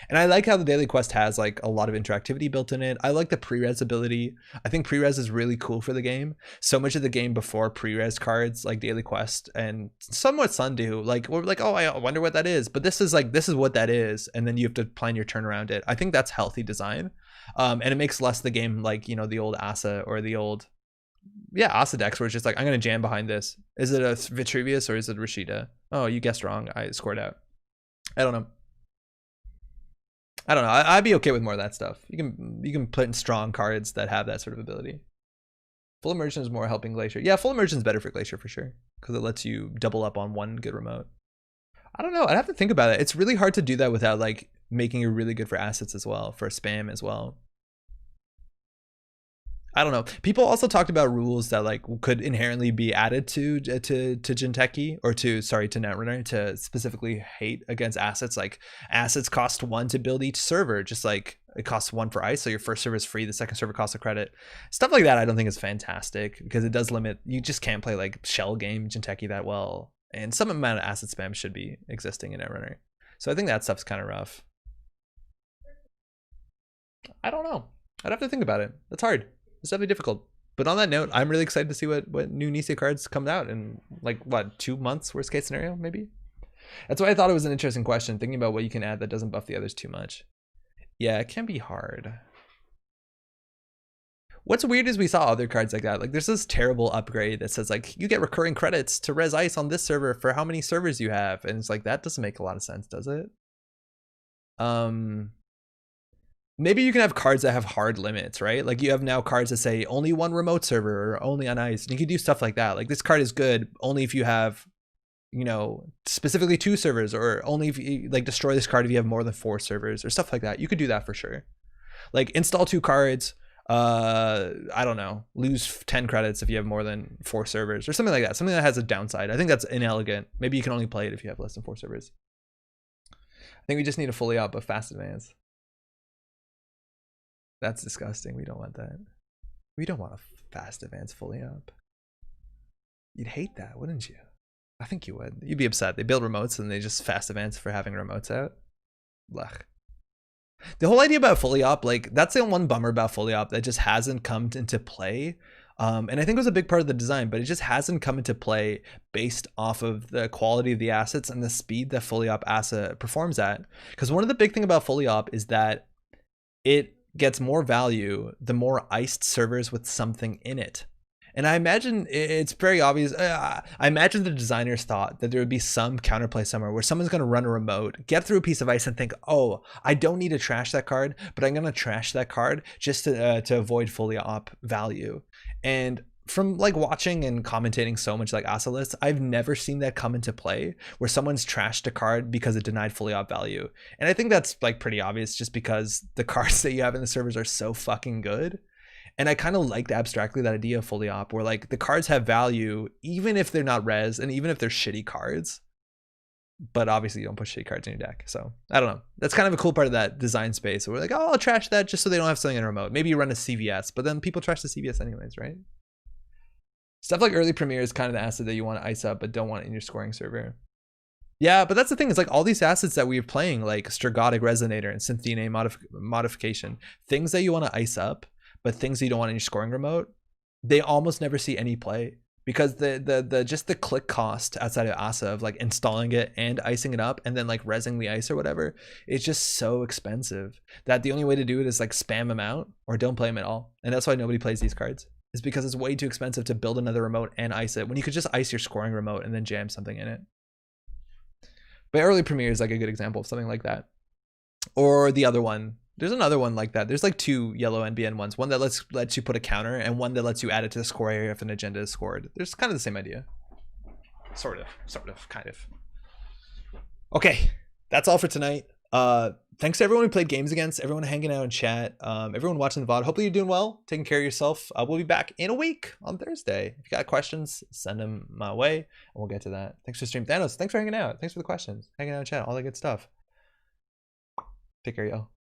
And I like how the Daily Quest has like a lot of interactivity built in it. I like the pre-res ability. I think pre-res is really cool for the game. So much of the game before pre-res cards like Daily Quest and somewhat Sundew, like we're like, oh, I wonder what that is. But this is like, this is what that is. And then you have to plan your turn around it. I think that's healthy design. And it makes less the game like, you know, the old Asa or the old, yeah, Asa decks where it's just like, I'm going to jam behind this. Is it a Vitruvius or is it Rashida? Oh, you guessed wrong. I scored out. I don't know. I'd be okay with more of that stuff. You can put in strong cards that have that sort of ability. Full Immersion is more helping Glacier. Yeah, Full Immersion is better for Glacier for sure because it lets you double up on one good remote. I don't know. I'd have to think about it. It's really hard to do that without like making it really good for assets as well, for spam as well. I don't know. People also talked about rules that like could inherently be added to Jinteki or to Netrunner to specifically hate against assets. Like assets cost 1 to build each server, just like it costs 1 for ice. So your first server is free, the second server costs a credit. Stuff like that I don't think is fantastic because it does limit. You just can't play like shell game Jinteki that well, and some amount of asset spam should be existing in Netrunner. So I think that stuff's kind of rough. I don't know. I'd have to think about it. That's hard. It's definitely difficult. But on that note, I'm really excited to see what new Nisia cards come out in like what, 2 months, worst case scenario, maybe. That's why I thought it was an interesting question, thinking about what you can add that doesn't buff the others too much. Yeah, it can be hard. What's weird is we saw other cards like that. Like there's this terrible upgrade that says like you get recurring credits to res ice on this server for how many servers you have, and it's like that doesn't make a lot of sense, does it? Maybe you can have cards that have hard limits, right? Like you have now cards that say only 1 remote server or only on ice. And you can do stuff like that. Like this card is good only if you have, you know, specifically 2 servers, or only if you like destroy this card if you have more than 4 servers or stuff like that. You could do that for sure. Like install 2 cards. I don't know, lose 10 credits if you have more than 4 servers or something like that. Something that has a downside. I think that's inelegant. Maybe you can only play it if you have less than 4 servers. I think we just need a fully up of fast advance. That's disgusting. We don't want that. We don't want a fast advance fully up. You'd hate that, wouldn't you? I think you would. You'd be upset. They build remotes and they just fast advance for having remotes out. Blech. The whole idea about fully op, like that's the one bummer about fully op that just hasn't come into play. And I think it was a big part of the design, but it just hasn't come into play based off of the quality of the assets and the speed that fully op asset performs at. Because one of the big thing about fully op is that it gets more value the more iced servers with something in it. And I imagine it's very obvious. I imagine the designers thought that there would be some counterplay somewhere where someone's going to run a remote, get through a piece of ice and think, oh, I don't need to trash that card, but I'm going to trash that card just to avoid fully op value. And from like watching and commentating so much like Asa lists, I've never seen that come into play where someone's trashed a card because it denied fully op value. And I think that's like pretty obvious just because the cards that you have in the servers are so fucking good. And I kind of liked abstractly that idea of fully op where like the cards have value even if they're not res and even if they're shitty cards. But obviously you don't put shitty cards in your deck. So I don't know. That's kind of a cool part of that design space. We're like, oh, I'll trash that just so they don't have something in a remote. Maybe you run a CVS, but then people trash the CVS anyways, right? Stuff like early premiere is kind of the asset that you want to ice up but don't want in your scoring server. Yeah, but that's the thing. It's like all these assets that we're playing, like Stragotic Resonator and Synth DNA modification, things that you want to ice up, but things that you don't want in your scoring remote, they almost never see any play because the just the click cost outside of Asa of like installing it and icing it up and then like resing the ice or whatever, it's just so expensive that the only way to do it is like spam them out or don't play them at all. And that's why nobody plays these cards. Is because it's way too expensive to build another remote and ice it when you could just ice your scoring remote and then jam something in it. But early premiere is like a good example of something like that. Or the other one, there's another one like that. There's like 2 yellow NBN ones, one that lets you put a counter and one that lets you add it to the score area if an agenda is scored. There's kind of the same idea. Sort of, kind of. Okay, that's all for tonight. Thanks to everyone we played games against, everyone hanging out in chat, everyone watching the VOD. Hopefully you're doing well, taking care of yourself. We'll be back in a week on Thursday. If you got questions, send them my way, and we'll get to that. Thanks for stream. Thanos, thanks for hanging out. Thanks for the questions, hanging out in chat, all that good stuff. Take care, y'all.